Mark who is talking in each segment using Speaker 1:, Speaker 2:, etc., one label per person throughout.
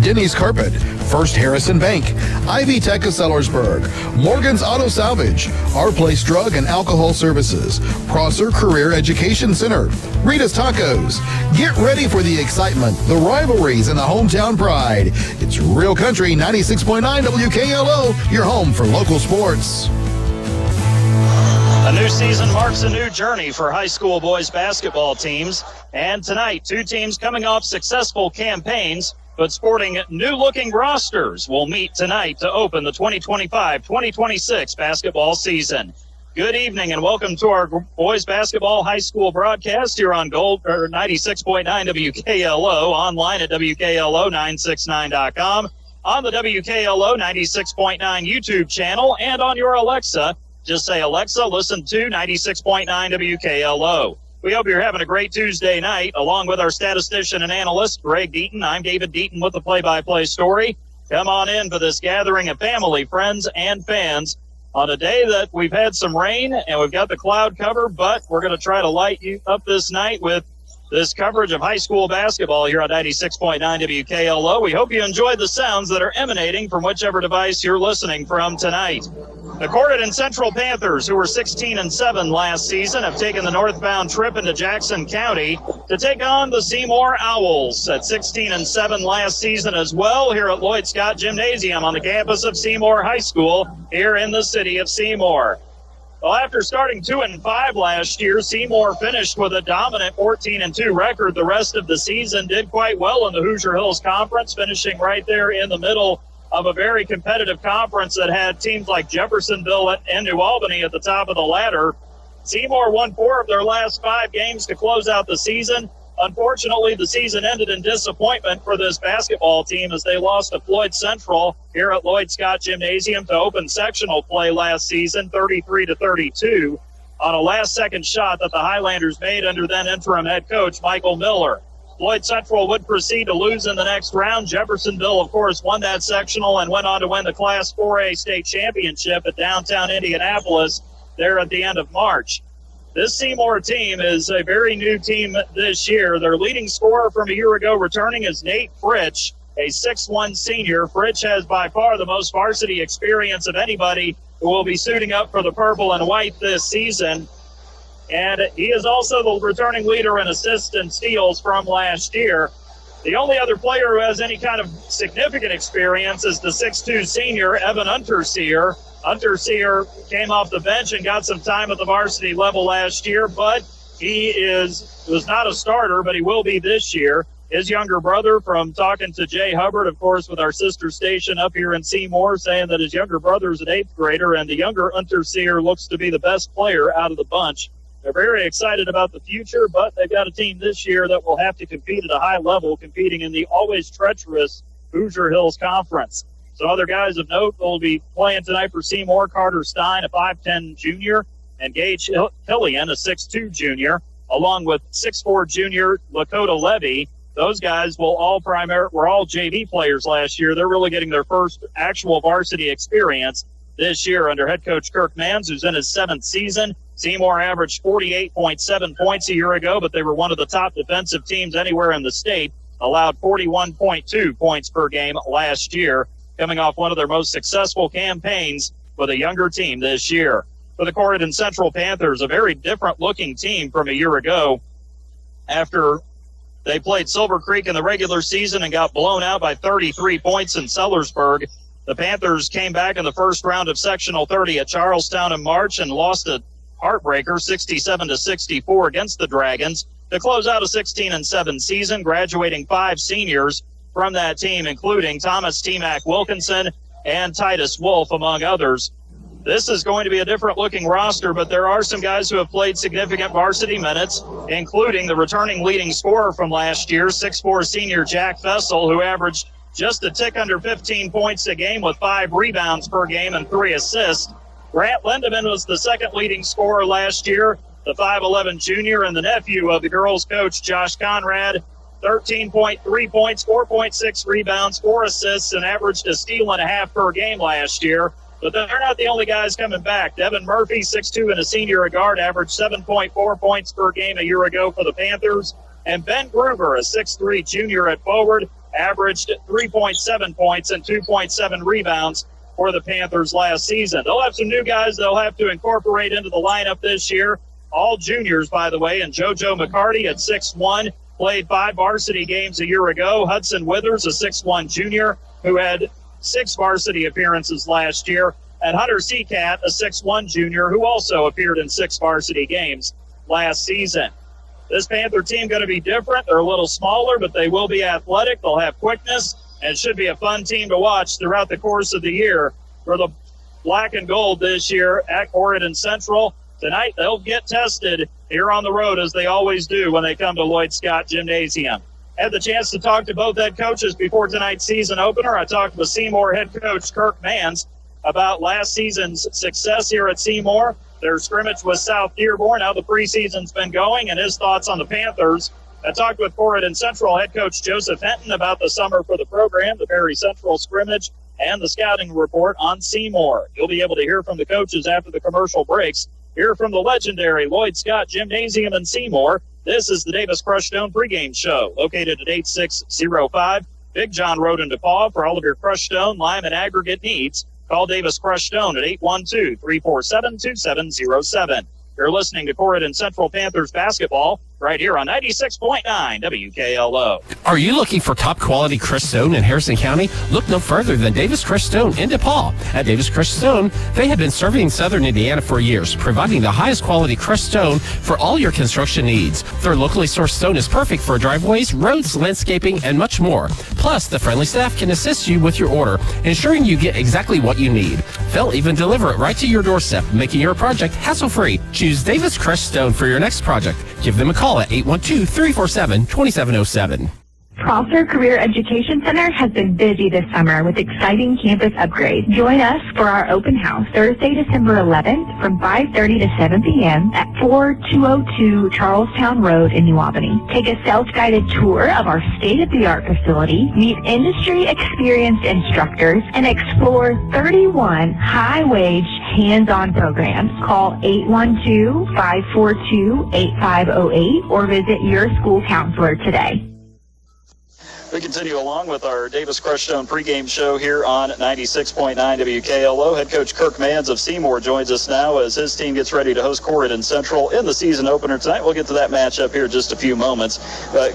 Speaker 1: Denny's Carpet, First Harrison Bank, Ivy Tech of Sellersburg, Morgan's Auto Salvage, Our Place Drug and Alcohol Services, Prosser Career Education Center, Rita's Tacos. Get ready for the excitement, the rivalries, and the hometown pride. It's Real Country 96.9 WKLO, your home for local sports.
Speaker 2: A new season marks a new journey for high school boys basketball teams. And tonight, two teams coming off successful campaigns, but sporting new-looking rosters will meet tonight to open the 2025-2026 basketball season. Good evening and welcome to our boys basketball high school broadcast here on 96.9 WKLO, online at WKLO969.com, on the WKLO 96.9 YouTube channel, and on your Alexa. Just say, Alexa, listen to 96.9 WKLO. We hope you're having a great Tuesday night, along with our statistician and analyst, Greg Deaton. I'm David Deaton with the play-by-play story. Come on in for this gathering of family, friends, and fans on a day that we've had some rain and we've got the cloud cover, but we're going to try to light you up this night with this coverage of high school basketball here on 96.9 WKLO. We hope you enjoy the sounds that are emanating from whichever device you're listening from tonight. The Corydon Central Panthers, who were 16-7 last season, have taken the northbound trip into Jackson County to take on the Seymour Owls at 16-7 last season as well here at Lloyd Scott Gymnasium on the campus of Seymour High School here in the city of Seymour. Well, after starting 2-5 last year, Seymour finished with a dominant 14-2 record. The rest of the season did quite well in the Hoosier Hills Conference, finishing right there in the middle of a very competitive conference that had teams like Jeffersonville and New Albany at the top of the ladder. Seymour won 4 of their last 5 games to close out the season. Unfortunately, the season ended in disappointment for this basketball team as they lost to Floyd Central here at Lloyd Scott Gymnasium to open sectional play last season, 33-32, on a last-second shot that the Highlanders made under then interim head coach Michael Miller. Floyd Central would proceed to lose in the next round. Jeffersonville, of course, won that sectional and went on to win the Class 4A state championship at downtown Indianapolis there at the end of March. This Seymour team is a very new team this year. Their leading scorer from a year ago returning is Nate Fritsch, a 6'1 senior. Fritsch has by far the most varsity experience of anybody who will be suiting up for the purple and white this season. And he is also the returning leader in assists and steals from last year. The only other player who has any kind of significant experience is the 6'2 senior, Evan Unterseer. Unterseer came off the bench and got some time at the varsity level last year, but he was not a starter, but he will be this year. His younger brother, from talking to Jay Hubbard, of course, with our sister station up here in Seymour, saying that his younger brother is an 8th grader, and the younger Unterseer looks to be the best player out of the bunch. They're very excited about the future, but they've got a team this year that will have to compete at a high level, competing in the always treacherous Hoosier Hills Conference. Some other guys of note will be playing tonight for Seymour: Carter Stein, a 5'10 junior, and Gage Hillian, a 6'2 junior, along with 6'4 junior Lakota Levy. Those guys were all JV players last year. They're really getting their first actual varsity experience this year under head coach Kirk Mans, who's in his 7th season. Seymour averaged 48.7 points a year ago, but they were one of the top defensive teams anywhere in the state, allowed 41.2 points per game last year, coming off one of their most successful campaigns with a younger team this year. For the Corydon Central Panthers, a very different-looking team from a year ago after they played Silver Creek in the regular season and got blown out by 33 points in Sellersburg. The Panthers came back in the first round of Sectional 30 at Charlestown in March and lost a heartbreaker 67-64 against the Dragons to close out a 16-7 season, graduating 5 seniors from that team, including Thomas T-Mac Wilkinson and Titus Wolf, among others. This is going to be a different-looking roster, but there are some guys who have played significant varsity minutes, including the returning leading scorer from last year, 6'4 senior Jack Fessel, who averaged just a tick under 15 points a game with 5 rebounds per game and 3 assists. Grant Lindeman was the second leading scorer last year, the 5'11 junior and the nephew of the girls' coach Josh Conrad. 13.3 points, 4.6 rebounds, 4 assists, and averaged a steal and a half per game last year. But they're not the only guys coming back. Devin Murphy, 6'2 and a senior, a guard, averaged 7.4 points per game a year ago for the Panthers. And Ben Gruber, a 6'3 junior at forward, averaged 3.7 points and 2.7 rebounds for the Panthers last season. They'll have some new guys they'll have to incorporate into the lineup this year. All juniors, by the way, and JoJo McCarty at 6'1", played 5 varsity games a year ago. Hudson Withers, a 6'1 junior, who had 6 varsity appearances last year. And Hunter Seacat, a 6'1 junior, who also appeared in 6 varsity games last season. This Panther team going to be different. They're a little smaller, but they will be athletic. They'll have quickness, and it should be a fun team to watch throughout the course of the year. For the Black and Gold this year at Corydon Central, tonight they'll get tested here on the road, as they always do when they come to Lloyd Scott Gymnasium. Had the chance to talk to both head coaches before tonight's season opener. I talked with Seymour head coach Kirk Mans about last season's success here at Seymour, their scrimmage with South Dearborn, how the preseason's been going, and his thoughts on the Panthers. I talked with Corydon Central head coach Joseph Henton about the summer for the program, the Perry Central scrimmage, and the scouting report on Seymour. You'll be able to hear from the coaches after the commercial breaks. Hear from the legendary Lloyd Scott Gymnasium in Seymour. This is the Davis Crush Stone pregame show, located at 8605 Big John Road in DePaul. For all of your crushed stone, lime, and aggregate needs, call Davis Crush Stone at 812-347-2707. You're listening to Corydon Central Panthers basketball right here on 96.9 WKLO.
Speaker 3: Are you looking for top quality crushed stone in Harrison County? Look no further than Davis Crushed Stone in DePaul. At Davis Crushed Stone, they have been serving Southern Indiana for years, providing the highest quality crushed stone for all your construction needs. Their locally sourced stone is perfect for driveways, roads, landscaping, and much more. Plus, the friendly staff can assist you with your order, ensuring you get exactly what you need. They'll even deliver it right to your doorstep, making your project hassle-free. Choose Davis Crushed Stone for your next project. Give them a call at 812-347-2707.
Speaker 4: Prosser Career Education Center has been busy this summer with exciting campus upgrades. Join us for our open house Thursday, December 11th from 5:30 to 7 p.m. at 4202 Charlestown Road in New Albany. Take a self-guided tour of our state-of-the-art facility, meet industry-experienced instructors, and explore 31 high-wage, hands-on programs. Call 812-542-8508 or visit your school counselor today.
Speaker 2: We continue along with our Davis Crush Stone pregame show here on 96.9 WKLO. Head coach Kirk Mans of Seymour joins us now as his team gets ready to host Corydon Central in the season opener tonight. We'll get to that matchup here in just a few moments.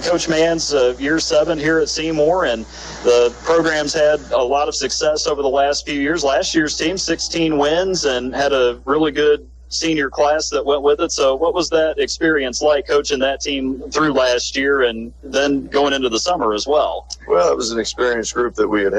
Speaker 2: Coach Mans, year 7 here at Seymour, and the program's had a lot of success over the last few years. Last year's team, 16 wins, and had a really good senior class that went with it. So what was that experience like, coaching that team through last year and then going into the summer as well?
Speaker 5: Well, it was an experienced group that we had.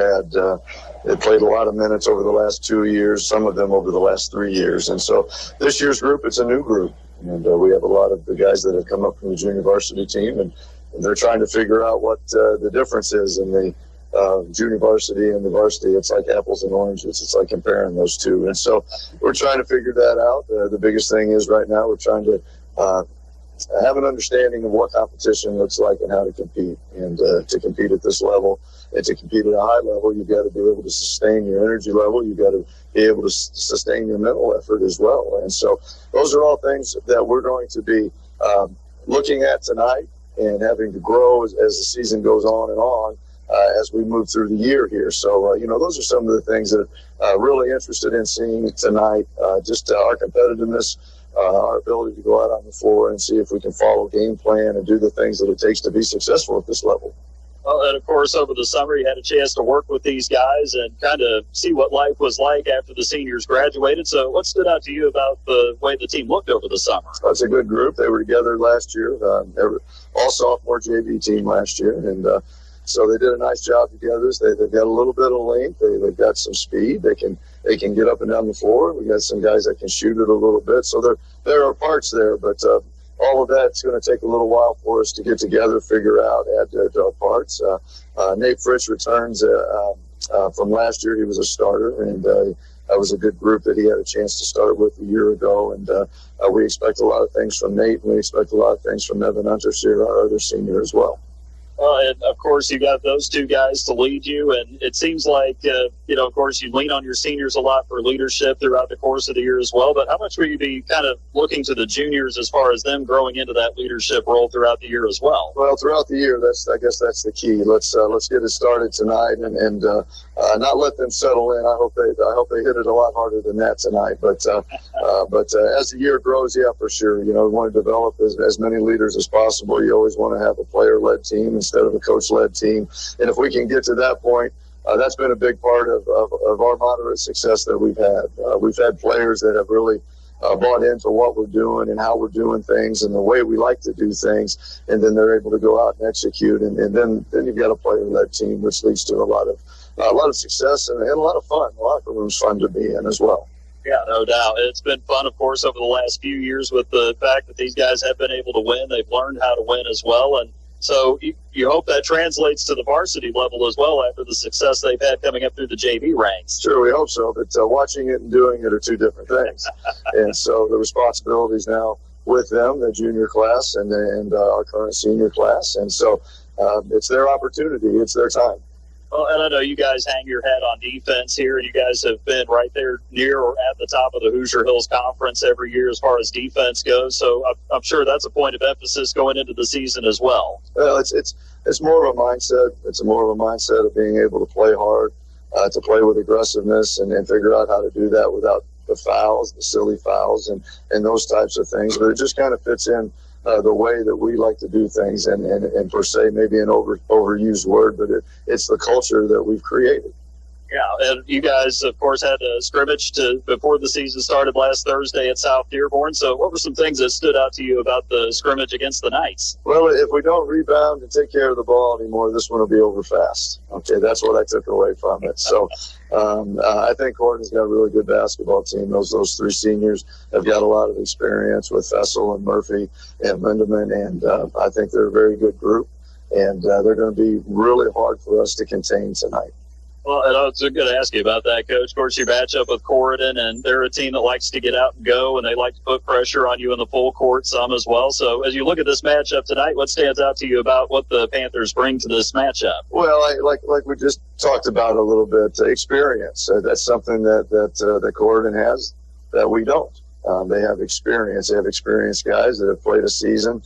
Speaker 5: They played a lot of minutes over the last 2 years, some of them over the last 3 years. And so this year's group, it's a new group. And we have a lot of the guys that have come up from the junior varsity team, and they're trying to figure out what the difference is in the junior varsity and the varsity. It's like apples and oranges. It's like comparing those two. And so we're trying to figure that out. The biggest thing is right now we're trying to have an understanding of what competition looks like and how to compete. And to compete at this level and to compete at a high level, you've got to be able to sustain your energy level. You've got to be able to sustain your mental effort as well. And so those are all things that we're going to be looking at tonight and having to grow as the season goes on and on. As we move through the year here. So, those are some of the things that really interested in seeing tonight, just our competitiveness, our ability to go out on the floor and see if we can follow game plan and do the things that it takes to be successful at this level.
Speaker 2: Well, and of course, over the summer, you had a chance to work with these guys and kind of see what life was like after the seniors graduated. So what stood out to you about the way the team looked over the summer?
Speaker 5: Well, it's a good group. They were together last year, all sophomore JV team last year, and so they did a nice job together. They've got a little bit of length. They've got some speed. They can get up and down the floor. We got some guys that can shoot it a little bit. So there are parts there, but all of that's going to take a little while for us to get together, figure out, add to our parts. Nate Fritz returns from last year. He was a starter, and that was a good group that he had a chance to start with a year ago. And we expect a lot of things from Nate, and we expect a lot of things from Evan Hunter, our other senior as well.
Speaker 2: And of course, you got those two guys to lead you, and it seems like, of course, you lean on your seniors a lot for leadership throughout the course of the year as well. But how much will you be kind of looking to the juniors as far as them growing into that leadership role throughout the year as well?
Speaker 5: Well, throughout the year, I guess that's the key. Let's get it started tonight, and not let them settle in. I hope they hit it a lot harder than that tonight. But as the year grows, yeah, for sure. We want to develop as many leaders as possible. You always want to have a player-led team instead of a coach-led team. And if we can get to that point, that's been a big part of our moderate success that we've had. We've had players that have really bought into what we're doing and how we're doing things and the way we like to do things, and then they're able to go out and execute. And then you've got a player-led team, which leads to a lot of success and a lot of fun. The locker room's fun to be in as well.
Speaker 2: Yeah, no doubt. It's been fun, of course, over the last few years with the fact that these guys have been able to win. They've learned how to win as well. And so you hope that translates to the varsity level as well after the success they've had coming up through the JV ranks.
Speaker 5: Sure, we hope so. But watching it and doing it are two different things. And so the responsibilities now with them, the junior class and our current senior class. And so it's their opportunity. It's their time.
Speaker 2: Well, and I know you guys hang your head on defense here, and you guys have been right there near or at the top of the Hoosier Hills Conference every year as far as defense goes. So I'm sure that's a point of emphasis going into the season as well.
Speaker 5: Well, it's more of a mindset. It's more of a mindset of being able to play hard, to play with aggressiveness, and figure out how to do that without the fouls, the silly fouls, and those types of things. But it just kind of fits in the way that we like to do things, and per se, maybe an overused word, but it's the culture that we've created.
Speaker 2: Yeah, and you guys, of course, had a scrimmage before the season started last Thursday at South Dearborn. So what were some things that stood out to you about the scrimmage against the Knights?
Speaker 5: Well, if we don't rebound and take care of the ball anymore, this one will be over fast. Okay, that's what I took away from it. So I think Corydon's got a really good basketball team. Those three seniors have got a lot of experience with Fessel and Murphy and Lindemann, and I think they're a very good group, and they're going to be really hard for us to contain tonight.
Speaker 2: Well, and I was going to ask you about that, Coach. Of course, you match up with Corydon, and they're a team that likes to get out and go, and they like to put pressure on you in the full court some as well. So as you look at this matchup tonight, what stands out to you about what the Panthers bring to this matchup?
Speaker 5: Well, like we just talked about a little bit, experience. That's something that Corydon has that we don't. They have experience. They have experienced guys that have played a season,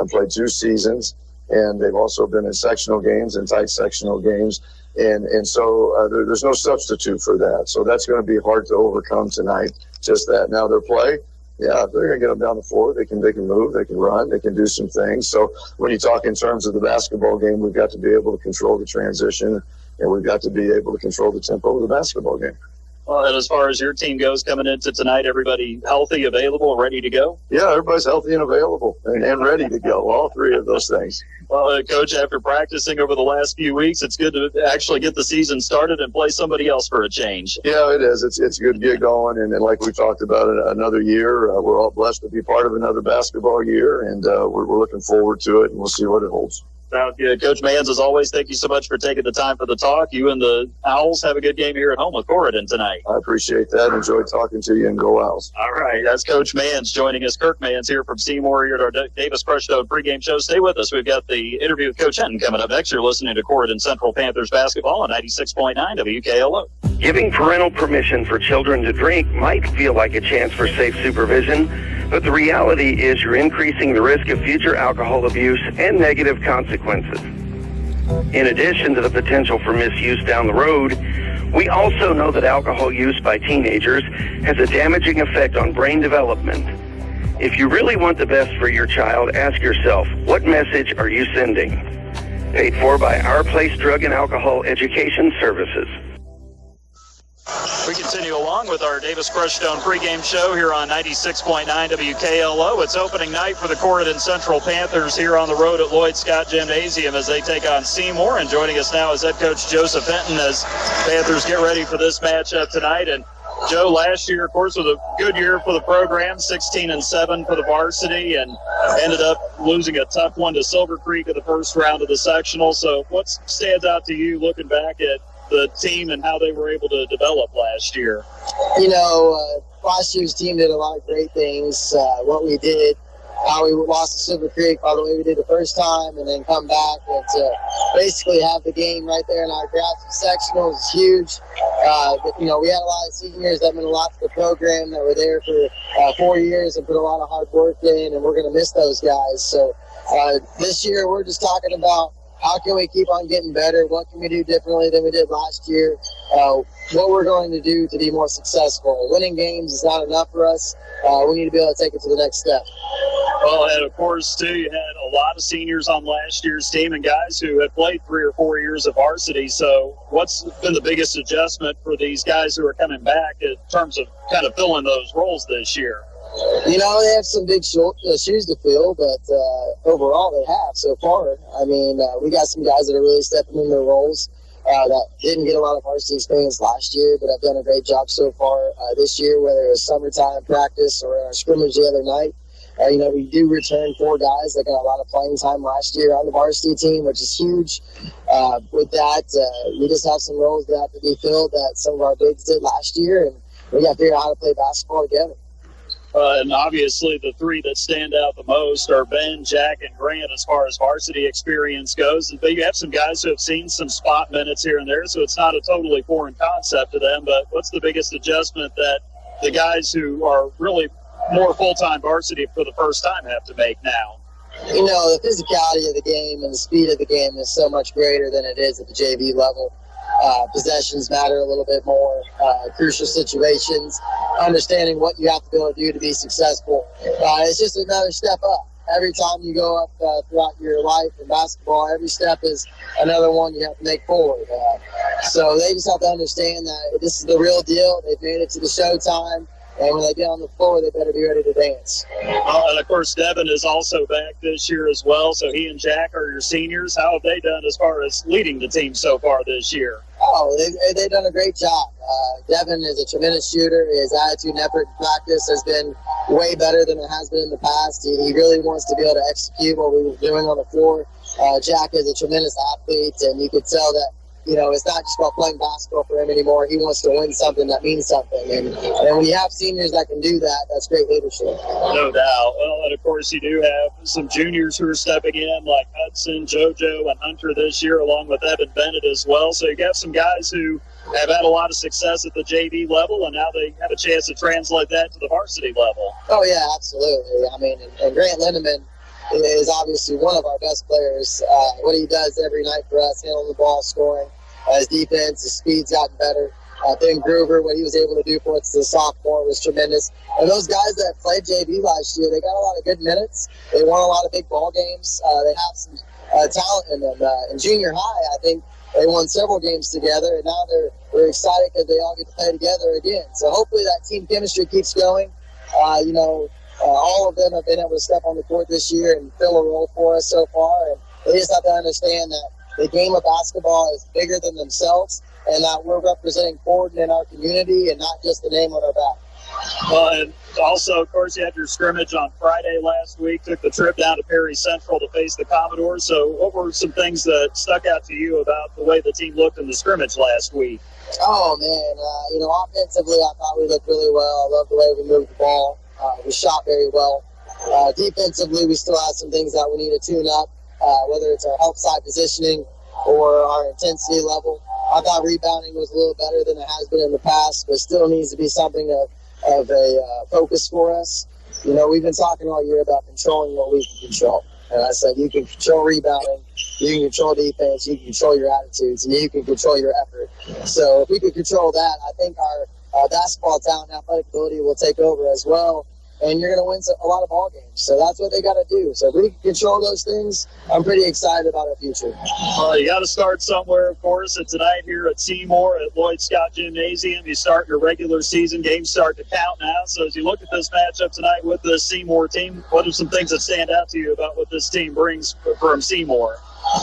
Speaker 5: played 2 seasons, and they've also been in sectional games and tight sectional games. And so there's no substitute for that. So that's going to be hard to overcome tonight, just that. Now their play, yeah, they're going to get them down the floor. They can move, they can run, they can do some things. So when you talk in terms of the basketball game, we've got to be able to control the transition, and we've got to be able to control the tempo of the basketball game.
Speaker 2: Well, and as far as your team goes coming into tonight, everybody healthy, available, ready to go?
Speaker 5: Yeah, everybody's healthy and available and ready to go, all 3 of those things.
Speaker 2: Well, Coach, after practicing over the last few weeks, it's good to actually get the season started and play somebody else for a change.
Speaker 5: Yeah, it is. It's good to get going, and like we talked about, another year. We're all blessed to be part of another basketball year, and we're looking forward to it, and we'll see what it holds.
Speaker 2: Sounds good. Coach Mans, as always, thank you so much for taking the time for the talk. You and the Owls have a good game here at home with Corydon tonight.
Speaker 5: I appreciate that. Enjoyed talking to you, and go Owls.
Speaker 2: All right. That's Coach Mans joining us. Kirk Mans here from Seymour here at our Davis Crushstone pregame show. Stay with us. We've got the interview with Coach Henton coming up next. You're listening to Corydon Central Panthers basketball on 96.9 WKLO.
Speaker 6: Giving parental permission for children to drink might feel like a chance for safe supervision, but the reality is you're increasing the risk of future alcohol abuse and negative consequences. In addition to the potential for misuse down the road, we also know that alcohol use by teenagers has a damaging effect on brain development. If you really want the best for your child, ask yourself, what message are you sending? Paid for by Our Place Drug and Alcohol Education Services.
Speaker 2: We continue along with our Davis Crushstone pregame show here on 96.9 WKLO. It's opening night for the Corydon Central Panthers here on the road at Lloyd Scott Gymnasium as they take on Seymour. And joining us now is head coach Joseph Hinton as Panthers get ready for this matchup tonight. And Joe, last year, of course, was a good year for the program, 16-7 for the varsity, and ended up losing a tough one to Silver Creek in the first round of the sectional. So what stands out to you looking back at the team and how they were able to develop last year?
Speaker 7: Last year's team did a lot of great things. What we did how we lost to Silver Creek by the way we did the first time, and then come back and to basically have the game right there in our grassy sectionals is huge. We had a lot of seniors that meant a lot to the program that were there for 4 years and put a lot of hard work in, and we're going to miss those guys. So this year we're just talking about how can we keep on getting better? What can we do differently than we did last year? What we're going to do to be more successful. Winning games is not enough for us. We need to be able to take it to the next step.
Speaker 2: Well, and of course, too, you had a lot of seniors on last year's team and guys who had played 3 or 4 years of varsity. So what's been the biggest adjustment for these guys who are coming back in terms of kind of filling those roles this year?
Speaker 7: They have some big shoes to fill, but overall they have so far. I mean, we got some guys that are really stepping in their roles that didn't get a lot of varsity experience last year, but have done a great job so far this year, whether it was summertime practice or our scrimmage the other night. We do return 4 guys that got a lot of playing time last year on the varsity team, which is huge. With that, we just have some roles that have to be filled that some of our bigs did last year, and we got to figure out how to play basketball together.
Speaker 2: And obviously the 3 that stand out the most are Ben, Jack, and Grant as far as varsity experience goes. But you have some guys who have seen some spot minutes here and there, so it's not a totally foreign concept to them. But what's the biggest adjustment that the guys who are really more full-time varsity for the first time have to make now?
Speaker 7: The physicality of the game and the speed of the game is so much greater than it is at the JV level. Possessions matter a little bit more, crucial situations, understanding what you have to be able to do to be successful. It's just another step up. Every time you go up throughout your life in basketball, every step is another one you have to make forward. So they just have to understand that this is the real deal. They've made it to the showtime. And when they get on the floor, they better be ready to dance.
Speaker 2: And, of course, Devin is also back this year as well. So he and Jack are your seniors. How have they done as far as leading the team so far this year?
Speaker 7: Oh, they've done a great job. Devin is a tremendous shooter. His attitude and effort in practice has been way better than it has been in the past. He really wants to be able to execute what we were doing on the floor. Jack is a tremendous athlete, and you could tell that it's not just about playing basketball for him anymore. He wants to win something that means something. And when you have seniors that can do that, that's great leadership.
Speaker 2: No doubt. Well, and of course, you do have some juniors who are stepping in, like Hudson, JoJo, and Hunter this year, along with Evan Bennett as well. So you got some guys who have had a lot of success at the JV level, and now they have a chance to translate that to the varsity level.
Speaker 7: Oh, yeah, absolutely. I mean, and Grant Lindeman is obviously one of our best players. What he does every night for us, handling the ball, scoring, his defense, his speed's gotten better. Ben Groover, what he was able to do for us as a sophomore was tremendous. And those guys that played JV last year, they got a lot of good minutes. They won a lot of big ball games. They have some talent in them. In junior high, I think they won several games together, and now we're excited because they all get to play together again. So hopefully that team chemistry keeps going. All of them have been able to step on the court this year and fill a role for us so far. And they just have to understand that the game of basketball is bigger than themselves, and that we're representing Corydon in our community and not just the name on our back.
Speaker 2: And also, of course, you had your scrimmage on Friday last week, took the trip down to Perry Central to face the Commodores. So what were some things that stuck out to you about the way the team looked in the scrimmage last week?
Speaker 7: Oh, man. Offensively, I thought we looked really well. I love the way we moved the ball. We shot very well. Defensively, we still have some things that we need to tune up, whether it's our help side positioning or our intensity level. I thought rebounding was a little better than it has been in the past, but still needs to be something of a focus for us. We've been talking all year about controlling what we can control. And I said, you can control rebounding, you can control defense, you can control your attitudes, and you can control your effort. So if we could control that, I think our basketball talent and athletic ability will take over as well. And you're going to win a lot of ball games. So that's what they got to do. So if we can control those things, I'm pretty excited about our future.
Speaker 2: Well, you got to start somewhere, of course. And tonight here at Seymour at Lloyd Scott Gymnasium, you start your regular season. Games start to count now. So as you look at this matchup tonight with the Seymour team, what are some things that stand out to you about what this team brings from Seymour?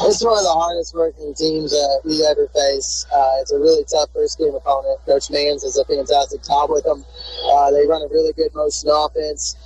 Speaker 7: It's one of the hardest working teams that we ever face. It's a really tough first game opponent. Coach Mans does a fantastic job with them. They run a really good motion offense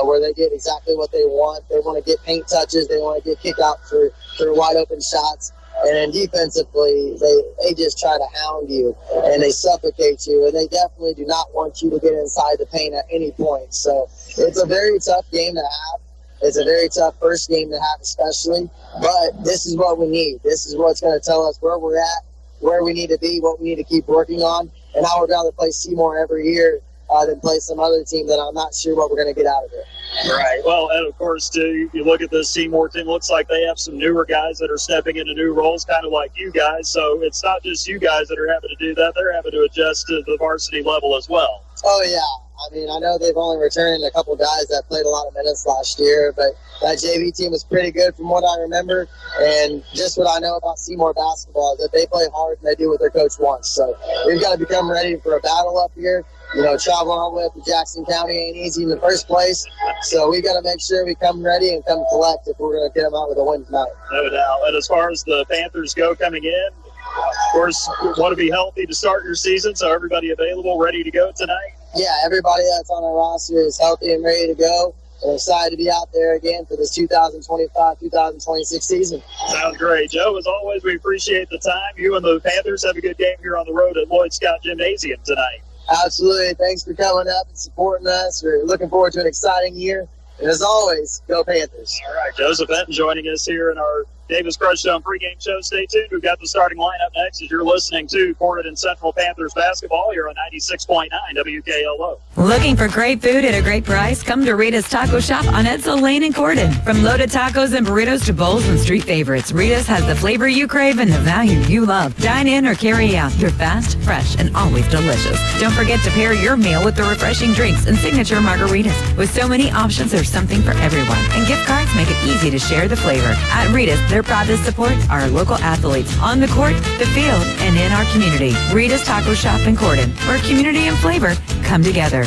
Speaker 7: where they get exactly what they want. They want to get paint touches. They want to get kick out for wide open shots. And then defensively, they just try to hound you and they suffocate you. And they definitely do not want you to get inside the paint at any point. So it's a very tough game to have. It's a very tough first game to have especially, but this is what we need. This is what's going to tell us where we're at, where we need to be, what we need to keep working on, and I would rather play Seymour every year than play some other team that I'm not sure what we're going to get out of it.
Speaker 2: Right. Well, and of course, too, you look at this Seymour team, looks like they have some newer guys that are stepping into new roles, kind of like you guys. So it's not just you guys that are having to do that. They're having to adjust to the varsity level as well.
Speaker 7: Oh, yeah. I mean, I know they've only returned a couple guys that played a lot of minutes last year, but that JV team was pretty good from what I remember. And just what I know about Seymour basketball is that they play hard and they do what their coach wants. So we've got to become ready for a battle up here. You know, traveling all the way up to Jackson County ain't easy in the first place. So we got to make sure we come ready and come collect if we're going to get them out with a win tonight.
Speaker 2: No doubt. And as far as the Panthers go coming in, of course, you want to be healthy to start your season, so everybody available, ready to go tonight?
Speaker 7: Yeah, everybody that's on our roster is healthy and ready to go. And excited to be out there again for this 2025-2026 season.
Speaker 2: Sounds great. Joe, as always, we appreciate the time. You and the Panthers have a good game here on the road at Lloyd Scott Gymnasium tonight.
Speaker 7: Absolutely. Thanks for coming up and supporting us. We're looking forward to an exciting year. And as always, go Panthers.
Speaker 2: All right, Joseph Benton joining us here in our Davis Crushdown pregame show. Stay tuned. We've got the starting lineup next as you're listening to Corydon Central Panthers basketball here on 96.9 WKLO.
Speaker 8: Looking for great food at a great price? Come to Rita's Taco Shop on Edsel Lane in Corydon. From loaded tacos and burritos to bowls and street favorites, Rita's has the flavor you crave and the value you love. Dine in or carry out. They're fast, fresh, and always delicious. Don't forget to pair your meal with the refreshing drinks and signature margaritas. With so many options, there's something for everyone. And gift cards make it easy to share the flavor. At Rita's, they're proud to support our local athletes on the court, the field, and in our community. Rita's Taco Shop in Corydon, where community and flavor come together.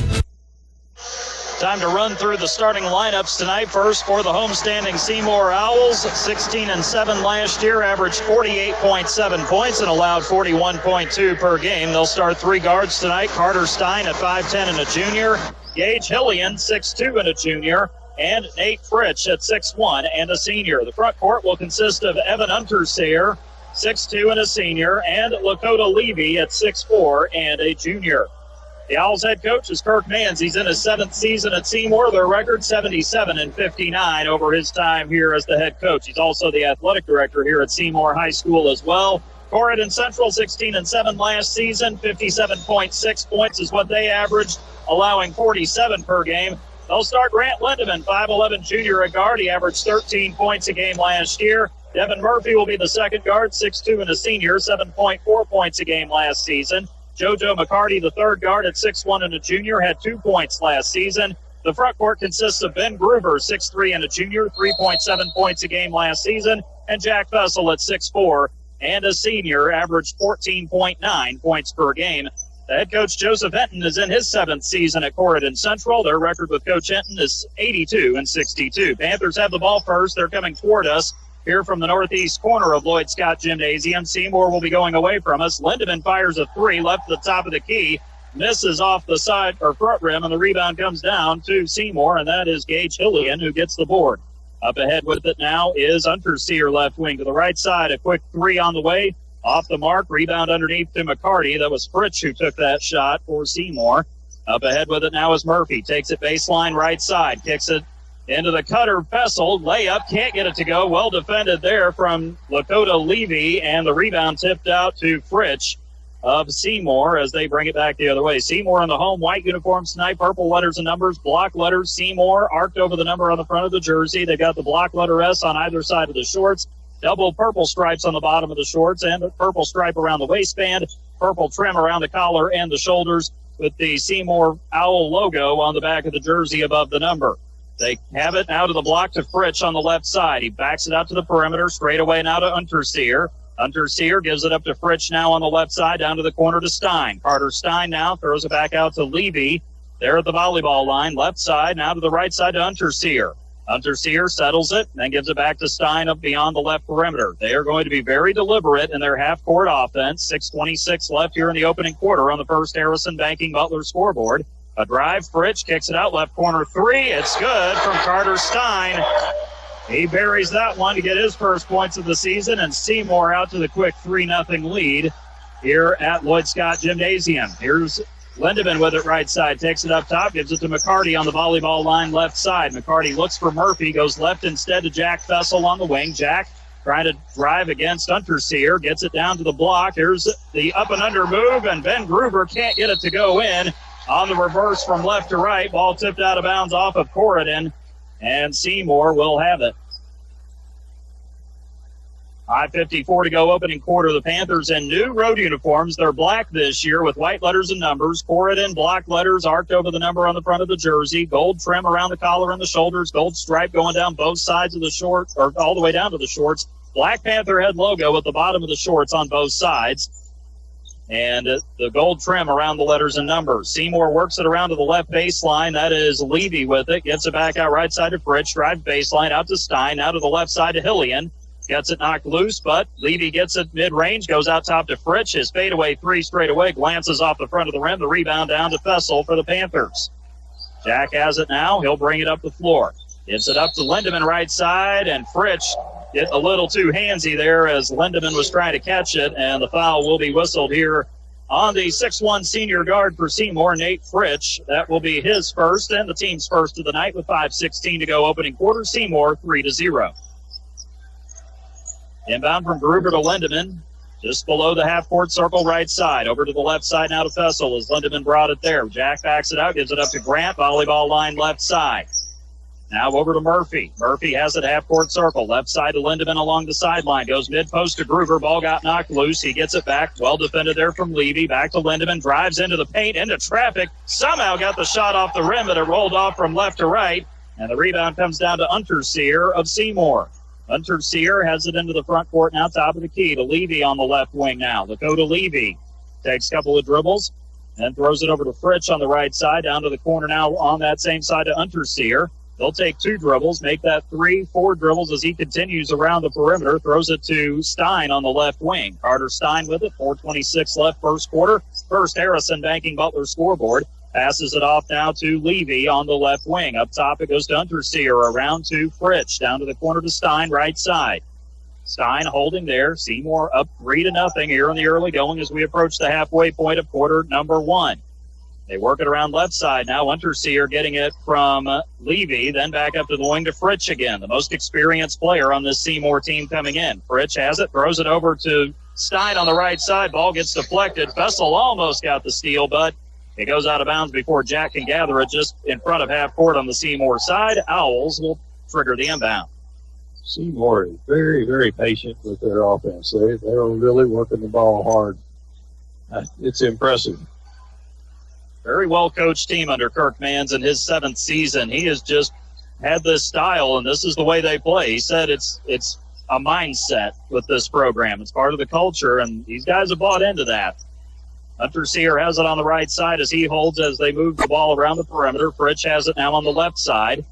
Speaker 2: Time to run through the starting lineups tonight. First for the homestanding Seymour Owls, 16-7 last year, averaged 48.7 points and allowed 41.2 per game. They'll start three guards tonight. Carter Stein at 5'10 and a junior, Gage Hillian, 6'2 and a junior, and Nate Fritsch at 6'1 and a senior. The front court will consist of Evan Unterseer, 6'2 and a senior, and Lakota Levy at 6'4 and a junior. The Owls head coach is Kirk Mans. He's in his seventh season at Seymour. Their record 77-59 over his time here as the head coach. He's also the athletic director here at Seymour High School as well. Corydon Central 16-7 last season, 57.6 points is what they averaged, allowing 47 per game. They'll start Grant Lindeman, 5'11 junior at guard. He averaged 13 points a game last year. Devin Murphy will be the second guard, 6'2 and a senior, 7.4 points a game last season. JoJo McCarty, the third guard at 6'1 and a junior, had 2 points last season. The front court consists of Ben Gruber, 6'3 and a junior, 3.7 points a game last season. And Jack Fessel at 6'4 and a senior, averaged 14.9 points per game. The head coach, Joseph Hinton, is in his seventh season at Corydon Central. Their record with Coach Hinton is 82-62. Panthers have the ball first. They're coming toward us here from the northeast corner of Lloyd Scott Gymnasium. Seymour will be going away from us. Lindeman fires a three, left at the top of the key, misses off the side or front rim, and the rebound comes down to Seymour, and that is Gage Hillian who gets the board. Up ahead with it now is Unterseer, left wing to the right side. A quick three on the way. Off the mark, rebound underneath to McCarty. That was Fritsch who took that shot for Seymour. Up ahead with it now is Murphy. Takes it baseline right side. Kicks it into the cutter. Fessel, layup. Can't get it to go. Well defended there from Lakota Levy. And the rebound tipped out to Fritsch of Seymour as they bring it back the other way. Seymour in the home white uniforms tonight. Purple letters and numbers. Block letters. Seymour arced over the number on the front of the jersey. They've got the block letter S on either side of the shorts. Double purple stripes on the bottom of the shorts and a purple stripe around the waistband, purple trim around the collar and the shoulders with the Seymour Owl logo on the back of the jersey above the number. They have it now to the block to Fritsch on the left side. He backs it out to the perimeter, straight away now to Unterseer. Unterseer gives it up to Fritsch now on the left side, down to the corner to Stein. Carter Stein now throws it back out to Levy. There at the volleyball line, left side, now to the right side to Unterseer. Unterseer settles it, then gives it back to Stein up beyond the left perimeter. They are going to be very deliberate in their half-court offense. 6:26 left here in the opening quarter on the first Harrison Banking Butler scoreboard. A drive, Fritsch kicks it out, left corner three. It's good from Carter Stein. He buries that one to get his first points of the season, and Seymour out to the quick 3-0 lead here at Lloyd Scott Gymnasium. Here's Lindemann with it right side, takes it up top, gives it to McCarty on the volleyball line left side. McCarty looks for Murphy, goes left instead to Jack Fessel on the wing. Jack trying to drive against Unterseer, gets it down to the block. Here's the up and under move, and Ben Gruber can't get it to go in. On the reverse from left to right, ball tipped out of bounds off of Corydon, and Seymour will have it. 5:54 to go, opening quarter. The Panthers in new road uniforms. They're black this year with white letters and numbers. Corydon block letters arced over the number on the front of the jersey. Gold trim around the collar and the shoulders. Gold stripe going down both sides of the shorts, or all the way down to the shorts. Black Panther head logo at the bottom of the shorts on both sides. And the gold trim around the letters and numbers. Seymour works it around to the left baseline. That is Levy with it. Gets it back out right side to Fritsch. Drives baseline out to Stein. Out to the left side to Hillian. Gets it knocked loose, but Levy gets it mid-range, goes out top to Fritsch. His fadeaway three straight away, glances off the front of the rim. The rebound down to Fessel for the Panthers. Jack has it now. He'll bring it up the floor. Gets it up to Lindemann right side, and Fritsch get a little too handsy there as Lindemann was trying to catch it, and the foul will be whistled here on the 6'1 senior guard for Seymour, Nate Fritsch. That will be his first and the team's first of the night with 5:16 to go, opening quarter. Seymour 3-0. Inbound from Gruber to Lindemann, just below the half-court circle right side. Over to the left side now to Fessel as Lindemann brought it there. Jack backs it out, gives it up to Grant, volleyball line left side. Now over to Murphy. Murphy has it half-court circle. Left side to Lindemann along the sideline. Goes mid-post to Gruber. Ball got knocked loose. He gets it back. Well defended there from Levy. Back to Lindemann. Drives into the paint, into traffic. Somehow got the shot off the rim, but it rolled off from left to right. And the rebound comes down to Unterseer of Seymour. Unterseer has it into the front court now, top of the key to Levy on the left wing now. The go to Levy. Takes a couple of dribbles and throws it over to Fritsch on the right side. Down to the corner now on that same side to Unterseer. They'll take two dribbles, make that 3-4 dribbles as he continues around the perimeter. Throws it to Stein on the left wing. Carter Stein with it. 4:26 left first quarter. First Harrison banking Butler scoreboard. Passes it off now to Levy on the left wing. Up top it goes to Unterseer. Around to Fritsch. Down to the corner to Stein, right side. Stein holding there. Seymour up 3-0 here in the early going as we approach the halfway point of quarter number one. They work it around left side now. Unterseer getting it from Levy, then back up to the wing to Fritsch again, the most experienced player on this Seymour team coming in. Fritsch has it, throws it over to Stein on the right side. Ball gets deflected. Fessel almost got the steal, but it goes out of bounds before Jack can gather it just in front of half court on the Seymour side. Owls will trigger the inbound.
Speaker 9: Seymour is very, very patient with their offense. They're really working the ball hard. It's impressive.
Speaker 2: Very well-coached team under Kirk Mans in his 7th season. He has just had this style, and this is the way they play. He said it's a mindset with this program. It's part of the culture, and these guys have bought into that. Unterseer has it on the right side as he holds as they move the ball around the perimeter. Fritsch has it now on the left side.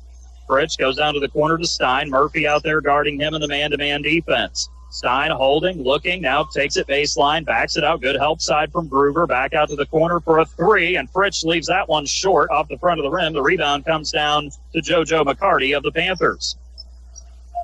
Speaker 2: Fritsch goes down to the corner to Stein. Murphy out there guarding him in the man-to-man defense. Stein holding, looking, now takes it baseline, backs it out. Good help side from Gruber. Back out to the corner for a three, and Fritsch leaves that one short off the front of the rim. The rebound comes down to JoJo McCarty of the Panthers.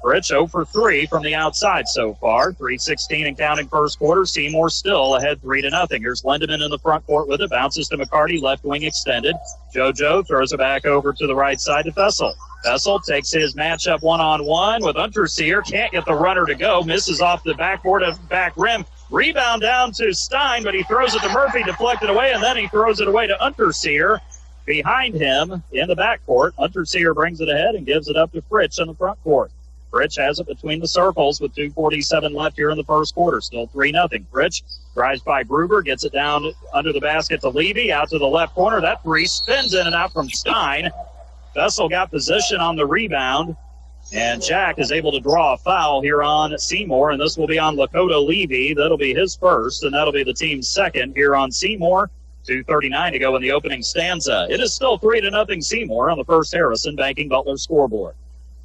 Speaker 2: Fritsch 0 for 3 from the outside so far. 3:16 and counting first quarter. Seymour still ahead 3-0. Here's Lindemann in the front court with it. Bounces to McCarty, left wing extended. JoJo throws it back over to the right side to Fessel. Fessel takes his matchup one-on-one with Unterseer. Can't get the runner to go. Misses off the backboard of back rim. Rebound down to Stein, but he throws it to Murphy, deflected away, and then he throws it away to Unterseer. Behind him in the backcourt, Unterseer brings it ahead and gives it up to Fritsch in the front court. Fritsch has it between the circles with 2:47 left here in the first quarter. Still 3-0. Fritsch drives by Gruber, gets it down under the basket to Levy, out to the left corner. That three spins in and out from Stein. Fessel got position on the rebound, and Jack is able to draw a foul here on Seymour, and this will be on Lakota Levy. That'll be his first, and that'll be the team's second here on Seymour. 2:39 to go in the opening stanza. It is still 3-0 Seymour on the first Harrison banking Butler scoreboard.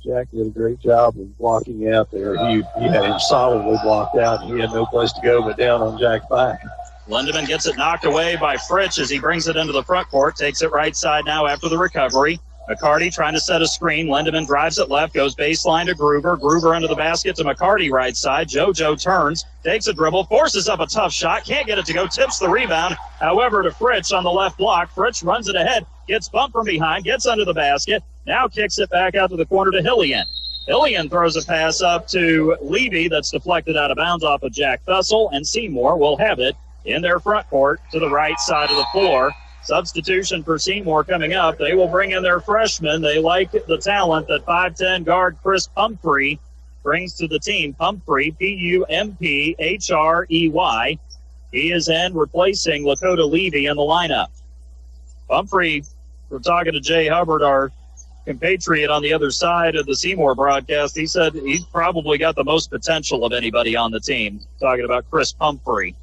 Speaker 9: Jack did a great job of blocking out there. He had him solidly blocked out, and he had no place to go but down on Jack's back.
Speaker 2: Lindemann gets it knocked away by Fritsch as he brings it into the front court. Takes it right side now after the recovery. McCarty trying to set a screen. Lindemann drives it left, goes baseline to Gruber. Gruber under the basket to McCarty right side. JoJo turns, takes a dribble, forces up a tough shot, can't get it to go, tips the rebound. However, to Fritsch on the left block. Fritsch runs it ahead, gets bumped from behind, gets under the basket, now kicks it back out to the corner to Hillian. Hillian throws a pass up to Levy that's deflected out of bounds off of Jack Fessel, and Seymour will have it in their front court to the right side of the floor. Substitution for Seymour coming up. They will bring in their freshman. They like the talent that 5'10 guard Chris Pumphrey brings to the team. Pumphrey, Pumprey. He is in replacing Lakota Levy in the lineup. Pumphrey, we're talking to Jay Hubbard, our compatriot on the other side of the Seymour broadcast. He said he's probably got the most potential of anybody on the team. Talking about Chris Pumphrey.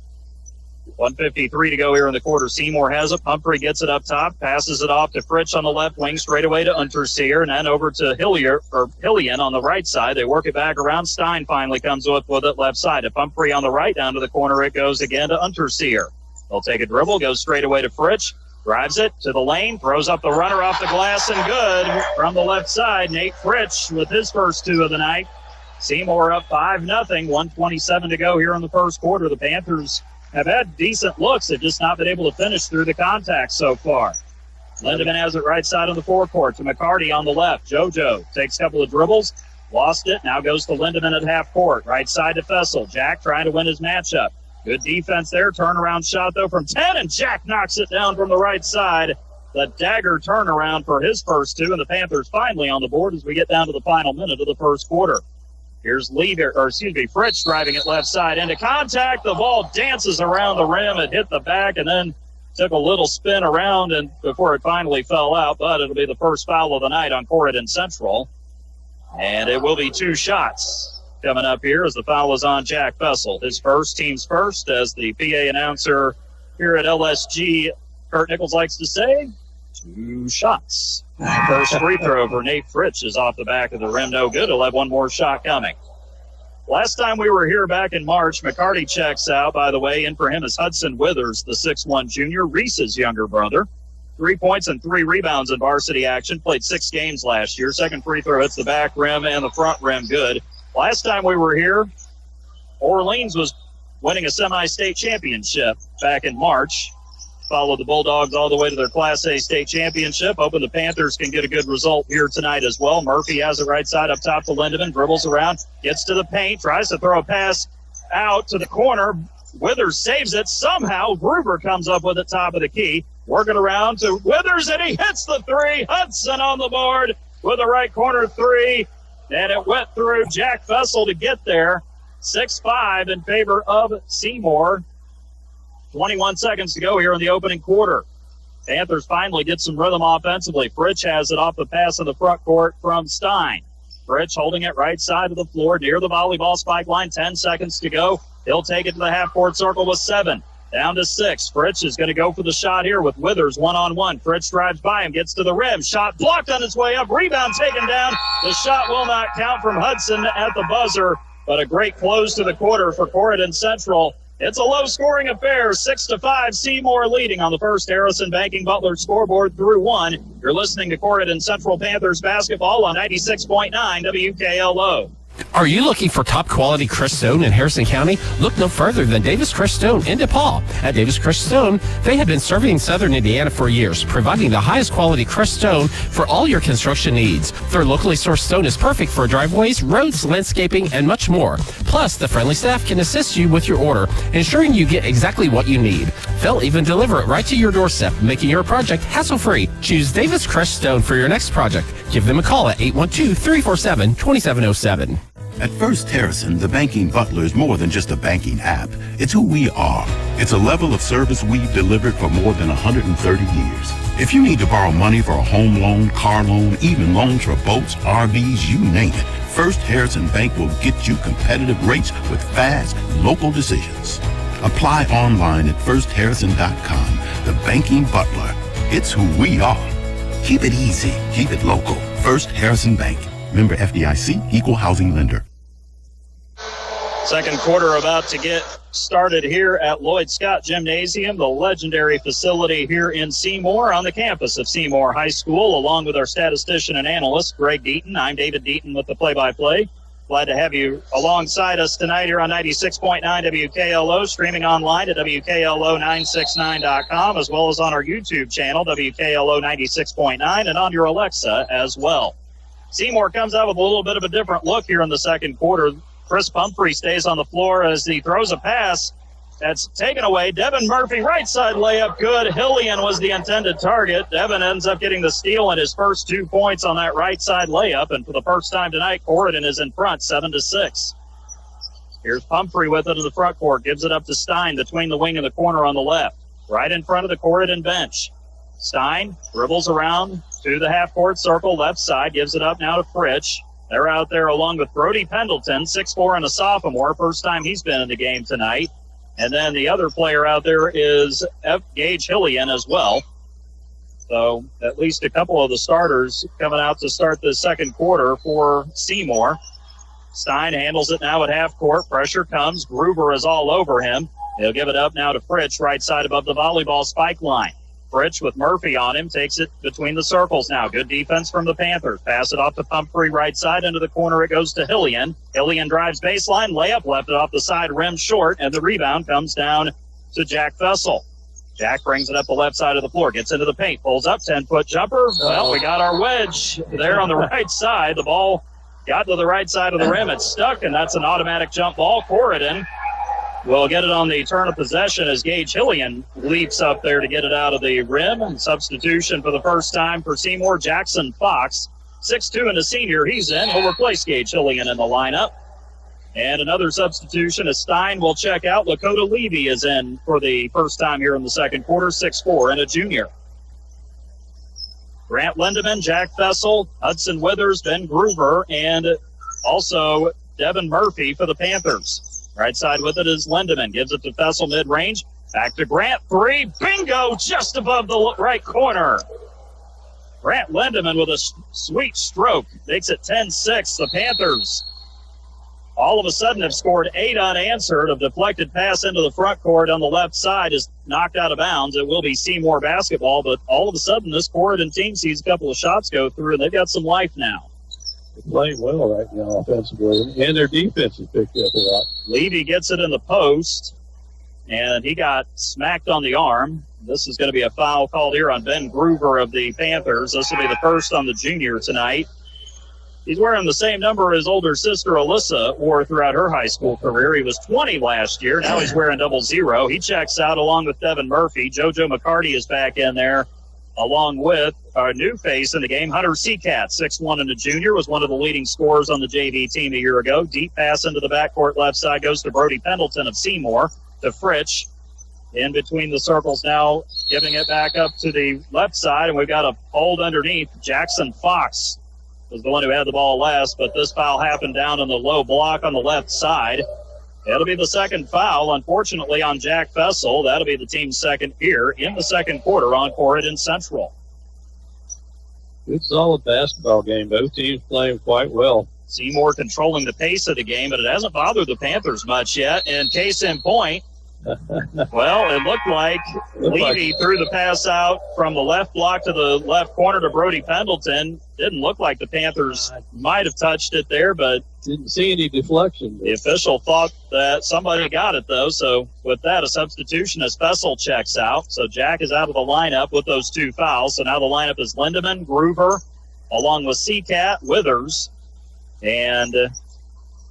Speaker 2: 1:53 to go here in the quarter. Seymour has it. Pumphrey gets it up top, passes it off to Fritsch on the left wing, straight away to Unterseer, and then over to Hillian on the right side. They work it back around. Stein finally comes with it left side. To Pumphrey on the right, down to the corner it goes again to Unterseer. They'll take a dribble, goes straight away to Fritsch, drives it to the lane, throws up the runner off the glass, and good from the left side. Nate Fritsch with his first two of the night. Seymour up 5-0, 1:27 to go here in the first quarter. The Panthers have had decent looks. They've just not been able to finish through the contact so far. Lindemann has it right side on the forecourt to McCarty on the left. JoJo takes a couple of dribbles, lost it, now goes to Lindemann at half court. Right side to Fessel. Jack trying to win his matchup. Good defense there. Turnaround shot, though, from 10, and Jack knocks it down from the right side. The dagger turnaround for his first two, and the Panthers finally on the board as we get down to the final minute of the first quarter. Here's Fritsch driving it left side into contact. The ball dances around the rim. It hit the back and then took a little spin around and before it finally fell out. But it'll be the first foul of the night on Corydon Central. And it will be two shots coming up here as the foul is on Jack Fessel. His first, team's first, as the PA announcer here at LSG, Kurt Nichols, likes to say, two shots. First free throw for Nate Fritsch is off the back of the rim. No good. He'll have one more shot coming. Last time we were here back in March, McCarty checks out, by the way. In for him is Hudson Withers, the 6'1 junior, Reese's younger brother. 3 points and 3 rebounds in varsity action. Played 6 games last year. Second free throw hits the back rim and the front rim. Good. Last time we were here, Orleans was winning a semi-state championship back in March. Followed the Bulldogs all the way to their Class A state championship. Hoping the Panthers can get a good result here tonight as well. Murphy has it right side up top to Lindemann. Dribbles around, gets to the paint, tries to throw a pass out to the corner. Withers saves it. Somehow Gruber comes up with it top of the key. Working around to Withers, and he hits the three. Hudson on the board with a right corner three. And it went through Jack Fessel to get there. 6-5 in favor of Seymour. 21 seconds to go here in the opening quarter. Panthers finally get some rhythm offensively. Fritsch has it off the pass in the front court from Stein. Fritsch holding it right side of the floor near the volleyball spike line. 10 seconds to go. He'll take it to the half-court circle with 7. Down to 6. Fritsch is going to go for the shot here with Withers one-on-one. Fritsch drives by him, gets to the rim. Shot blocked on its way up. Rebound taken down. The shot will not count from Hudson at the buzzer, but a great close to the quarter for Corydon Central. It's a low-scoring affair, 6-5, Seymour leading on the first Harrison Banking Butler scoreboard through 1. You're listening to Corydon Central Panthers basketball on 96.9 WKLO.
Speaker 3: Are you looking for top-quality Crestone in Harrison County? Look no further than Davis Crestone in DePaul. At Davis Crestone, they have been serving southern Indiana for years, providing the highest quality Crestone for all your construction needs. Their locally sourced stone is perfect for driveways, roads, landscaping, and much more. Plus, the friendly staff can assist you with your order, ensuring you get exactly what you need. They'll even deliver it right to your doorstep, making your project hassle-free. Choose Davis Crestone for your next project. Give them a call at 812-347-2707.
Speaker 10: At First Harrison, the Banking Butler is more than just a banking app. It's who we are. It's a level of service we've delivered for more than 130 years. If you need to borrow money for a home loan, car loan, even loans for boats, RVs, you name it, First Harrison Bank will get you competitive rates with fast, local decisions. Apply online at firstharrison.com. The Banking Butler. It's who we are. Keep it easy. Keep it local. First Harrison Bank. Member FDIC, Equal Housing Lender.
Speaker 2: Second quarter about to get started here at Lloyd Scott Gymnasium, the legendary facility here in Seymour on the campus of Seymour High School, along with our statistician and analyst, Greg Deaton. I'm David Deaton with the play-by-play. Glad to have you alongside us tonight here on 96.9 WKLO, streaming online at WKLO969.com, as well as on our YouTube channel, WKLO 96.9, and on your Alexa as well. Seymour comes out with a little bit of a different look here in the second quarter. Chris Pumphrey stays on the floor as he throws a pass. That's taken away. Devin Murphy, right side layup, good. Hillian was the intended target. Devin ends up getting the steal and his first 2 points on that right side layup. And for the first time tonight, Corydon is in front, 7-6. Here's Pumphrey with it in the front court. Gives it up to Stein between the wing and the corner on the left. Right in front of the Corydon bench. Stein dribbles around to the half-court circle, left side. Gives it up now to Fritsch. They're out there along with Brody Pendleton, 6'4" and a sophomore. First time he's been in the game tonight. And then the other player out there is Gage Hillian as well. So at least a couple of the starters coming out to start the second quarter for Seymour. Stein handles it now at half court. Pressure comes. Gruber is all over him. He'll give it up now to Fritsch, right side above the volleyball spike line. Fritsch with Murphy on him, takes it between the circles now. Good defense from the Panthers. Pass it off to Pumphrey, right side into the corner. It goes to Hillian. Hillian drives baseline, layup, left it off the side, rim short, and the rebound comes down to Jack Fessel. Jack brings it up the left side of the floor, gets into the paint, pulls up, 10-foot jumper. Well, we got our wedge there on the right side. The ball got to the right side of the rim. It's stuck, and that's an automatic jump ball. Corydon will get it on the turn of possession as Gage Hillian leaps up there to get it out of the rim. And substitution for the first time for Seymour, Jackson Fox, 6'2" and a senior. He's in. He'll replace Gage Hillian in the lineup. And another substitution as Stein will check out. Lakota Levy is in for the first time here in the second quarter, 6'4" and a junior. Grant Lindeman, Jack Fessel, Hudson Withers, Ben Gruber, and also Devin Murphy for the Panthers. Right side with it is Lindeman. Gives it to Fessel mid-range. Back to Grant. Three. Bingo! Just above the right corner. Grant Lindeman with a sweet stroke. Makes it 10-6. The Panthers all of a sudden have scored 8 unanswered. A deflected pass into the front court on the left side is knocked out of bounds. It will be Seymour basketball, but all of a sudden this Corydon team sees a couple of shots go through, and they've got some life now.
Speaker 9: They're playing well right now offensively, and their defense has picked up a lot.
Speaker 2: Levy gets it in the post, and he got smacked on the arm. This is going to be a foul called here on Ben Gruber of the Panthers. This will be the first on the junior tonight. He's wearing the same number his older sister Alyssa wore throughout her high school career. He was 20 last year. Now he's wearing 00. He checks out along with Devin Murphy. JoJo McCarty is back in there, along with our new face in the game, Hunter Seacat, 6'1" and a junior, was one of the leading scorers on the JV team a year ago. Deep pass into the backcourt left side goes to Brody Pendleton of Seymour, to Fritsch. In between the circles now, giving it back up to the left side, and we've got a hold underneath. Jackson Fox was the one who had the ball last, but this foul happened down in the low block on the left side. It'll be the second foul, unfortunately, on Jack Fessel. That'll be the team's second here in the second quarter on Corydon Central.
Speaker 9: Good, solid basketball game. Both teams playing quite well.
Speaker 2: Seymour controlling the pace of the game, but it hasn't bothered the Panthers much yet. And case in point, well, it looked like Levy threw the pass out from the left block to the left corner to Brody Pendleton. Didn't look like the Panthers might have touched it there, but
Speaker 9: didn't see any deflection.
Speaker 2: The official thought that somebody got it, though. So with that, a substitution as Fessel checks out. So Jack is out of the lineup with those 2 fouls. So now the lineup is Lindeman, Gruber, along with Seacat, Withers, and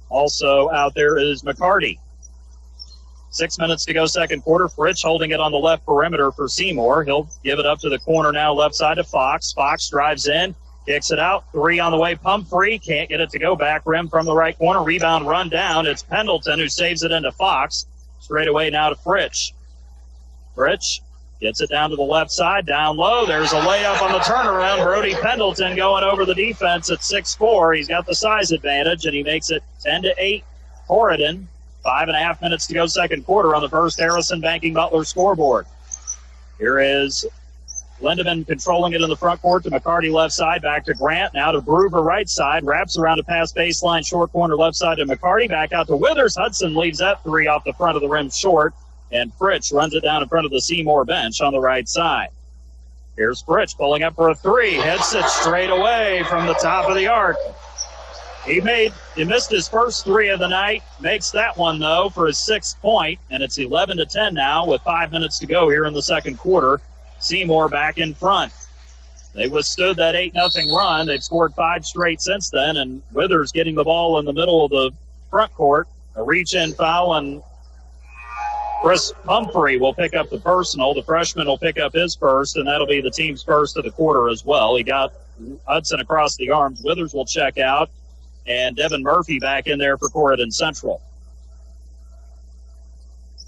Speaker 2: also out there is McCarty. 6 minutes to go, second quarter. Fritsch holding it on the left perimeter for Seymour. He'll give it up to the corner now, left side to Fox. Fox drives in, kicks it out. 3 on the way, Pumphrey. Can't get it to go. Back rim from the right corner. Rebound run down. It's Pendleton who saves it into Fox. Straight away now to Fritsch. Fritsch gets it down to the left side, down low. There's a layup on the turnaround. Brody Pendleton going over the defense at 6'4". He's got the size advantage, and he makes it 10-8 Corydon. 5.5 minutes to go, second quarter on the First Harrison Banking Butler scoreboard. Here is Lindemann controlling it in the front court to McCarty left side, back to Grant, now to Gruber right side, wraps around a pass baseline, short corner left side to McCarty, back out to Withers. Hudson leaves that three off the front of the rim short, and Fritsch runs it down in front of the Seymour bench on the right side. Here's Fritsch pulling up for a three, hits it straight away from the top of the arc. He missed his first three of the night, makes that one though for his 6th point, and it's 11-10 now with 5 minutes to go here in the second quarter. Seymour back in front. They withstood that 8-0 run. They've scored 5 straight since then, and Withers getting the ball in the middle of the front court. A reach-in foul, and Chris Humphrey will pick up the personal. The freshman will pick up his first, and that'll be the team's first of the quarter as well. He got Hudson across the arms. Withers will check out, and Devin Murphy back in there for Corydon Central.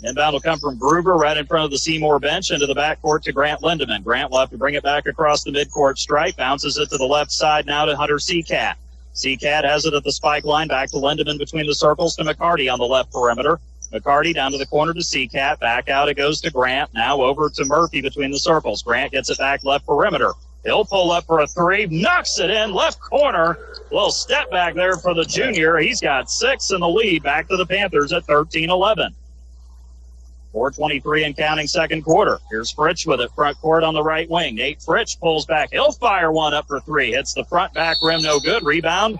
Speaker 2: Inbound will come from Gruber right in front of the Seymour bench into the backcourt to Grant Lindemann. Grant will have to bring it back across the midcourt stripe, bounces it to the left side now to Hunter Seacat. Seacat has it at the spike line, back to Lindemann between the circles to McCarty on the left perimeter. McCarty down to the corner to Seacat, back out it goes to Grant, now over to Murphy between the circles. Grant gets it back left perimeter. He'll pull up for a three, knocks it in, left corner. Little step back there for the junior. He's got 6 in the lead, back to the Panthers at 13-11. 4:23 and counting second quarter. Here's Fritsch with it, front court on the right wing. Nate Fritsch pulls back. He'll fire one up for 3. Hits the front back rim, no good. Rebound.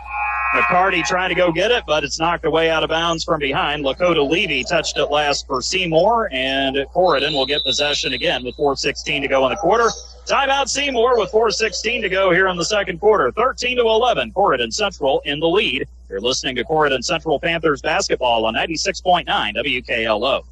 Speaker 2: McCarty trying to go get it, but it's knocked away out of bounds from behind. Lakota Levy touched it last for Seymour, and Corydon will get possession again with 4:16 to go in the quarter. Timeout Seymour with 4:16 to go here in the second quarter. 13-11, Corydon Central in the lead. You're listening to Corydon Central Panthers basketball on 96.9 WKLO.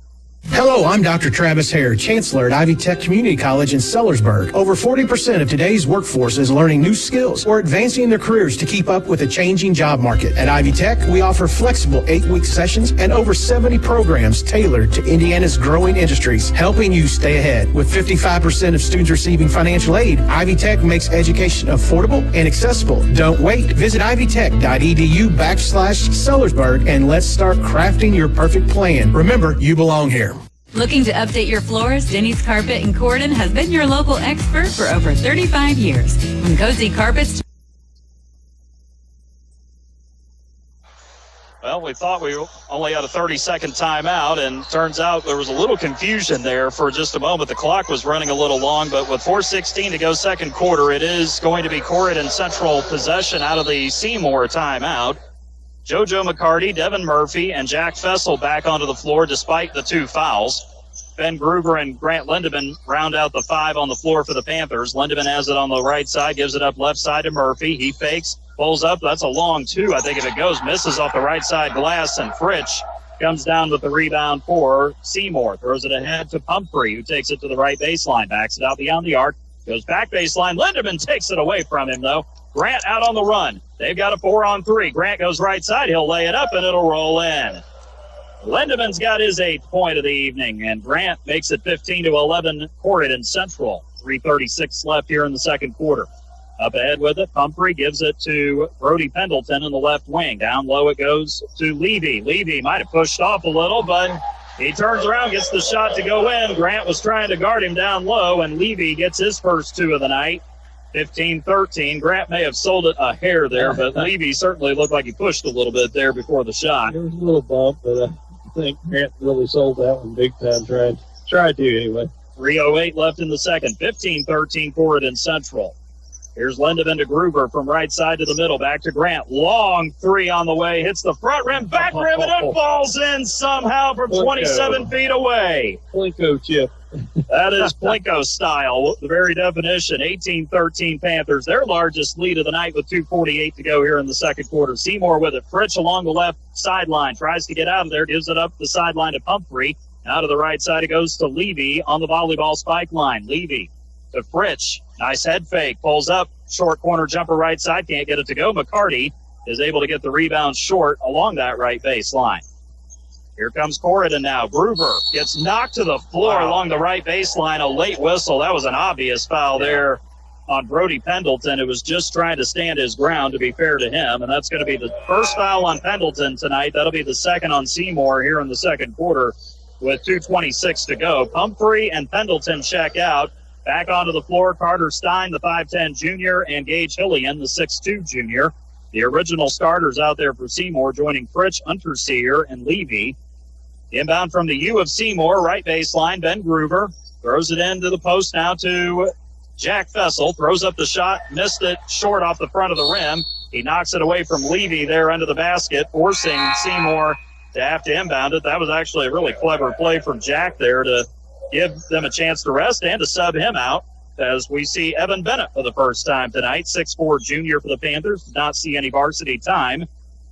Speaker 11: Hello, I'm Dr. Travis Hare, Chancellor at Ivy Tech Community College in Sellersburg. Over 40% of today's workforce is learning new skills or advancing their careers to keep up with a changing job market. At Ivy Tech, we offer flexible 8-week sessions and over 70 programs tailored to Indiana's growing industries, helping you stay ahead. With 55% of students receiving financial aid, Ivy Tech makes education affordable and accessible. Don't wait. Visit ivytech.edu/Sellersburg and let's start crafting your perfect plan. Remember, you belong here.
Speaker 8: Looking to update your floors? Denny's Carpet in Corydon has been your local expert for over 35 years. From cozy carpets.
Speaker 2: Well, we thought we only had a 30-second timeout, and turns out there was a little confusion there for just a moment. The clock was running a little long, but with 4:16 to go second quarter, it is going to be Corydon Central possession out of the Seymour timeout. JoJo McCarty, Devin Murphy, and Jack Fessel back onto the floor despite the 2 fouls. Ben Gruber and Grant Lindemann round out the 5 on the floor for the Panthers. Lindemann has it on the right side, gives it up left side to Murphy. He fakes, pulls up. That's a long 2, I think, if it goes. Misses off the right side glass, and Fritsch comes down with the rebound for Seymour. Throws it ahead to Humphrey, who takes it to the right baseline. Backs it out beyond the arc. Goes back baseline. Lindemann takes it away from him, though. Grant out on the run. They've got a 4-on-3. Grant goes right side. He'll lay it up, and it'll roll in. Lindemann's got his 8th point of the evening, and Grant makes it 15-11 Corydon Central. 3:36 left here in the second quarter. Up ahead with it, Humphrey gives it to Brody Pendleton in the left wing. Down low it goes to Levy. Levy might have pushed off a little, but he turns around, gets the shot to go in. Grant was trying to guard him down low, and Levy gets his first 2 of the night. 15-13. Grant may have sold it a hair there, but Levy certainly looked like he pushed a little bit there before the shot.
Speaker 9: There was a little bump, but I think Grant really sold that one big time. Tried to anyway.
Speaker 2: 3:08 left in the second. 15-13 Corydon Central. Here's Lindemann to Gruber from right side to the middle. Back to Grant. Long 3 on the way. Hits the front rim, back rim, and it falls in somehow from 27 feet away.
Speaker 9: Plinko chip.
Speaker 2: That is Plinko style, the very definition. 18-13 Panthers, their largest lead of the night with 2:48 to go here in the second quarter. Seymour with it. Fritsch along the left sideline. Tries to get out of there. Gives it up the sideline to Humphrey. Out of the right side, it goes to Levy on the volleyball spike line. Levy to Fritsch. Nice head fake. Pulls up. Short corner jumper right side. Can't get it to go. McCarty is able to get the rebound short along that right baseline. Here comes Corydon now. Gruber gets knocked to the floor along the right baseline. A late whistle. That was an obvious foul there on Brody Pendleton, who was just trying to stand his ground, to be fair to him. And that's going to be the first foul on Pendleton tonight. That'll be the second on Seymour here in the second quarter with 2:26 to go. Humphrey and Pendleton check out. Back onto the floor, Carter Stein, the 5'10 junior, and Gage Hillian, the 6'2 junior. The original starters out there for Seymour, joining Fritch, Unterseer, and Levy. Inbound from the U of Seymour, right baseline, Ben Gruber throws it into the post now to Jack Fessel. Throws up the shot, missed it short off the front of the rim. He knocks it away from Levy there under the basket, forcing Seymour to have to inbound it. That was actually a really clever play from Jack there to give them a chance to rest and to sub him out, as we see Evan Bennett for the first time tonight. 6'4 junior for the Panthers. Did not see any varsity time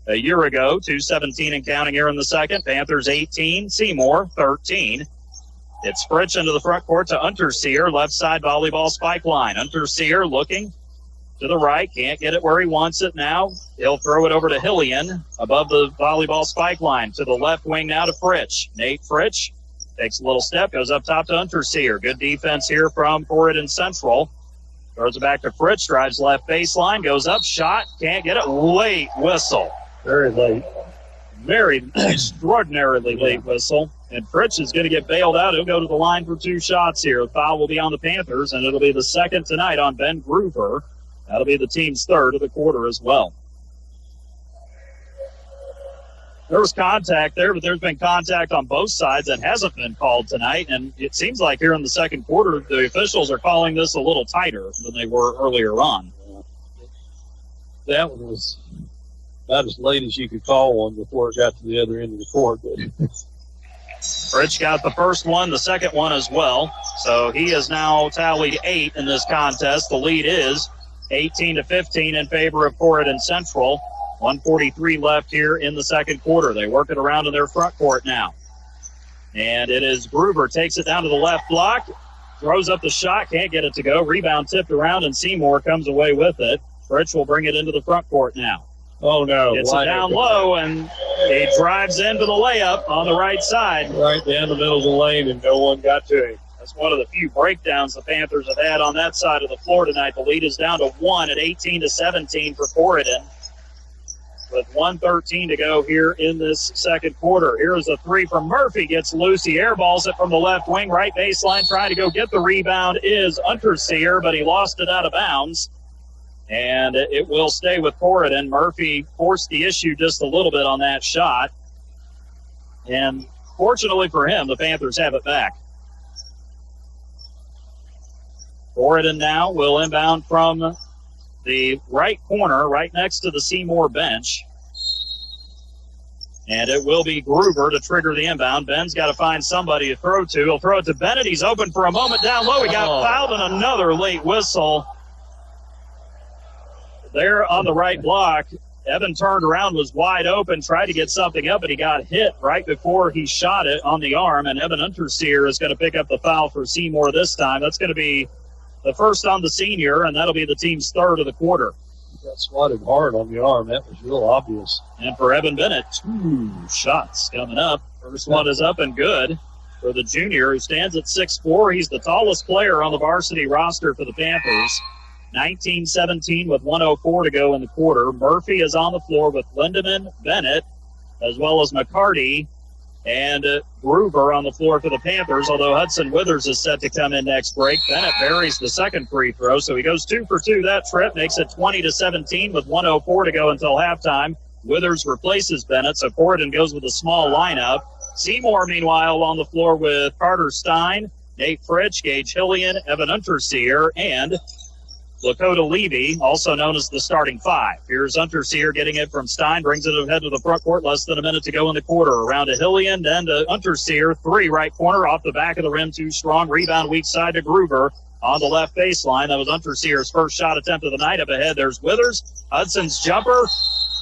Speaker 2: a year ago. 2:17 and counting here in the second. Panthers 18, Seymour 13. It's Fritch into the front court to Unterseer, left side volleyball spike line. Unterseer looking to the right, can't get it where he wants it now. He'll throw it over to Hillian above the volleyball spike line. To the left wing now to Fritch. Nate Fritch takes a little step, goes up top to Unterseer. Good defense here from Corydon Central. Throws it back to Fritch, drives left baseline, goes up, shot, can't get it. Late whistle.
Speaker 9: Very late.
Speaker 2: Very extraordinarily late whistle. And Fritch is going to get bailed out. He'll go to the line for 2 shots here. The foul will be on the Panthers, and it'll be the second tonight on Ben Gruber. That'll be the team's third of the quarter as well. There was contact there, but there's been contact on both sides that hasn't been called tonight. And it seems like here in the second quarter, the officials are calling this a little tighter than they were earlier on.
Speaker 9: That one was about as late as you could call one before it got to the other end of the court. But
Speaker 2: Fritch got the first one, the second one as well. So he has now tallied 8 in this contest. The lead is 18-15 in favor of Corydon Central. 1:43 left here in the second quarter. They work it around in their front court now. And it is Gruber, takes it down to the left block, throws up the shot, can't get it to go. Rebound tipped around, and Seymour comes away with it. Fritch will bring it into the front court now.
Speaker 9: oh no.
Speaker 2: Gets it down low, and he drives into the layup on the right side.
Speaker 9: Right down the middle of the lane, and no one got to him.
Speaker 2: That's one of the few breakdowns the Panthers have had on that side of the floor tonight. The lead is down to 1 at 18-17 for Corydon, with 1:13 to go here in this second quarter. Here's a 3 from Murphy. Gets loose. He airballs it from the left wing. Right baseline. Trying to go get the rebound is Unterseer, but he lost it out of bounds. And it will stay with Corydon. Murphy forced the issue just a little bit on that shot. And fortunately for him, the Panthers have it back. Corydon now will inbound from the right corner, right next to the Seymour bench. And it will be Gruber to trigger the inbound. Ben's got to find somebody to throw to. He'll throw it to Bennett. He's open for a moment down low. He got fouled, and another late whistle there on the right block. Evan turned around, was wide open, tried to get something up, but he got hit right before he shot it on the arm. And Evan Unterseer is going to pick up the foul for Seymour this time. That's going to be the first on the senior, and that'll be the team's third of the quarter.
Speaker 9: Got swatted hard on the arm. That was real obvious.
Speaker 2: And for Evan Bennett, 2 shots coming up. First one is up and good for the junior, who stands at 6'4". He's the tallest player on the varsity roster for the Panthers. 19-17 with 1:04 to go in the quarter. Murphy is on the floor with Lindemann, Bennett, as well as McCarty, and Gruber on the floor for the Panthers, although Hudson Withers is set to come in next break. Bennett buries the second free throw, so he goes 2 for 2 that trip, makes it 20-17 with 1:04 to go until halftime. Withers replaces Bennett, so Corydon goes with a small lineup. Seymour, meanwhile, on the floor with Carter Stein, Nate Fritch, Gage Hillian, Evan Unterseer, and Lakota Levy, also known as the starting 5. Here's Unterseer getting it from Stein, brings it ahead to the front court, less than a minute to go in the quarter. Around to Hillian, then to Unterseer, 3 right corner, off the back of the rim, too strong. Rebound weak side to Gruber on the left baseline. That was Unterseer's first shot attempt of the night. Up ahead, there's Withers. Hudson's jumper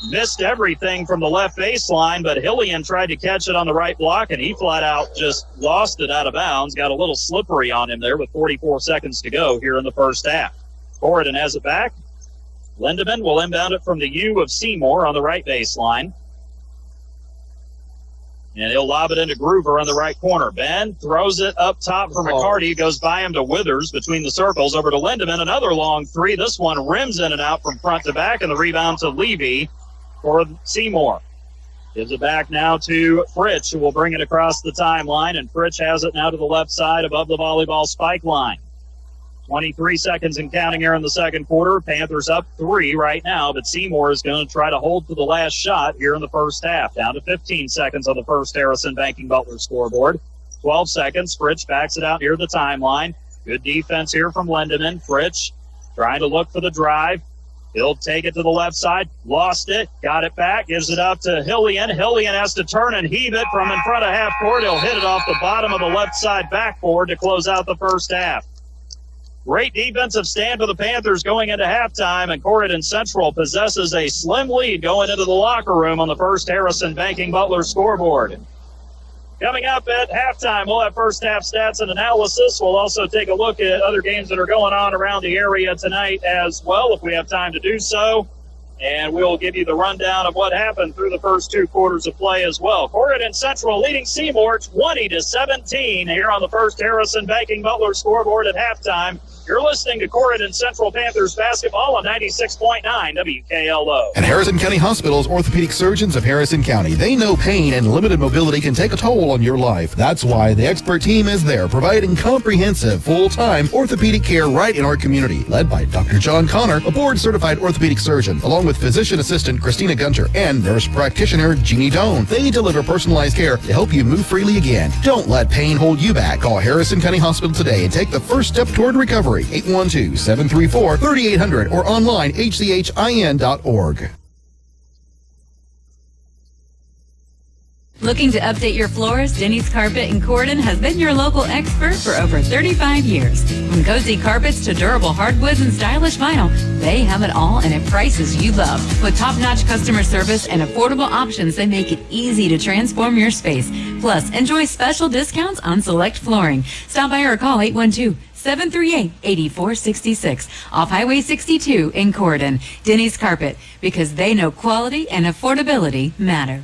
Speaker 2: missed everything from the left baseline, but Hillian tried to catch it on the right block, and he flat out just lost it out of bounds. Got a little slippery on him there with 44 seconds to go here in the first half. Corydon has it back. Lindemann will inbound it from the U of Seymour on the right baseline. And he'll lob it into Gruber on the right corner. Ben throws it up top for McCarty. Goes by him to Withers between the circles. Over to Lindemann. Another long 3. This one rims in and out from front to back. And the rebound to Levy for Seymour. Gives it back now to Fritch, who will bring it across the timeline. And Fritch has it now to the left side above the volleyball spike line. 23 seconds and counting here in the second quarter. Panthers up 3 right now, but Seymour is going to try to hold to the last shot here in the first half. Down to 15 seconds on the first Harrison Banking Butler scoreboard. 12 seconds. Fritsch backs it out near the timeline. Good defense here from Lindemann. Fritsch trying to look for the drive. He'll take it to the left side. Lost it. Got it back. Gives it up to Hillian. Hillian has to turn and heave it from in front of half court. He'll hit it off the bottom of the left side backboard to close out the first half. Great defensive stand for the Panthers going into halftime, and Corydon Central possesses a slim lead going into the locker room on the first Harrison Banking Butler scoreboard. Coming up at halftime, we'll have first half stats and analysis. We'll also take a look at other games that are going on around the area tonight as well, if we have time to do so. And we'll give you the rundown of what happened through the first 2 quarters of play as well. Corydon Central leading Seymour 20-17 here on the first Harrison Banking Butler scoreboard at halftime. You're listening to Corydon Central Panthers basketball on 96.9 WKLO.
Speaker 1: And Harrison County Hospital's orthopedic surgeons of Harrison County. They know pain and limited mobility can take a toll on your life. That's why the expert team is there, providing comprehensive, full-time orthopedic care right in our community. Led by Dr. John Connor, a board-certified orthopedic surgeon, along with physician assistant Christina Gunter and nurse practitioner Jeannie Doan. They deliver personalized care to help you move freely again. Don't let pain hold you back. Call Harrison County Hospital today and take the first step toward recovery. 812-734-3800 or online hchin.org.
Speaker 8: Looking to update your floors? Denny's Carpet in Corydon has been your local expert for over 35 years. From cozy carpets to durable hardwoods and stylish vinyl, they have it all and at prices you love. With top-notch customer service and affordable options, they make it easy to transform your space. Plus, enjoy special discounts on select flooring. Stop by or call 812-738-8466 off Highway 62 in Corydon. Denny's Carpet, because they know quality and affordability matter.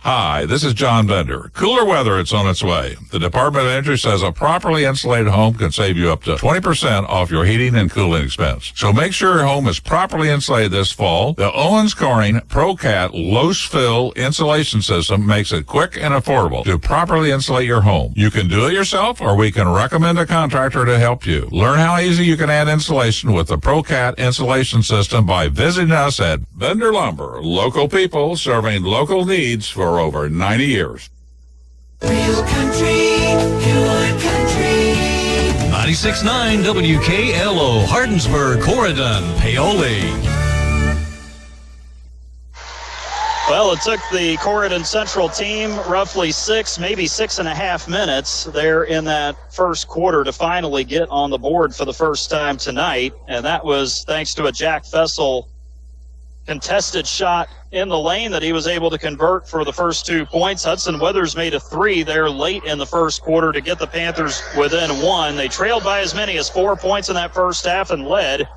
Speaker 12: Hi, this is John Bender. Cooler weather, it's on its way. The Department of Energy says a properly insulated home can save you up to 20% off your heating and cooling expense. So make sure your home is properly insulated this fall. The Owens Corning ProCat loose-fill insulation system makes it quick and affordable to properly insulate your home. You can do it yourself, or we can recommend a contractor to help you. Learn how easy you can add insulation with the ProCat insulation system by visiting us at Bender Lumber. Local people serving local needs for over 90 years.
Speaker 13: Real country, pure country. 96.9 WKLO, Hardinsburg, Corydon, Paoli.
Speaker 2: Well, it took the Corydon Central team roughly 6, maybe 6.5 minutes there in that first quarter to finally get on the board for the first time tonight. And that was thanks to a Jack Fessel contested shot in the lane that he was able to convert for the first 2 points. Hudson Weathers made a 3 there late in the first quarter to get the Panthers within 1. They trailed by as many as 4 points in that first half and led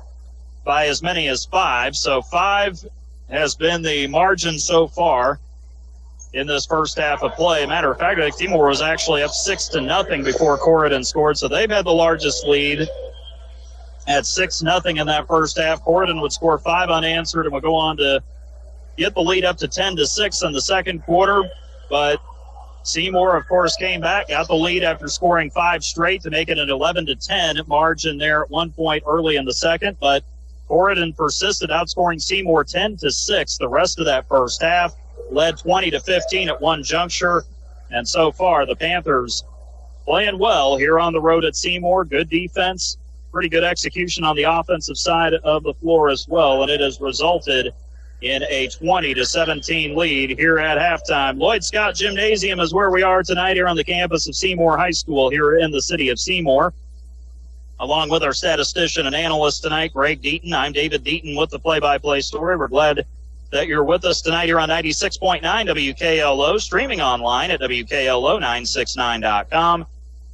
Speaker 2: by as many as 5. So 5 has been the margin so far in this first half of play. Matter of fact, Seymour was actually up 6-0 before Corydon scored, so they've had the largest lead at 6-0 in that first half. Corydon would score 5 unanswered and would go on to get the lead up to 10-6 in the second quarter. But Seymour, of course, came back, got the lead after scoring 5 straight to make it an 11-10 margin there at one point early in the second. But Corydon persisted, outscoring Seymour 10-6 the rest of that first half, led 20-15 at one juncture. And so far, the Panthers playing well here on the road at Seymour. Good defense, pretty good execution on the offensive side of the floor as well, and it has resulted in a 20-17 lead here at halftime. Lloyd Scott Gymnasium is where we are tonight here on the campus of Seymour High School here in the city of Seymour. Along with our statistician and analyst tonight, Greg Deaton. I'm David Deaton with the play-by-play story. We're glad that you're with us tonight here on 96.9 WKLO, streaming online at WKLO969.com,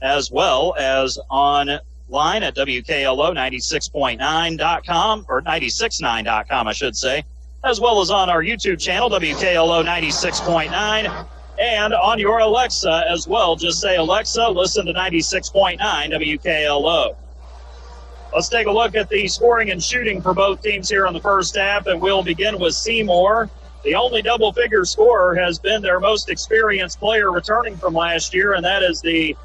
Speaker 2: as well as online at WKLO96.9.com, or 96.9.com, I should say, as well as on our YouTube channel, WKLO 96.9, and on your Alexa as well. Just say, Alexa, listen to 96.9 WKLO. Let's take a look at the scoring and shooting for both teams here in the first half, and we'll begin with Seymour. The only double-figure scorer has been their most experienced player returning from last year, and that is the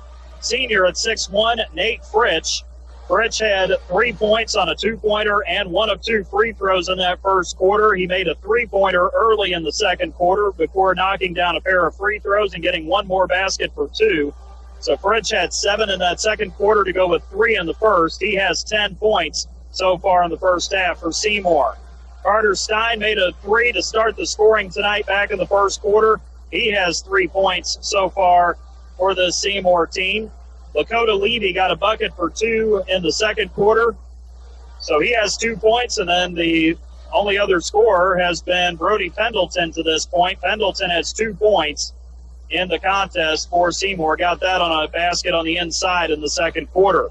Speaker 2: senior at 6'1", Nate Fritsch. Fritsch had 3 points on a two-pointer and one of two free throws in that first quarter. He made a three-pointer early in the second quarter before knocking down a pair of free throws and getting one more basket for two. So Fritsch had 7 in that second quarter to go with 3 in the first. He has 10 points so far in the first half for Seymour. Carter Stein made a three to start the scoring tonight back in the first quarter. He has 3 points so far for the Seymour team. Lakota Levy got a bucket for 2 in the second quarter. So he has 2 points, and then the only other scorer has been Brody Pendleton to this point. Pendleton has 2 points in the contest for Seymour. Got that on a basket on the inside in the second quarter.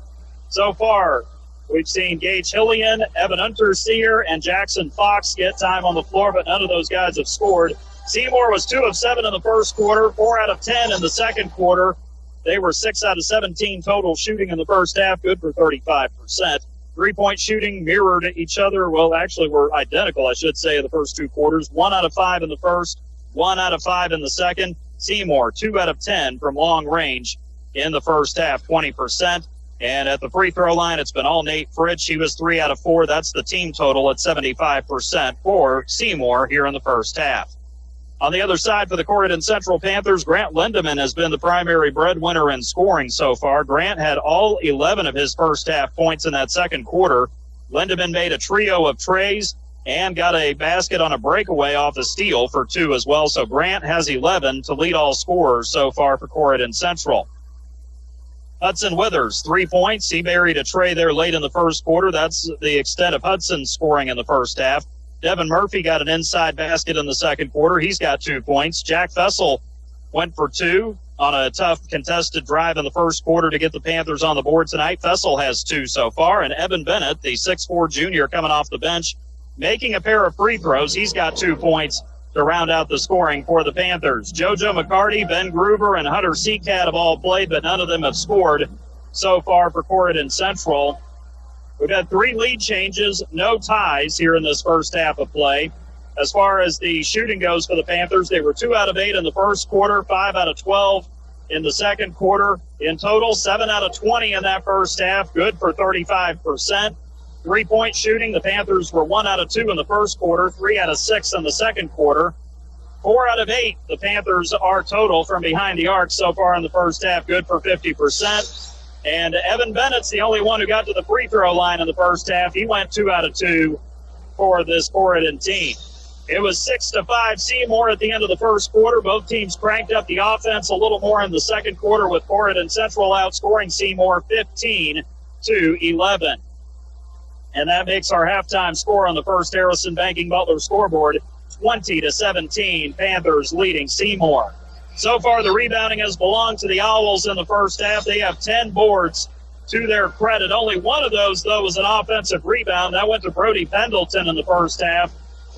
Speaker 2: So far, we've seen Gage Hillian, Evan Unterseer, and Jackson Fox get time on the floor, but none of those guys have scored. Seymour was 2 of 7 in the first quarter, 4 out of 10 in the second quarter. They were 6 out of 17 total shooting in the first half, good for 35%. 3-point shooting mirrored each other. Well, actually, were identical, I should say, in the first 2 quarters. 1 out of 5 in the first, 1 out of 5 in the second. Seymour, 2 out of 10 from long range in the first half, 20%. And at the free throw line, it's been all Nate Fritsch. He was 3 out of 4. That's the team total at 75% for Seymour here in the first half. On the other side for the Corydon Central Panthers, Grant Lindemann has been the primary breadwinner in scoring so far. Grant had all 11 of his first half points in that second quarter. Lindemann made a trio of trays and got a basket on a breakaway off a steal for 2 as well. So Grant has 11 to lead all scorers so far for Corydon Central. Hudson Withers, 3 points. He buried a tray there late in the first quarter. That's the extent of Hudson's scoring in the first half. Devin Murphy got an inside basket in the second quarter. He's got 2 points. Jack Fessel went for 2 on a tough contested drive in the first quarter to get the Panthers on the board tonight. Fessel has 2 so far. And Evan Bennett, the 6'4 junior coming off the bench, making a pair of free throws. He's got 2 points to round out the scoring for the Panthers. JoJo McCarty, Ben Gruber, and Hunter Seacat have all played, but none of them have scored so far for Corydon Central. We've had 3 lead changes, no ties here in this first half of play. As far as the shooting goes for the Panthers, they were 2 out of 8 in the first quarter, 5 out of 12 in the second quarter. In total, 7 out of 20 in that first half, good for 35%. 3-point shooting, the Panthers were 1 out of 2 in the first quarter, 3 out of 6 in the second quarter. 4 out of 8, the Panthers are total from behind the arc so far in the first half, good for 50%. And Evan Bennett's the only one who got to the free throw line in the first half. He went 2 out of 2 for this Corydon team. It was 6-5 Seymour at the end of the first quarter. Both teams cranked up the offense a little more in the second quarter, with Corydon Central outscoring Seymour 15-11. And that makes our halftime score on the first Harrison Banking Butler scoreboard 20-17. Panthers leading Seymour. So far, the rebounding has belonged to the Owls in the first half. They have 10 boards to their credit. Only one of those, though, was an offensive rebound. That went to Brody Pendleton in the first half.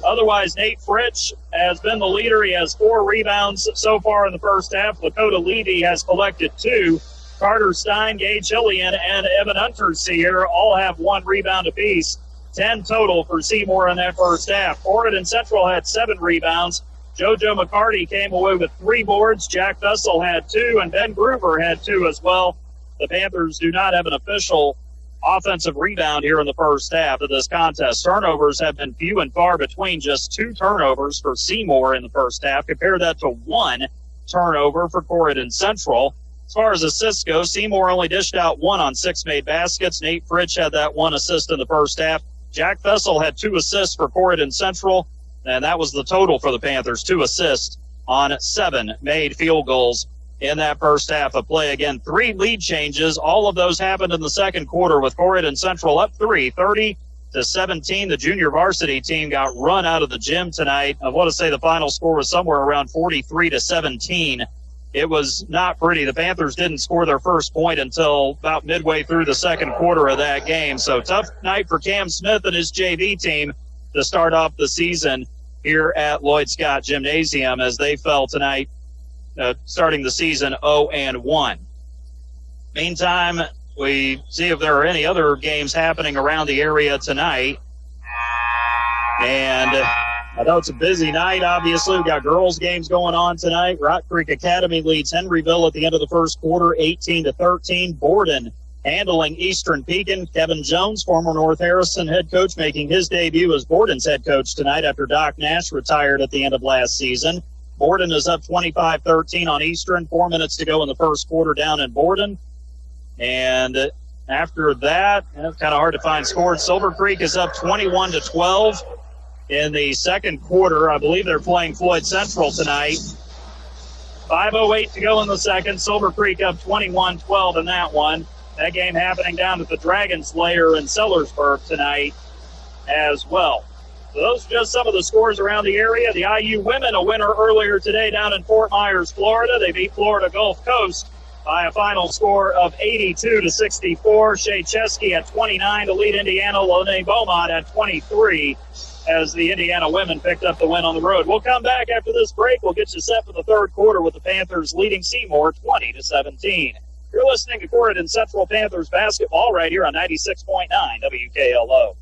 Speaker 2: Otherwise, Nate Fritsch has been the leader. He has 4 rebounds so far in the first half. Lakota Levy has collected 2. Carter Stein, Gage Hillian, and Evan Unterseer all have 1 rebound apiece. 10 total for Seymour in that first half. Corydon Central had 7 rebounds. JoJo McCarty came away with 3 boards. Jack Fessel had 2, and Ben Gruber had 2 as well. The Panthers do not have an official offensive rebound here in the first half of this contest. Turnovers have been few and far between, just 2 turnovers for Seymour in the first half. Compare that to 1 turnover for Corydon Central. As far as assists go, Seymour only dished out 1 on 6 made baskets. Nate Fritsch had that 1 assist in the first half. Jack Fessel had 2 assists for Corydon Central. And that was the total for the Panthers, 2 assists on 7 made field goals in that first half of play. Again, 3 lead changes. All of those happened in the second quarter, with Corydon Central up 3, 30-17. The junior varsity team got run out of the gym tonight. I want to say the final score was somewhere around 43-17. It was not pretty. The Panthers didn't score their first point until about midway through the second quarter of that game. So tough night for Cam Smith and his JV team to start off the season here at Lloyd Scott Gymnasium, as they fell tonight, starting the season 0-1. Meantime, we see if there are any other games happening around the area tonight. And I know it's a busy night, obviously. We've got girls' games going on tonight. Rock Creek Academy leads Henryville at the end of the first quarter, 18-13. Borden handling Eastern Pekin. Kevin Jones, former North Harrison head coach, making his debut as Borden's head coach tonight after Doc Nash retired at the end of last season. Borden is up 25-13 on Eastern. 4 minutes to go in the first quarter down in Borden. And after that, it's kind of hard to find scores. Silver Creek is up 21-12. In the second quarter, I believe they're playing Floyd Central tonight. 5:08 to go in the second. Silver Creek up 21-12 in that one. That game happening down at the Dragon Slayer in Sellersburg tonight as well. So those are just some of the scores around the area. The IU women, a winner earlier today down in Fort Myers, Florida. They beat Florida Gulf Coast by a final score of 82-64. Shea Chesky at 29 to lead Indiana. Lene Beaumont at 23. As the Indiana women picked up the win on the road. We'll come back after this break. We'll get you set for the third quarter with the Panthers leading Seymour 20-17. You're listening to Corydon Central Panthers basketball right here on 96.9 WKLO.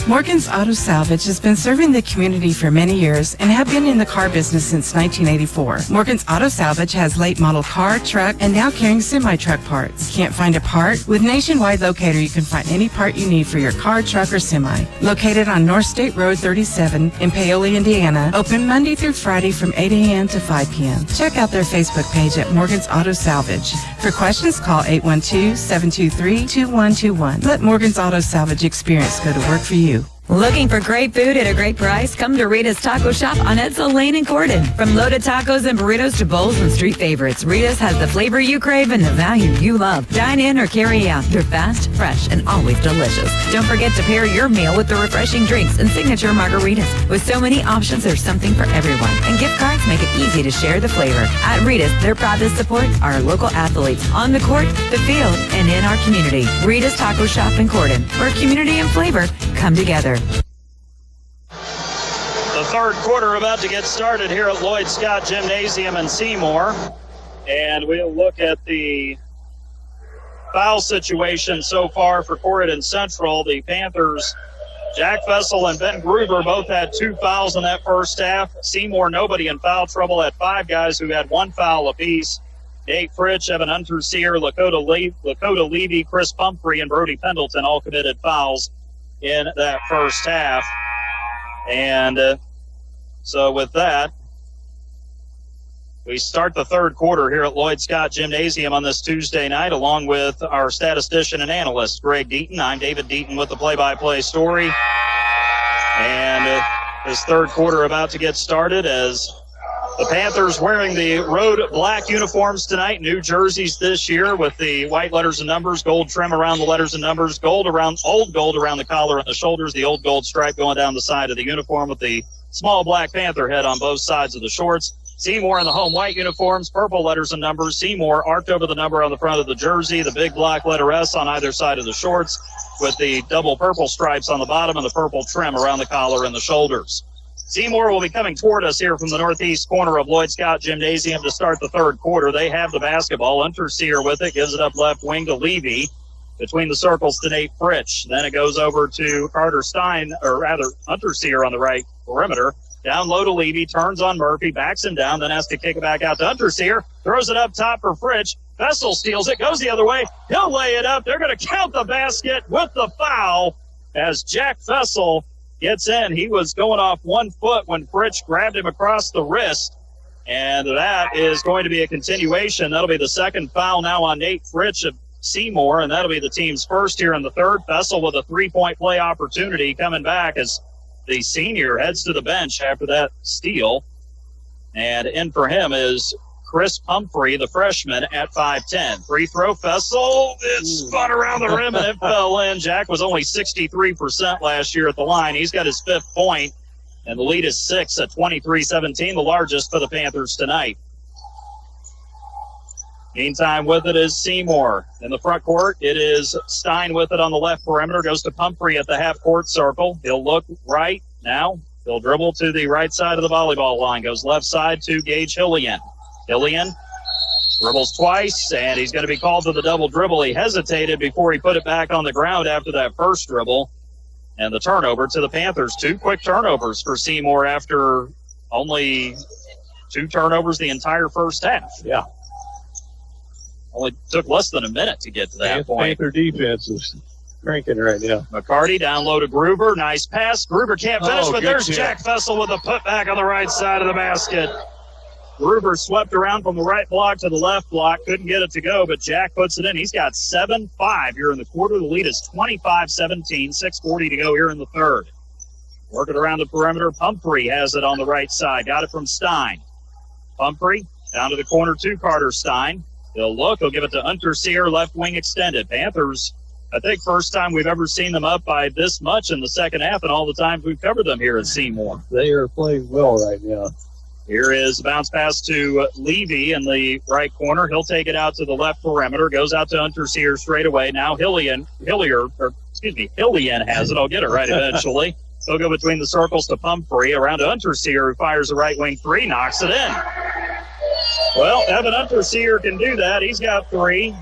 Speaker 14: Morgan's Auto Salvage has been serving the community for many years and have been in the car business since 1984. Morgan's Auto Salvage has late model car, truck, and now carrying semi-truck parts. Can't find a part? With Nationwide Locator, you can find any part you need for your car, truck, or semi. Located on North State Road 37 in Paoli, Indiana. Open Monday through Friday from 8 a.m. to 5 p.m. Check out their Facebook page at Morgan's Auto Salvage. For questions, call 812-723-2121. Let Morgan's Auto Salvage experience go to work for you.
Speaker 8: Looking for great food at a great price? Come to Rita's Taco Shop on Edsel Lane in Corydon. From loaded tacos and burritos to bowls and street favorites, Rita's has the flavor you crave and the value you love. Dine in or carry out. They're fast, fresh, and always delicious. Don't forget to pair your meal with the refreshing drinks and signature margaritas. With so many options, there's something for everyone. And gift cards make it easy to share the flavor. At Rita's, they're proud to support our local athletes on the court, the field, and in our community. Rita's Taco Shop in Corydon, where community and flavor come together.
Speaker 2: The third quarter about to get started here at Lloyd Scott Gymnasium in Seymour. And we'll look at the foul situation so far for Corydon Central. The Panthers, Jack Fessel and Ben Gruber both had 2 fouls in that first half. Seymour, nobody in foul trouble, had 5 guys who had 1 foul apiece. Nate Fritsch, Evan Unterseer, Lakota Levy, Chris Pumphrey, and Brody Pendleton all committed fouls in that first half. And so with that, we start the third quarter here at Lloyd Scott Gymnasium on this Tuesday night, along with our statistician and analyst, Greg Deaton. I'm David Deaton with the play-by-play story. And this third quarter about to get started as the Panthers wearing the road black uniforms tonight, new jerseys this year with the white letters and numbers, gold trim around the letters and numbers, old gold around the collar and the shoulders, the old gold stripe going down the side of the uniform with the small Black Panther head on both sides of the shorts. Seymour in the home white uniforms, purple letters and numbers. Seymour arced over the number on the front of the jersey, the big black letter S on either side of the shorts with the double purple stripes on the bottom and the purple trim around the collar and the shoulders. Seymour will be coming toward us here from the northeast corner of Lloyd Scott Gymnasium to start the third quarter. They have the basketball. Unterseer with it, gives it up left wing to Levy. Between the circles to Nate Fritsch. Then it goes over to Carter Stein, or rather Unterseer on the right perimeter. Down low to Levy, turns on Murphy, backs him down, then has to kick it back out to Unterseer. Throws it up top for Fritsch. Fessel steals it, goes the other way. He'll lay it up. They're going to count the basket with the foul as Jack Fessel gets in. He was going off 1 foot when Fritsch grabbed him across the wrist. And that is going to be a continuation. That'll be the second foul now on Nate Fritsch of Seymour, and that'll be the team's first here in the third. Fessel with a 3-point play opportunity coming back as the senior heads to the bench after that steal. And in for him is Chris Pumphrey, the freshman, at 5'10". Free throw, Fessel. It spun around the rim and it fell in. Jack was only 63% last year at the line. He's got his 5th point, and the lead is 6 at 23-17, the largest for the Panthers tonight. Meantime, with it is Seymour. In the front court, it is Stein with it on the left perimeter. Goes to Pumphrey at the half-court circle. He'll look right now. He'll dribble to the right side of the volleyball line. Goes left side to Gage Hillian. Hillian dribbles twice, and he's going to be called to the double dribble. He hesitated before he put it back on the ground after that first dribble. And the turnover to the Panthers. 2 quick turnovers for Seymour after only 2 turnovers the entire first half.
Speaker 9: Yeah.
Speaker 2: Only took less than a minute to get to that point.
Speaker 9: Panther defense is cranking right now.
Speaker 2: McCarty down low to Gruber. Nice pass. Gruber can't finish, but there's
Speaker 9: good
Speaker 2: Jack Fessel with a putback on the right side of the basket. Gruber swept around from the right block to the left block. Couldn't get it to go, but Jack puts it in. He's got 7-5 here in the quarter. The lead is 25-17. 6:40 to go here in the third. Working around the perimeter. Pumphrey has it on the right side. Got it from Stein. Pumphrey down to the corner to Carter Stein. He'll look. He'll give it to Unterseer, left wing extended. Panthers, I think first time we've ever seen them up by this much in the second half and all the times we've covered them here at Seymour.
Speaker 9: They are playing well right now.
Speaker 2: Here is a bounce pass to Levy in the right corner. He'll take it out to the left perimeter. Goes out to Unterseer straight away. Now Hillian has it. I'll get it right eventually. He'll go between the circles to Pumphrey. Around to Unterseer, who fires the right wing 3, knocks it in. Well, Evan Unterseer can do that. He's got 3.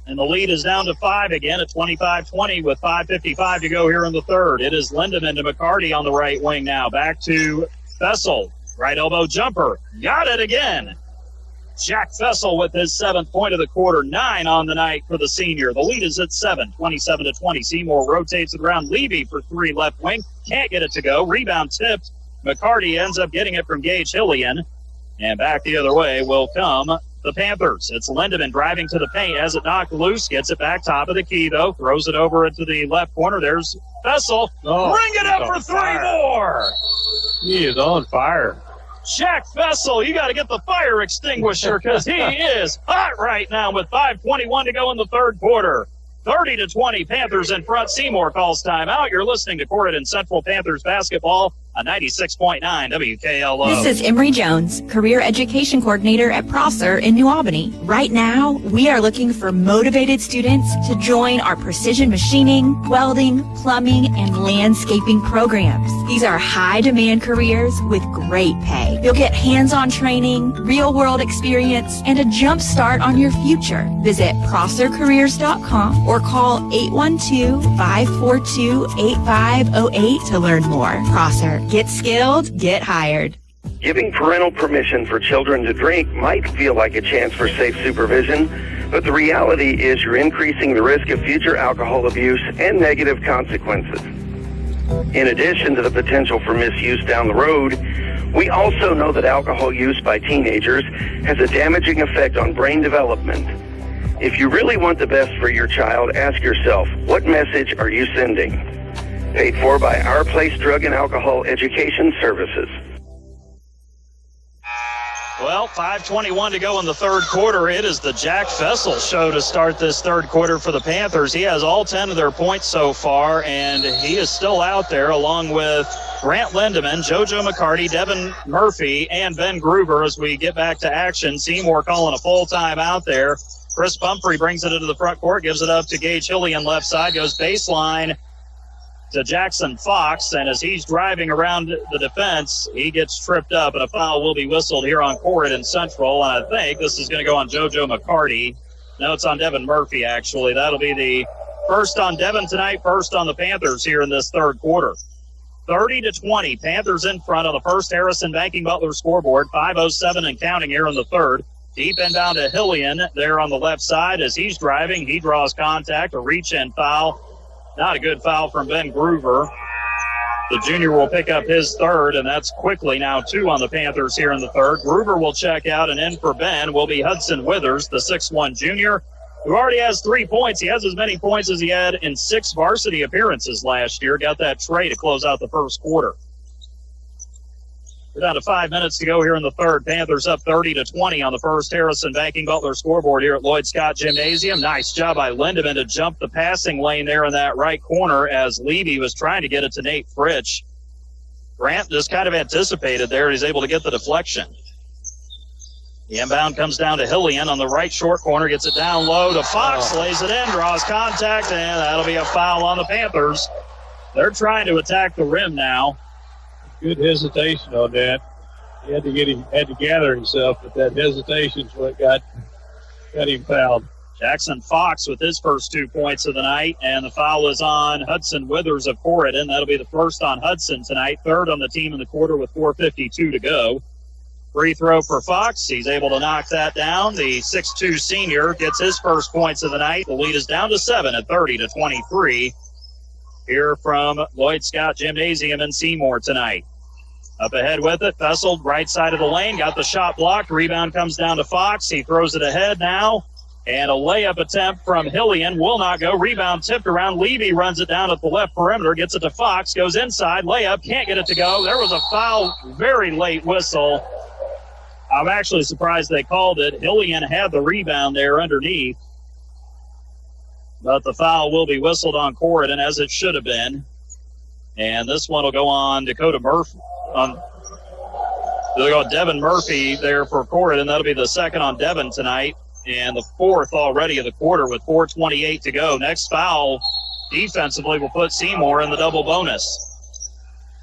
Speaker 2: And the lead is down to 5 again at 25-20 with 5:55 to go here in the third. It is Lindemann to McCarty on the right wing now. Back to Fessel. Right elbow jumper. Got it again. Jack Fessel with his 7th point of the quarter. 9 on the night for the senior. The lead is at 7, 27-20. Seymour rotates it around. Levy for 3 left wing. Can't get it to go. Rebound tipped. McCarty ends up getting it from Gage Hillian. And back the other way will come the Panthers. It's Lindemann driving to the paint. Has it knocked loose. Gets it back top of the key, though. Throws it over into the left corner. There's Fessel. Bring it up for 3 more.
Speaker 9: He is on fire.
Speaker 2: Jack Fessel, you got to get the fire extinguisher because he is hot right now with 5:21 to go in the third quarter. 30-20, Panthers in front. Seymour calls timeout. You're listening to Corydon Central Panthers basketball on 96.9 WKLO.
Speaker 8: This is Emery Jones, Career Education Coordinator at Prosser in New Albany. Right now, we are looking for motivated students to join our precision machining, welding, plumbing, and landscaping programs. These are high-demand careers with great pay. You'll get hands-on training, real-world experience, and a jump start on your future. Visit prossercareers.com or call 812-542-8508 to learn more. Prosser. Get skilled, get hired.
Speaker 6: Giving parental permission for children to drink might feel like a chance for safe supervision, but the reality is you're increasing the risk of future alcohol abuse and negative consequences. In addition to the potential for misuse down the road, we also know that alcohol use by teenagers has a damaging effect on brain development. If you really want the best for your child, ask yourself, what message are you sending? Paid for by Our Place Drug and Alcohol Education Services.
Speaker 2: Well, 5:21 to go in the third quarter. It is the Jack Fessel show to start this third quarter for the Panthers. He has all 10 of their points so far, and he is still out there along with Grant Lindemann, JoJo McCarty, Devin Murphy, and Ben Gruber as we get back to action. Seymour calling a full time out there. Chris Pumphrey brings it into the front court, gives it up to Gage Hillian left side, goes baseline to Jackson Fox, and as he's driving around the defense, he gets tripped up, and a foul will be whistled here on Corydon Central, and I think this is going to go on JoJo McCarty. No, it's on Devin Murphy, actually. That'll be the first on Devin tonight, first on the Panthers here in this third quarter. 30-20, Panthers in front on the first Harrison Banking Butler scoreboard, 5:07 and counting here in the third. Deep inbound to Hillian there on the left side as he's driving. He draws contact, a reach-in foul. Not a good foul from Ben Gruber. The junior will pick up his third, and that's quickly now 2 on the Panthers here in the third. Gruber will check out, and in for Ben will be Hudson Withers, the 6'1 junior, who already has 3 points. He has as many points as he had in 6 varsity appearances last year. Got that tray to close out the first quarter. We're down to 5 minutes to go here in the third. Panthers up 30-20 on the first Harrison Banking Butler scoreboard here at Lloyd Scott Gymnasium. Nice job by Lindemann to jump the passing lane there in that right corner as Levy was trying to get it to Nate Fritsch. Grant just kind of anticipated there. He's able to get the deflection. The inbound comes down to Hillian on the right short corner, gets it down low to Fox, lays it in, draws contact, and that'll be a foul on the Panthers. They're trying to attack the rim now.
Speaker 9: Good hesitation on that. He had to gather himself, but that hesitation's what got him fouled.
Speaker 2: Jackson Fox with his first 2 points of the night, and the foul is on Hudson Withers of Corydon. That'll be the first on Hudson tonight, third on the team in the quarter with 4:52 to go. Free throw for Fox. He's able to knock that down. The 6'2 senior gets his first points of the night. The lead is down to 7 at 30-23 here from Lloyd Scott Gymnasium in Seymour tonight. Up ahead with it, Fessel, right side of the lane, got the shot blocked. Rebound comes down to Fox. He throws it ahead now. And a layup attempt from Hillian will not go. Rebound tipped around. Levy runs it down at the left perimeter, gets it to Fox, goes inside. Layup, can't get it to go. There was a foul, very late whistle. I'm actually surprised they called it. Hillian had the rebound there underneath. But the foul will be whistled on Corydon, as it should have been. And this one will go on Dakota Murphy. They'll go Devin Murphy there for Corydon. That'll be the second on Devin tonight. And the fourth already of the quarter with 4:28 to go. Next foul defensively will put Seymour in the double bonus.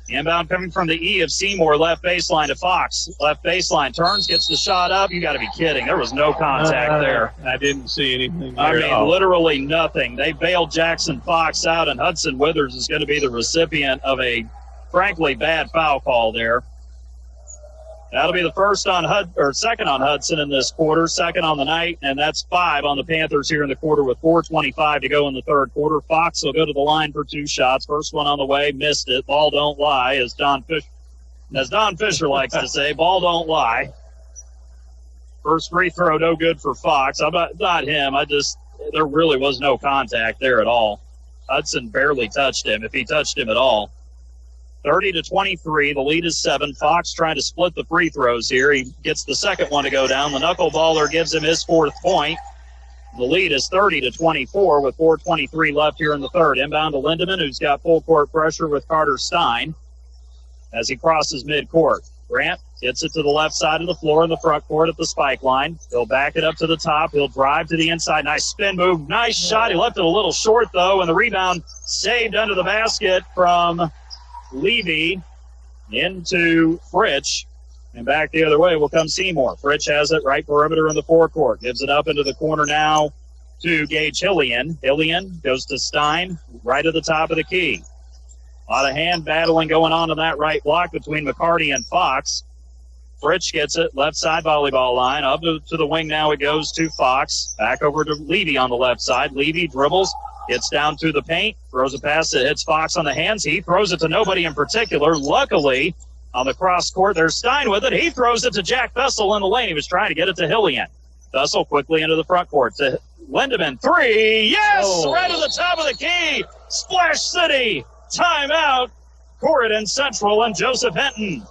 Speaker 2: Inbound coming from the E of Seymour, left baseline to Fox. Left baseline turns, gets the shot up. You got to be kidding. There was no contact there.
Speaker 9: I didn't see anything there.
Speaker 2: I mean, literally nothing. They bailed Jackson Fox out, and Hudson Withers is going to be the recipient of a, frankly, bad foul call there. That'll be the second on Hudson in this quarter, second on the night, and that's 5 on the Panthers here in the quarter with 4:25 to go in the third quarter. Fox will go to the line for 2 shots. First one on the way, missed it. Ball don't lie, as Don Fisher likes to say. Ball don't lie. First free throw, no good for Fox. I'm not him. There really was no contact there at all. Hudson barely touched him, if he touched him at all. 30-23, the lead is 7. Fox trying to split the free throws here. He gets the second one to go down. The knuckleballer gives him his 4th point. The lead is 30-24 with 4:23 left here in the third. Inbound to Lindemann, who's got full court pressure with Carter Stein as he crosses midcourt. Grant gets it to the left side of the floor in the front court at the spike line. He'll back it up to the top. He'll drive to the inside. Nice spin move. Nice shot. He left it a little short, though, and the rebound saved under the basket from Levy into Fritsch, and back the other way will come Seymour. Fritsch has it right perimeter in the forecourt. Gives it up into the corner now to Gage Hillian. Hillian goes to Stein, right at the top of the key. A lot of hand battling going on in that right block between McCarty and Fox. Fritsch gets it, left side volleyball line. Up to the wing now it goes to Fox. Back over to Levy on the left side. Levy dribbles. Gets down to the paint, throws a pass that hits Fox on the hands. He throws it to nobody in particular. Luckily, on the cross court, there's Stein with it. He throws it to Jack Fessel in the lane. He was trying to get it to Hillian. Fessel quickly into the front court to Lindemann. 3, yes! Right at the top of the key. Splash City. Timeout. Corydon Central and Joseph Hinton.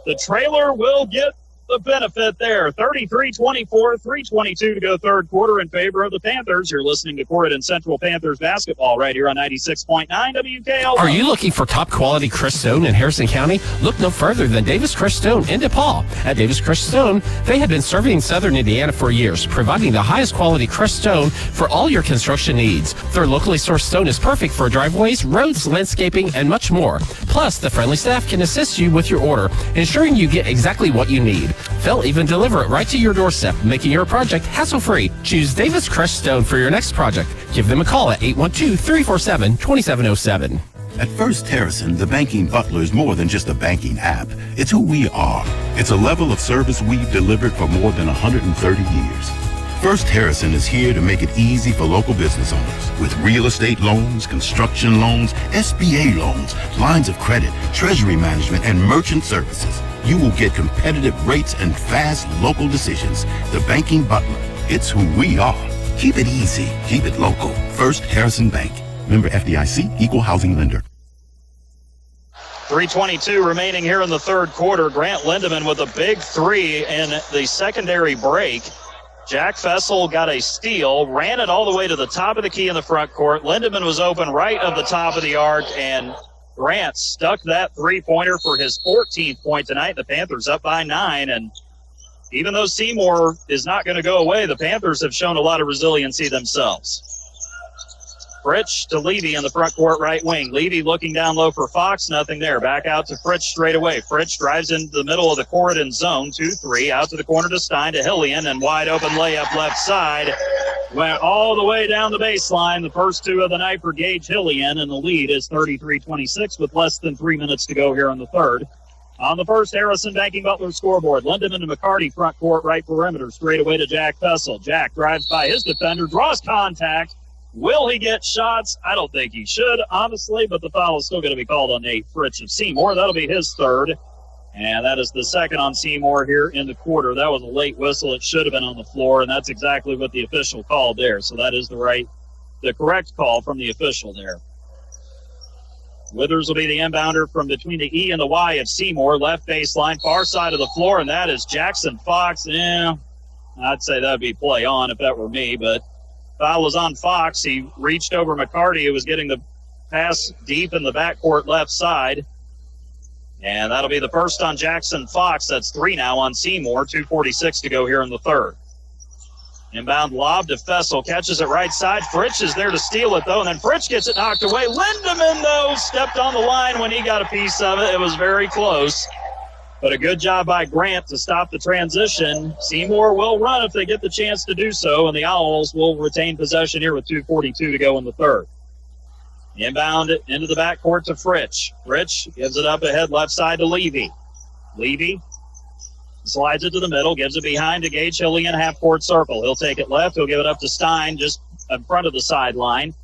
Speaker 2: The trailer will get the benefit there. 33-24, 3:22 to go third quarter in favor of the Panthers. You're listening to Corydon Central Panthers basketball right here on 96.9 WKLO.
Speaker 3: Are you looking for top quality Crestone in Harrison County? Look no further than Davis Crestone in DePaul. At Davis Crestone, they have been serving Southern Indiana for years, providing the highest quality Crestone for all your construction needs. Their locally sourced stone is perfect for driveways, roads, landscaping, and much more. Plus, the friendly staff can assist you with your order, ensuring you get exactly what you need. They'll even deliver it right to your doorstep, making your project hassle-free. Choose Davis Crestone for your next project. Give them a call at 812-347-2707.
Speaker 10: At First Harrison, the banking butler is more than just a banking app. It's who we are. It's a level of service we've delivered for more than 130 years. First Harrison is here to make it easy for local business owners with real estate loans, construction loans, SBA loans, lines of credit, treasury management, and merchant services. You will get competitive rates and fast local decisions. The banking butler. It's who we are. Keep it easy. Keep it local. First Harrison Bank. Member FDIC, Equal Housing Lender.
Speaker 2: 3:22 remaining here in the third quarter. Grant Lindemann with a big 3 in the secondary break. Jack Fessel got a steal, ran it all the way to the top of the key in the front court. Lindemann was open right of the top of the arc, and Grant stuck that three-pointer for his 14th point tonight. The Panthers up by 9, and even though Seymour is not going to go away, the Panthers have shown a lot of resiliency themselves. Fritsch to Levy in the front court right wing. Levy looking down low for Fox, nothing there. Back out to Fritsch straight away. Fritsch drives into the middle of the Corydon zone, 2-3, out to the corner to Stein to Hillian, and wide open layup left side. went all the way down the baseline. The first two of the night for Gage Hillian, and the lead is 33-26 with less than 3 minutes to go here in the third. On the first Harrison Banking Butler scoreboard, Lindemann and McCarty front court, right perimeter, straight away to Jack Fessel. Jack drives by his defender, draws contact. Will he get shots? I don't think he should, honestly, but the foul is still going to be called on Nate Fritsch of Seymour. That'll be his third, and that is the second on Seymour here in the quarter. That was a late whistle. It should have been on the floor, and that's exactly what the official called there. So that is the correct call from the official there. Withers will be the inbounder from between the E and the Y of Seymour, left baseline, far side of the floor, and that is Jackson Fox. I'd say that would be play on if that were me, but foul was on Fox. He reached over McCarty, who was getting the pass deep in the backcourt left side, and that'll be the first on Jackson Fox. That's 3 now on Seymour, 2:46 to go here in the third. Inbound lob to Fessel, catches it right side. Fritsch is there to steal it, though, and then Fritsch gets it knocked away. Lindemann, though, stepped on the line when he got a piece of it. It was very close, but a good job by Grant to stop the transition. Seymour will run if they get the chance to do so, and the Owls will retain possession here with 2:42 to go in the third. Inbound into the backcourt to Fritsch. Fritsch gives it up ahead left side to Levy. Levy slides it to the middle, gives it behind to Gage Hillian, half-court circle. He'll take it left. He'll give it up to Stein just in front of the sideline.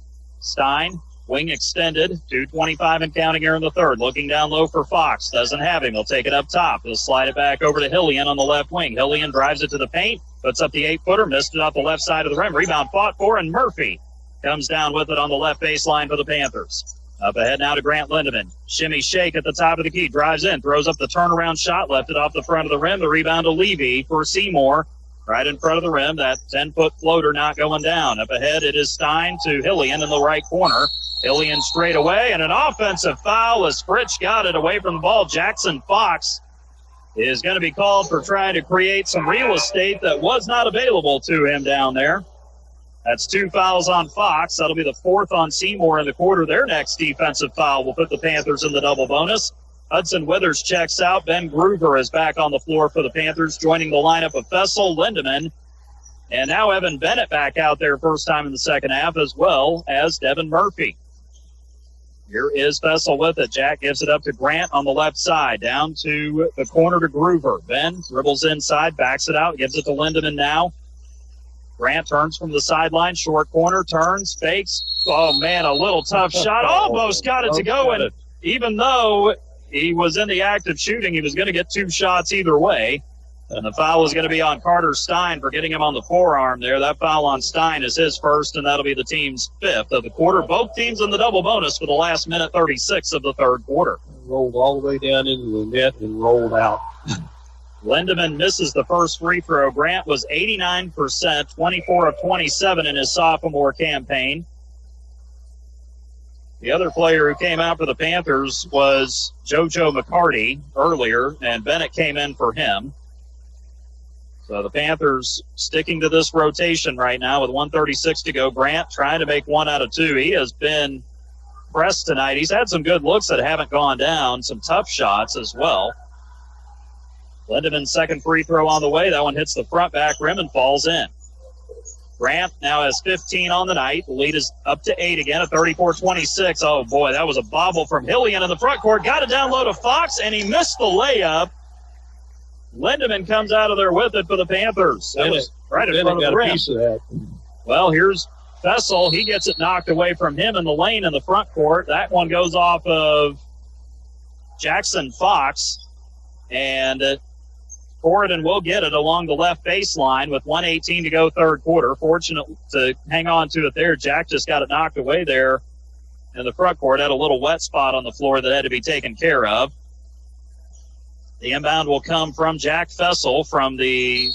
Speaker 2: Stein, wing extended, 2:25 and counting here in the third. Looking down low for Fox. Doesn't have him. He'll take it up top. He'll slide it back over to Hillian on the left wing. Hillian drives it to the paint, puts up the 8-footer, missed it off the left side of the rim. Rebound fought for, and Murphy comes down with it on the left baseline for the Panthers. Up ahead now to Grant Lindemann. Shimmy shake at the top of the key. Drives in, throws up the turnaround shot, left it off the front of the rim. The rebound to Levy for Seymour. Right in front of the rim, that 10-foot floater not going down. Up ahead, it is Stein to Hillian in the right corner. Hillian straight away, and an offensive foul as Fritsch got it away from the ball. Jackson Fox is going to be called for trying to create some real estate that was not available to him down there. That's 2 fouls on Fox. That'll be the 4th on Seymour in the quarter. Their next defensive foul will put the Panthers in the double bonus. Hudson Withers checks out. Ben Groover is back on the floor for the Panthers, joining the lineup of Fessel, Lindemann, and now Evan Bennett back out there first time in the second half, as well as Devin Murphy. Here is Fessel with it. Jack gives it up to Grant on the left side, down to the corner to Groover. Ben dribbles inside, backs it out, gives it to Lindemann now. Grant turns from the sideline, short corner, turns, fakes. Oh, man, a little tough shot. Almost got it to go, and even though he was in the act of shooting, he was going to get 2 shots either way. And the foul is going to be on Carter Stein for getting him on the forearm there. That foul on Stein is his first, and that'll be the team's 5th of the quarter. Both teams in the double bonus for the last minute 36 of the third quarter.
Speaker 9: Rolled all the way down into the net and rolled out.
Speaker 2: Lindemann misses the first free throw. Grant was 89%, 24 of 27 in his sophomore campaign. The other player who came out for the Panthers was JoJo McCarty earlier, and Bennett came in for him. So the Panthers sticking to this rotation right now with 1:36 to go. Grant trying to make 1 out of 2. He has been pressed tonight. He's had some good looks that haven't gone down, some tough shots as well. Lindemann's second free throw on the way. That one hits the front back rim and falls in. Grant now has 15 on the night. The lead is up to 8 again at 34-26. Oh, boy, that was a bobble from Hillian in the front court. Got it down low to Fox, and he missed the layup. Lindemann comes out of there with it for the Panthers. That was right in front of the rim.
Speaker 9: Piece of that.
Speaker 2: Well, here's Fessel. He gets it knocked away from him in the lane in the front court. That one goes off of Jackson Fox, and Corydon will get it along the left baseline with 1:18 to go third quarter. Fortunate to hang on to it there. Jack just got it knocked away there in the front court. Had a little wet spot on the floor that had to be taken care of. The inbound will come from Jack Fessel from the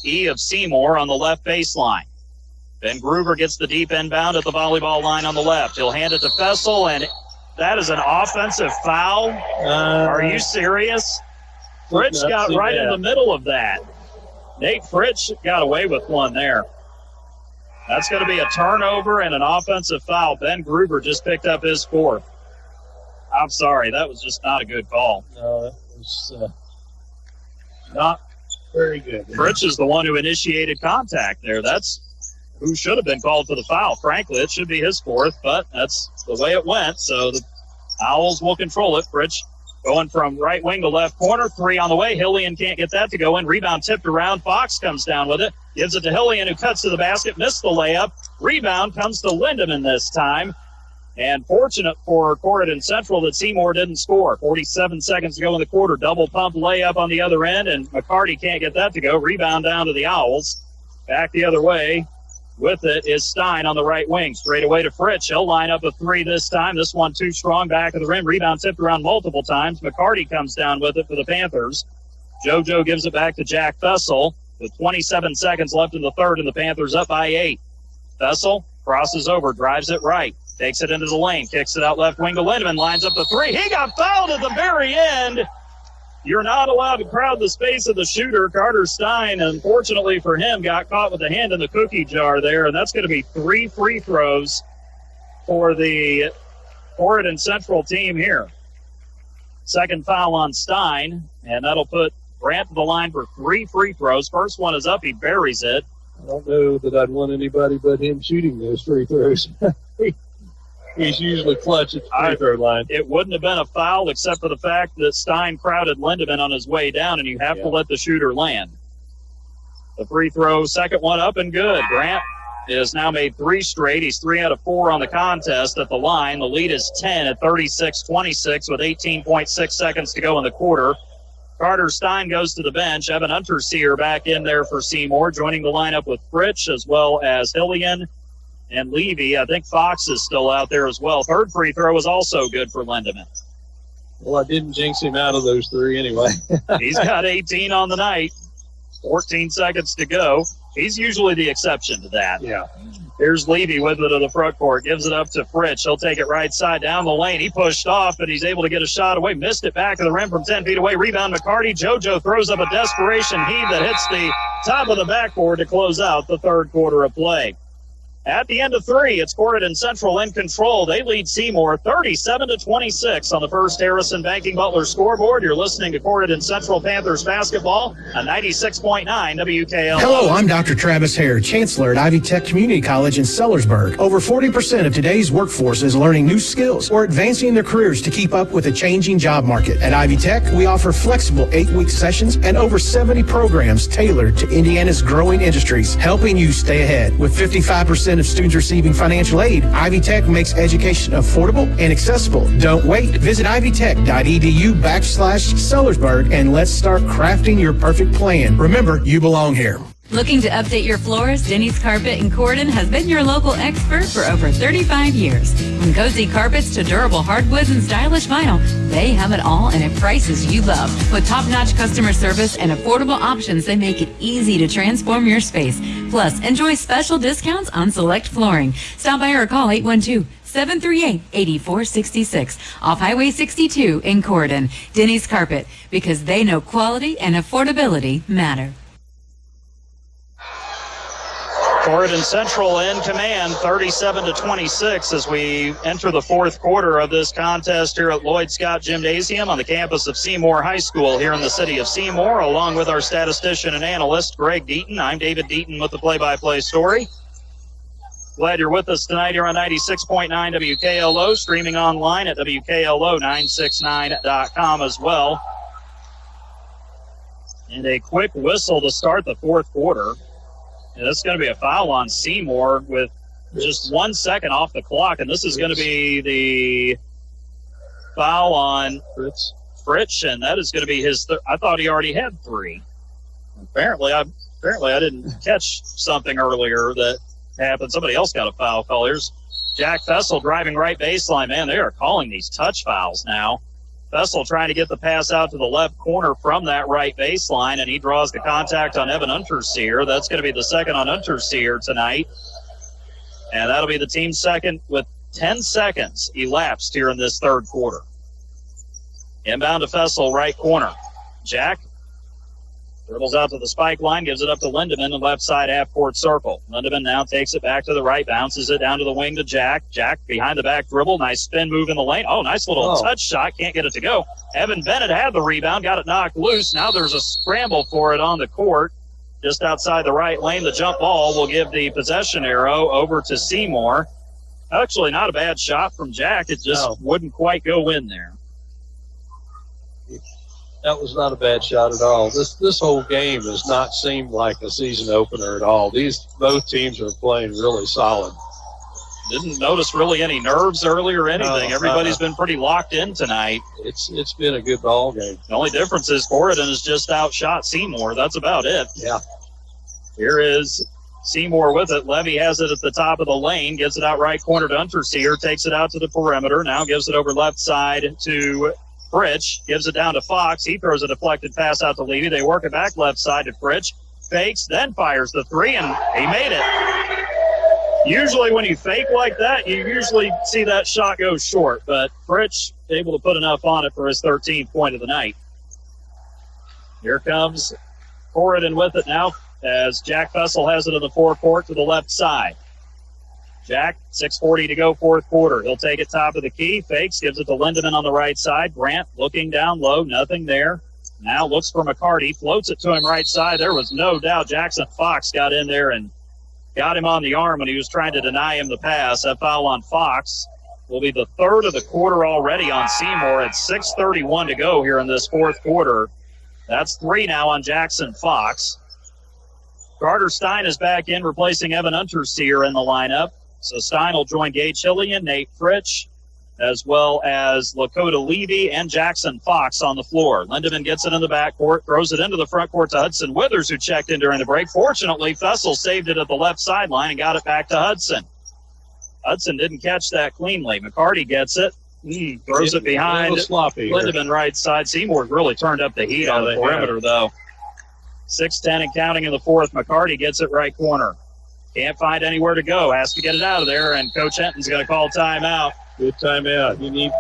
Speaker 2: E of Seymour on the left baseline. Ben Groover gets the deep inbound at the volleyball line on the left. He'll hand it to Fessel, and that is an offensive foul. Are you serious? Fritsch got right in the middle of that. Nate Fritsch got away with one there. That's going to be a turnover and an offensive foul. Ben Groover just picked up his 4th. I'm sorry, that was just not a good call.
Speaker 9: No, that was not very good.
Speaker 2: Fritsch is the one who initiated contact there. That's who should have been called for the foul. Frankly, it should be his fourth, but that's the way it went. So the Owls will control it. Fritsch going from right wing to left corner. 3 on the way. Hillian can't get that to go in. Rebound tipped around. Fox comes down with it. Gives it to Hillian, who cuts to the basket. Missed the layup. Rebound comes to Lindemann this time. And fortunate for Corydon Central that Seymour didn't score. 47 seconds to go in the quarter. Double pump layup on the other end, and McCarty can't get that to go. Rebound down to the Owls. Back the other way. With it is Stein on the right wing. Straight away to Fritsch. He'll line up a 3 this time. This one too strong. Back of the rim. Rebound tipped around multiple times. McCarty comes down with it for the Panthers. JoJo gives it back to Jack Fessel with 27 seconds left in the third, and the Panthers up by 8. Fessel crosses over, drives it right. Takes it into the lane. Kicks it out left wing to Lindemann. Lines up the 3. He got fouled at the very end. You're not allowed to crowd the space of the shooter. Carter Stein, unfortunately for him, got caught with a hand in the cookie jar there, and that's going to be 3 free throws for the Corydon Central team here. Second foul on Stein, and that'll put Grant to the line for 3 free throws. First one is up. He buries it.
Speaker 9: I don't know that I'd want anybody but him shooting those free throws. He's usually clutch at the free throw line.
Speaker 2: It wouldn't have been a foul except for the fact that Stein crowded Lindemann on his way down, and you have to let the shooter land. The free throw, second one up and good. Grant has now made 3 straight. He's 3 out of 4 on the contest at the line. The lead is 10 at 36-26 with 18.6 seconds to go in the quarter. Carter Stein goes to the bench. Evan Unterseer back in there for Seymour, joining the lineup with Fritsch as well as Hillian and Levy. I think Fox is still out there as well. Third free throw was also good for Lindemann.
Speaker 9: Well, I didn't jinx him out of those 3 anyway.
Speaker 2: He's got 18 on the night. 14 seconds to go. He's usually the exception to that.
Speaker 9: Yeah.
Speaker 2: Here's Levy with it to the front court. Gives it up to Fritsch. He'll take it right side down the lane. He pushed off, but he's able to get a shot away. Missed it back of the rim from 10 feet away. Rebound McCarty. JoJo throws up a desperation heave that hits the top of the backboard to close out the third quarter of play. At the end of 3, it's Corydon Central in control. They lead Seymour 37-26 on the First Harrison Banking Butler scoreboard. You're listening to Corydon Central Panthers basketball on 96.9 WKLO.
Speaker 11: Hello, I'm Dr. Travis Hare, Chancellor at Ivy Tech Community College in Sellersburg. Over 40% of today's workforce is learning new skills or advancing their careers to keep up with a changing job market. At Ivy Tech, we offer flexible 8-week sessions and over 70 programs tailored to Indiana's growing industries, helping you stay ahead. With 55% of students receiving financial aid, Ivy Tech makes education affordable and accessible. Don't wait. Visit ivytech.edu/Sellersburg and let's start crafting your perfect plan. Remember, you belong here.
Speaker 8: Looking to update your floors? Denny's Carpet in Corydon has been your local expert for over 35 years. From cozy carpets to durable hardwoods and stylish vinyl, they have it all and at prices you love. With top-notch customer service and affordable options, they make it easy to transform your space. Plus, enjoy special discounts on select flooring. Stop by or call 812-738-8466 off Highway 62 in Corydon. Denny's Carpet, because they know quality and affordability matter.
Speaker 2: Corydon Central in command, 37-26 as we enter the fourth quarter of this contest here at Lloyd Scott Gymnasium on the campus of Seymour High School here in the city of Seymour, along with our statistician and analyst, Greg Deaton. I'm David Deaton with the play-by-play story. Glad you're with us tonight here on 96.9 WKLO, streaming online at WKLO969.com as well. And a quick whistle to start the fourth quarter. And that's going to be a foul on Seymour with just 1 second off the clock. And this is going to be the foul on Fritsch, and that is going to be his I thought he already had 3. Apparently I didn't catch something earlier that happened. Somebody else got a foul call. Here's Jack Fessel driving right baseline. Man, they are calling these touch fouls now. Fessel trying to get the pass out to the left corner from that right baseline, and he draws the contact on Evan Unterseer. That's going to be the second on Unterseer tonight. And that'll be the team's second with 10 seconds elapsed here in this third quarter. Inbound to Fessel, right corner. Jack dribbles out to the spike line, gives it up to Lindemann in the left side half-court circle. Lindemann now takes it back to the right, bounces it down to the wing to Jack. Jack behind the back dribble, nice spin move in the lane. Oh, nice little touch shot, can't get it to go. Evan Bennett had the rebound, got it knocked loose. Now there's a scramble for it on the court. just outside the right lane. The jump ball will give the possession arrow over to Seymour. Actually, not a bad shot from Jack. It just wouldn't quite go in there.
Speaker 9: That was not a bad shot at all. This whole game has not seemed like a season opener at all. Both teams are playing really solid.
Speaker 2: Didn't notice really any nerves early or anything. Everybody's been pretty locked in tonight.
Speaker 9: It's been a good ball game.
Speaker 2: The only difference is Corydon has just outshot Seymour. That's about it.
Speaker 9: Yeah.
Speaker 2: Here is Seymour with it. Levy has it at the top of the lane, gives it out right corner to Unterseer, takes it out to the perimeter, now gives it over left side to Fritsch, gives it down to Fox. He throws a deflected pass out to Levy. They work it back left side to Fritsch, fakes, then fires the three, and he made it. Usually when you fake like that, you usually see that shot go short, but Fritsch able to put enough on it for his 13th point of the night. Here comes Corydon with it now as Jack Fessel has it in the forecourt to the left side. Jack, 6:40 to go, fourth quarter. He'll take it top of the key, fakes, gives it to Lindemann on the right side. Grant looking down low, nothing there. Now looks for McCarty, floats it to him right side. There was no doubt Jackson Fox got in there and got him on the arm when he was trying to deny him the pass. That foul on Fox will be the third of the quarter already on Seymour at 6:31 to go here in this fourth quarter. That's three now on Jackson Fox. Carter Stein is back in, replacing Evan Unterseer in the lineup. So Stein will join Gage Hillian, Nate Fritsch, as well as Lakota Levy and Jackson Fox on the floor. Lindemann gets it in the backcourt, throws it into the front court to Hudson Withers, who checked in during the break. Fortunately, Fessel saved it at the left sideline and got it back to Hudson. Hudson didn't catch that cleanly. McCarty gets it, throws it behind Lindemann right side. Seymour's really turned up the heat on the perimeter, though. 6:10 and counting in the fourth. McCarty gets it right corner. Can't find anywhere to go. Has to get it out of there, and Coach Hinton's going to call timeout.
Speaker 9: Good timeout. You need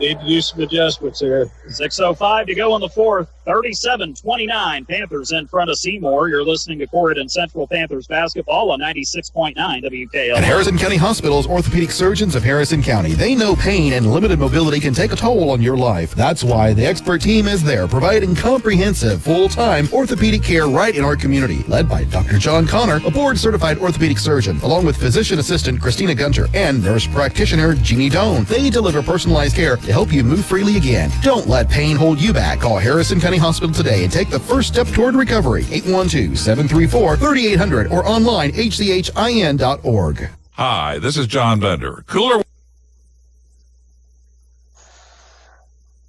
Speaker 9: to do some adjustments there.
Speaker 2: 6:05 to go in the fourth. 37-29. Panthers in front of Seymour. You're listening to Corydon Central Panthers basketball on 96.9 WKLO.
Speaker 1: At Harrison County Hospital's orthopedic surgeons of Harrison County, they know pain and limited mobility can take a toll on your life. That's why the expert team is there, providing comprehensive, full-time orthopedic care right in our community. Led by Dr. John Connor, a board-certified orthopedic surgeon, along with physician assistant Christina Gunter and nurse practitioner Jeannie Doan. They deliver personalized care to help you move freely again. Don't let pain hold you back. Call Harrison County Hospital today and take the first step toward recovery. 812-734-3800 or online hchin.org.
Speaker 12: Hi, this is John Bender. Cooler.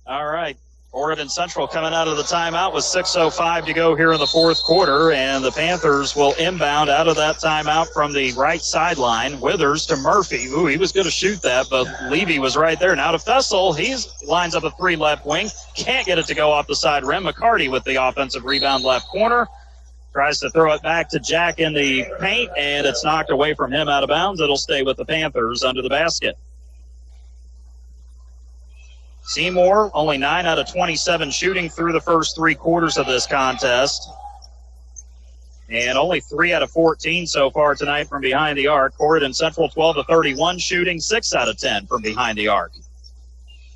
Speaker 2: All right. Corydon Central coming out of the timeout with 6:05 to go here in the fourth quarter, and the Panthers will inbound out of that timeout from the right sideline. Withers to Murphy. Ooh, he was going to shoot that, but Levy was right there. Now to Fessel. He lines up a three left wing. Can't get it to go off the side rim. McCarty with the offensive rebound left corner. Tries to throw it back to Jack in the paint, and it's knocked away from him out of bounds. It'll stay with the Panthers under the basket. Seymour, only 9 out of 27 shooting through the first three quarters of this contest. And only 3 out of 14 so far tonight from behind the arc. Corydon Central, 12 of 31 shooting, 6 out of 10 from behind the arc.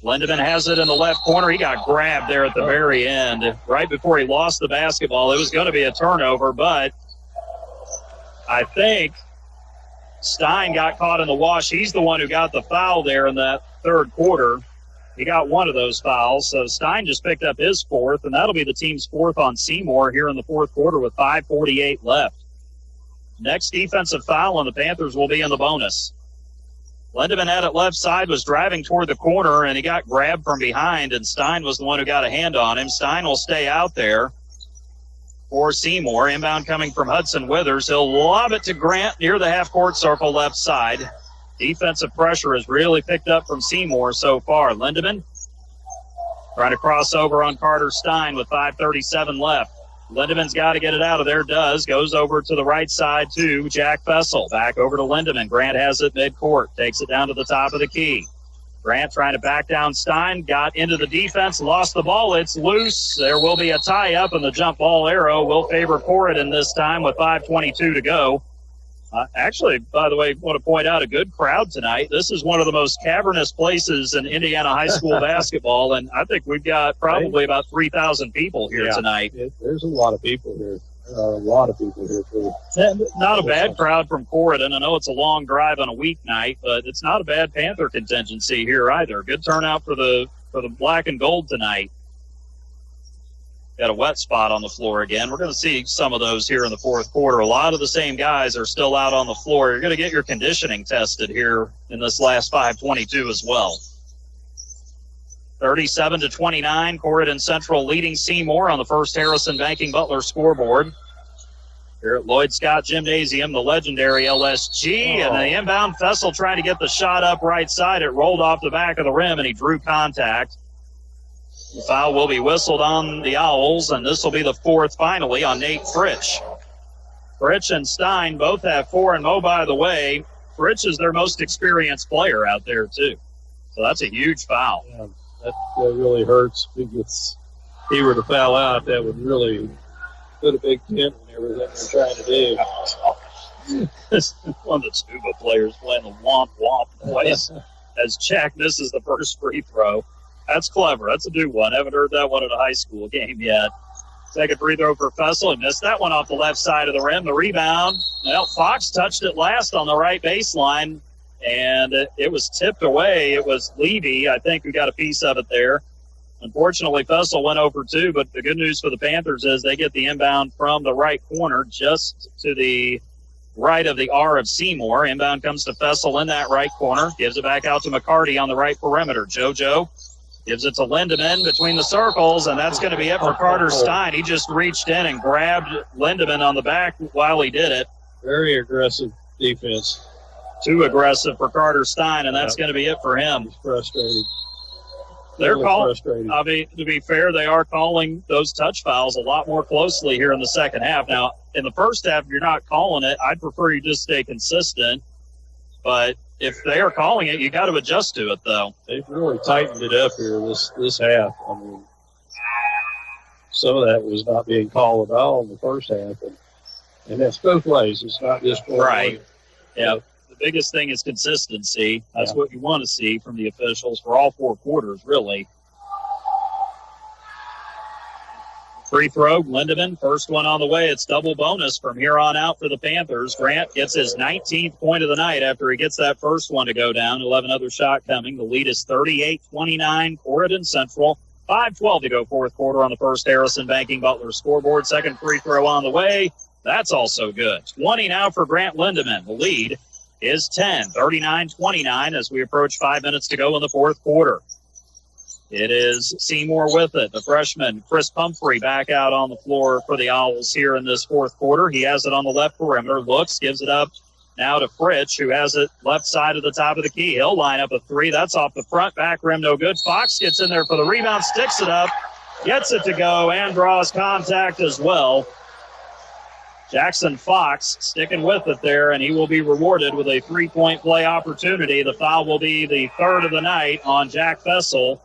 Speaker 2: Lindemann has it in the left corner. He got grabbed there at the very end, right before he lost the basketball. It was going to be a turnover, but I think Stein got caught in the wash. He's the one who got the foul there in that third quarter. He got one of those fouls, so Stein just picked up his fourth, and that'll be the team's fourth on Seymour here in the fourth quarter with 5:48 left. Next defensive foul on the Panthers will be in the bonus. Lindemann had it left side, was driving toward the corner, and he got grabbed from behind, and Stein was the one who got a hand on him. Stein will stay out there for Seymour. Inbound coming from Hudson Withers. He'll lob it to Grant near the half-court circle left side. Defensive pressure has really picked up from Seymour so far. Lindemann trying to cross over on Carter Stein with 5:37 left. Lindemann's got to get it out of there, does. Goes over to the right side to Jack Fessel. Back over to Lindemann. Grant has it midcourt. Takes it down to the top of the key. Grant trying to back down Stein. Got into the defense. Lost the ball. It's loose. There will be a tie-up, and the jump ball arrow will favor Corydon this time with 5:22 to go. Actually, by the way, want to point out a good crowd tonight. This is one of the most cavernous places in Indiana high school basketball, and I think we've got probably about 3,000 people here tonight.
Speaker 9: There's a lot of people here. There are a lot of people here, too.
Speaker 2: Not a bad crowd from Corydon. I know it's a long drive on a weeknight, but it's not a bad Panther contingency here either. Good turnout for the black and gold tonight. Got a wet spot on the floor again. We're going to see some of those here in the fourth quarter. A lot of the same guys are still out on the floor. You're going to get your conditioning tested here in this last 5:22 as well. 37-29, Corydon Central leading Seymour on the First Harrison Banking Butler scoreboard. Here at Lloyd Scott Gymnasium, the legendary LSG, and the inbound Fessel trying to get the shot up right side. It rolled off the back of the rim, and he drew contact. The foul will be whistled on the Owls, and this will be the fourth finally on Nate Fritsch. Fritsch and Stein both have 4, and by the way, Fritsch is their most experienced player out there, too. So that's a huge foul.
Speaker 9: Yeah, that really hurts. If he were to foul out, that would really put a big dent in everything they're trying to do.
Speaker 2: One of the tuba players playing the womp-womp voice as Jack misses the first free throw. That's clever. That's a new one. Haven't heard that one in a high school game yet. Second free throw for Fessel. He missed that one off the left side of the rim. The rebound. Well, Fox touched it last on the right baseline, and it was tipped away. It was Levy, I think, who got a piece of it there. Unfortunately, Fessel went over 2, but the good news for the Panthers is they get the inbound from the right corner just to the right of the R of Seymour. Inbound comes to Fessel in that right corner. Gives it back out to McCarty on the right perimeter. JoJo gives it to Lindemann between the circles, and that's going to be it for Carter Stein. He just reached in and grabbed Lindemann on the back while he did it.
Speaker 9: Very aggressive defense.
Speaker 2: Too aggressive for Carter Stein, and that's going to be it for him.
Speaker 9: He's frustrated.
Speaker 2: They're calling, I mean, to be fair, they are calling those touch fouls a lot more closely here in the second half. Now, in the first half, if you're not calling it, I'd prefer you just stay consistent. But if they are calling it, you got to adjust to it, though.
Speaker 9: They've really tightened it up here this half. I mean, some of that was not being called at all in the first half, and that's both ways. It's not just one
Speaker 2: right.
Speaker 9: way.
Speaker 2: Yeah. The biggest thing is consistency. That's what you want to see from the officials for all 4 quarters, really. Free throw, Lindemann, first one on the way. It's double bonus from here on out for the Panthers. Grant gets his 19th point of the night after he gets that first one to go down. 11 other shot coming. The lead is 38-29, Corydon Central. 5:12 to go fourth quarter on the First Harrison Banking Butler scoreboard. Second free throw on the way. That's also good. 20 now for Grant Lindemann. The lead is 10, 39-29 as we approach 5 minutes to go in the fourth quarter. It is Seymour with it. The freshman, Chris Pumphrey, back out on the floor for the Owls here in this fourth quarter. He has it on the left perimeter, looks, gives it up now to Fritsch, who has it left side of the top of the key. He'll line up a 3. That's off the front, back rim, no good. Fox gets in there for the rebound, sticks it up, gets it to go, and draws contact as well. Jackson Fox sticking with it there, and he will be rewarded with a 3-point play opportunity. The foul will be the third of the night on Jack Fessel.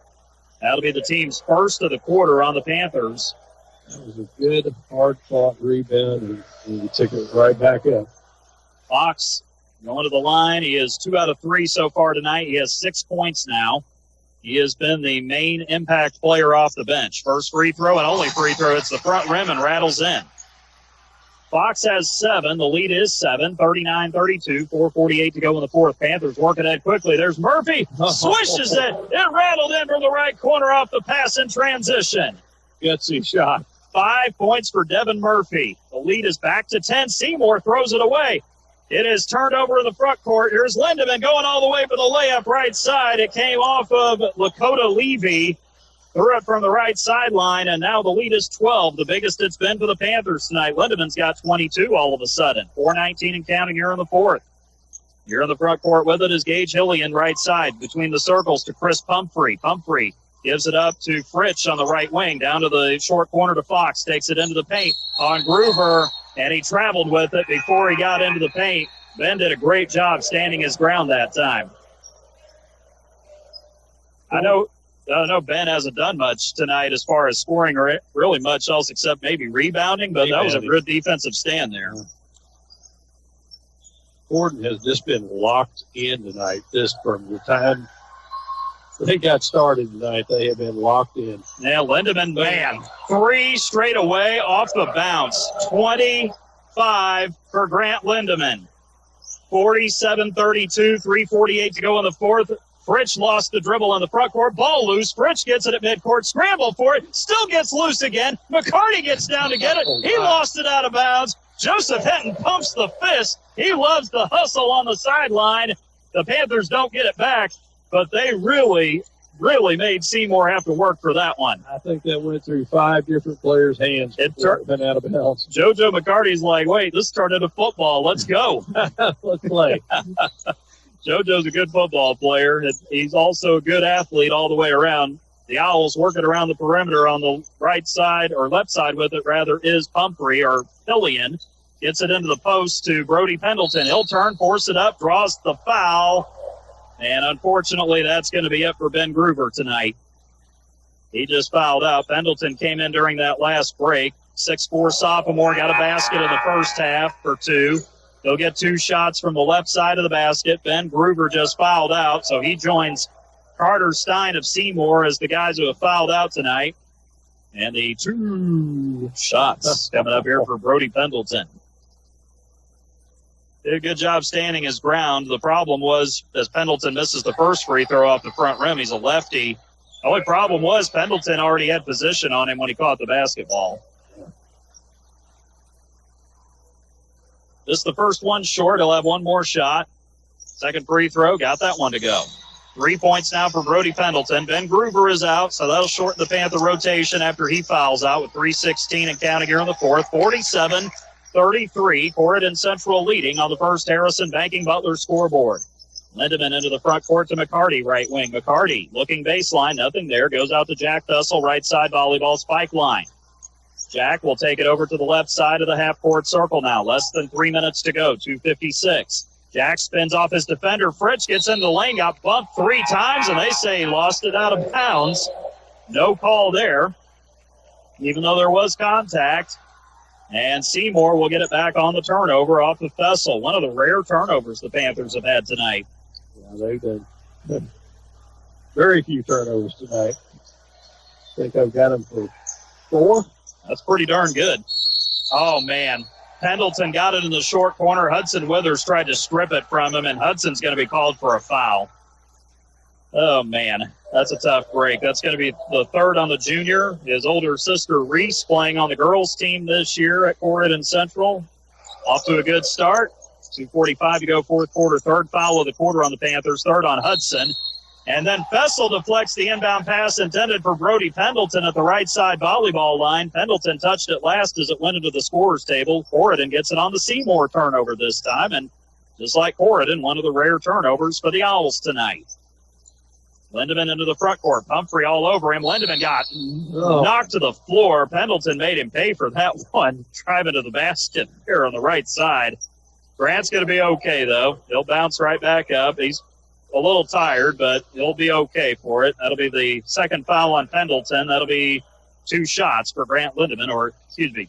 Speaker 2: That'll be the team's first of the quarter on the Panthers.
Speaker 9: That was a good, hard-fought rebound, and he took it right back up.
Speaker 2: Fox going to the line. He is 2 out of 3 so far tonight. He has 6 points now. He has been the main impact player off the bench. First free throw and only free throw. It's the front rim and rattles in. Fox has 7. The lead is 7, 39-32, 4:48 to go in the fourth. Panthers working it quickly. There's Murphy. Swishes it. It rattled in from the right corner off the pass in transition.
Speaker 9: Gutsy shot.
Speaker 2: 5 points for Devin Murphy. The lead is back to 10. Seymour throws it away. It is turned over in the front court. Here's Lindemann going all the way for the layup right side. It came off of Lakota Levy. Threw it from the right sideline, and now the lead is 12, the biggest it's been for the Panthers tonight. Lindemann's got 22 all of a sudden. 4:19 and counting here in the fourth. Here in the front court with it is Gage Hillian right side between the circles to Chris Pumphrey. Pumphrey gives it up to Fritsch on the right wing, down to the short corner to Fox. Takes it into the paint on Groover, and he traveled with it before he got into the paint. Ben did a great job standing his ground that time. I know Ben hasn't done much tonight as far as scoring or really much else except maybe rebounding, but that was a good defensive stand there.
Speaker 9: Gordon has just been locked in tonight. This from the time they got started tonight, they have been locked in.
Speaker 2: Yeah, Lindemann, man, 3 straight away off the bounce. 25 for Grant Lindemann. 47-32, 3:48 to go in the fourth. Fritsch lost the dribble in the front court. Ball loose. Fritsch gets it at midcourt. Scramble for it. Still gets loose again. McCarty gets down to get it. He lost it out of bounds. Joseph Henton pumps the fist. He loves the hustle on the sideline. The Panthers don't get it back, but they really made Seymour have to work for that one.
Speaker 9: I think that went through 5 different players' hands. It been out of bounds.
Speaker 2: JoJo McCarty's like, wait, this turned into football. Let's go.
Speaker 9: Let's play.
Speaker 2: JoJo's a good football player. He's also a good athlete all the way around. The Owls working around the perimeter on the right side, or left side with it, rather, is Pumphrey, or Pillion. Gets it into the post to Brody Pendleton. He'll turn, force it up, draws the foul. And unfortunately, that's going to be it for Ben Gruber tonight. He just fouled out. Pendleton came in during that last break. 6'4" sophomore, got a basket in the first half for 2. He'll get 2 shots from the left side of the basket. Ben Gruber just fouled out, so he joins Carter Stein of Seymour as the guys who have fouled out tonight. And the 2 shots coming up here for Brody Pendleton. Did a good job standing his ground. The problem was, as Pendleton misses the first free throw off the front rim, he's a lefty. The only problem was Pendleton already had position on him when he caught the basketball. This is the first one short. He'll have one more shot. Second free throw, got that one to go. 3 points now for Brody Pendleton. Ben Gruber is out, so that'll shorten the Panther rotation after he fouls out with 3:16 and counting here in the fourth. 47-33, Corydon Central leading on the first Harrison Banking Butler scoreboard. Lindemann into the front court to McCarty, right wing. McCarty looking baseline, nothing there. Goes out to Jack Thessel, right side volleyball spike line. Jack will take it over to the left side of the half-court circle now. Less than 3 minutes to go, 2:56. Jack spins off his defender. Fritsch gets into the lane, got bumped 3 times, and they say he lost it out of bounds. No call there, even though there was contact. And Seymour will get it back on the turnover off of Thessel. One of the rare turnovers the Panthers have had tonight.
Speaker 9: Yeah, they've been very few turnovers tonight. I think I've got them for 4.
Speaker 2: That's pretty darn good. Oh, man. Pendleton got it in the short corner. Hudson Withers tried to strip it from him, and Hudson's going to be called for a foul. Oh, man. That's a tough break. That's going to be the third on the junior. His older sister, Reese, playing on the girls' team this year at Corydon Central. Off to a good start. 2:45 to go, fourth quarter. Third foul of the quarter on the Panthers. Third on Hudson. And then Fessel deflects the inbound pass intended for Brody Pendleton at the right side volleyball line. Pendleton touched it last as it went into the scorer's table. Corydon gets it on the Seymour turnover this time. And just like Corydon, one of the rare turnovers for the Owls tonight. Lindemann into the front court. Pumphrey all over him. Lindemann got knocked to the floor. Pendleton made him pay for that one. Driving to the basket here on the right side. Grant's going to be okay, though. He'll bounce right back up. He's a little tired, but he'll be okay for it. That'll be the second foul on Pendleton. That'll be 2 shots for Grant Lindemann, or, 2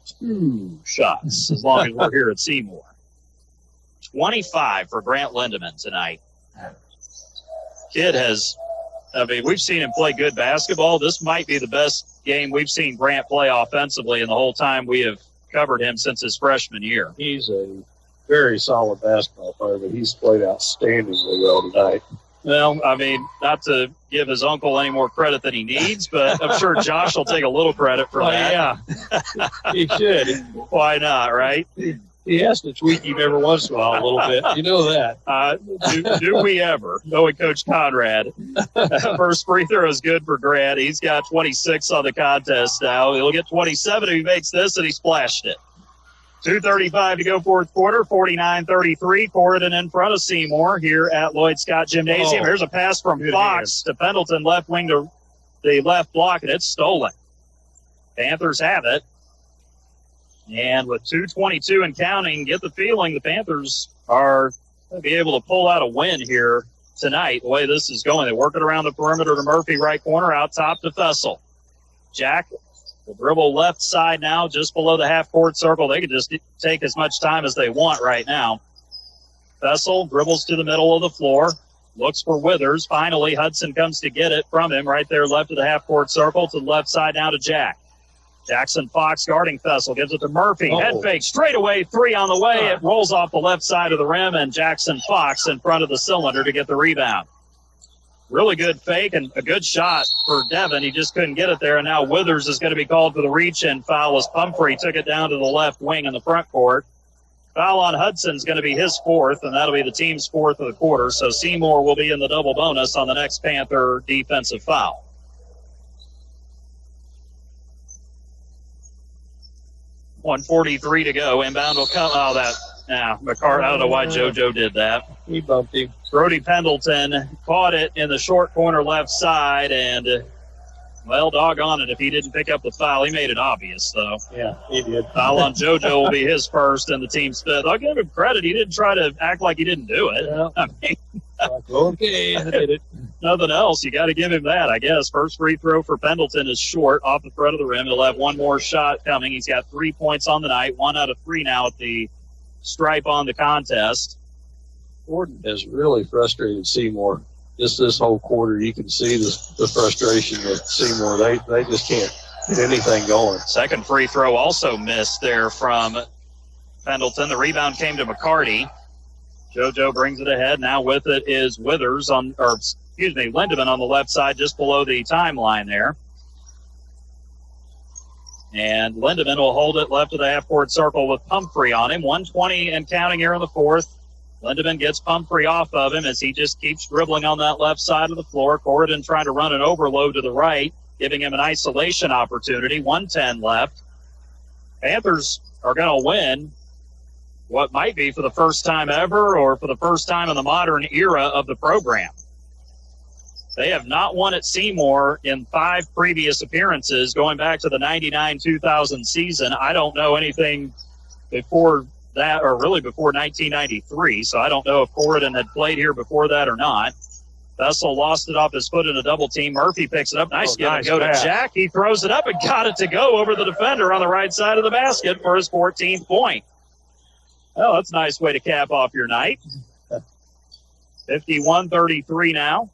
Speaker 2: shots, as long as we're here at Seymour. 25 for Grant Lindemann tonight. Kid has, we've seen him play good basketball. This might be the best game we've seen Grant play offensively in the whole time we have covered him since his freshman year.
Speaker 9: He's a very solid basketball player, but he's played outstandingly well tonight.
Speaker 2: Well, not to give his uncle any more credit than he needs, but I'm sure Josh will take a little credit for that.
Speaker 9: Yeah, he should.
Speaker 2: Why not, right?
Speaker 9: He has to tweak him every once in a while a little bit. You know that.
Speaker 2: Do we ever? Knowing Coach Conrad. First free throw is good for Grant. He's got 26 on the contest now. He'll get 27 if he makes this, and he splashed it. 2:35 to go, fourth quarter, 49-33. Corydon in front of Seymour here at Lloyd Scott Gymnasium. Here's a pass from Fox to Pendleton, left wing to the left block, and it's stolen. Panthers have it. And with 2:22 and counting, get the feeling the Panthers are going to be able to pull out a win here tonight, the way this is going. They work it around the perimeter to Murphy, right corner, out top to Thessel. Jack will dribble left side now, just below the half-court circle. They can just take as much time as they want right now. Thessel dribbles to the middle of the floor, Looks for Withers. Finally, Hudson comes to get it from him right there left of the half-court circle to the left side now to Jack. Jackson Fox guarding Fessel. Gives it to Murphy. Head fake. Straight away. Three on the way. It rolls off the left side of the rim, and Jackson Fox in front of the cylinder to get the rebound. Really good fake and a good shot for Devin. He just couldn't get it there, and now Withers is going to be called for the reach-in foul as Pumphrey took it down to the left wing in the front court. Foul on Hudson's going to be his fourth, and that'll be the team's fourth of the quarter. So Seymour will be in the double bonus on the next Panther defensive foul. .143 to go. Inbound will come. Oh, McCart. I don't know why JoJo did that.
Speaker 9: He bumped him.
Speaker 2: Brody Pendleton caught it in the short corner left side, and, well, doggone it if he didn't pick up the foul. He made it obvious, though.
Speaker 9: Yeah, he did.
Speaker 2: Foul on JoJo will be his first and the team's fifth. I'll give him credit. He didn't try to act like he didn't do it.
Speaker 9: Yeah.
Speaker 2: I mean,
Speaker 9: okay, I did it.
Speaker 2: Nothing else. You got to give him that, I guess. First free throw for Pendleton is short off the front of the rim. He'll have one more shot coming. He's got 3 points on the night, 1 out of 3 now at the stripe on the contest.
Speaker 9: Gordon has really frustrated Seymour. Just this whole quarter, you can see the frustration with Seymour. They just can't get anything going.
Speaker 2: Second free throw also missed there from Pendleton. The rebound came to McCarty. JoJo brings it ahead. Now with it is Lindeman on the left side just below the timeline there. And Lindeman will hold it left of the half-court circle with Pumphrey on him. 1:20 and counting here in the fourth. Lindeman gets Pumphrey off of him as he just keeps dribbling on that left side of the floor. Corydon trying to run an overload to the right, giving him an isolation opportunity. 1:10 left. Panthers are going to win what might be for the first time ever or for the first time in the modern era of the program. They have not won at Seymour in 5 previous appearances going back to the 99-2000 season. I don't know anything before that, or really before 1993, so I don't know if Corydon had played here before that or not. Vessel lost it off his foot in a double team. Murphy picks it up. Nice give and go to Jack. He throws it up and got it to go over the defender on the right side of the basket for his 14th point. Oh, that's a nice way to cap off your night. 51-33 now.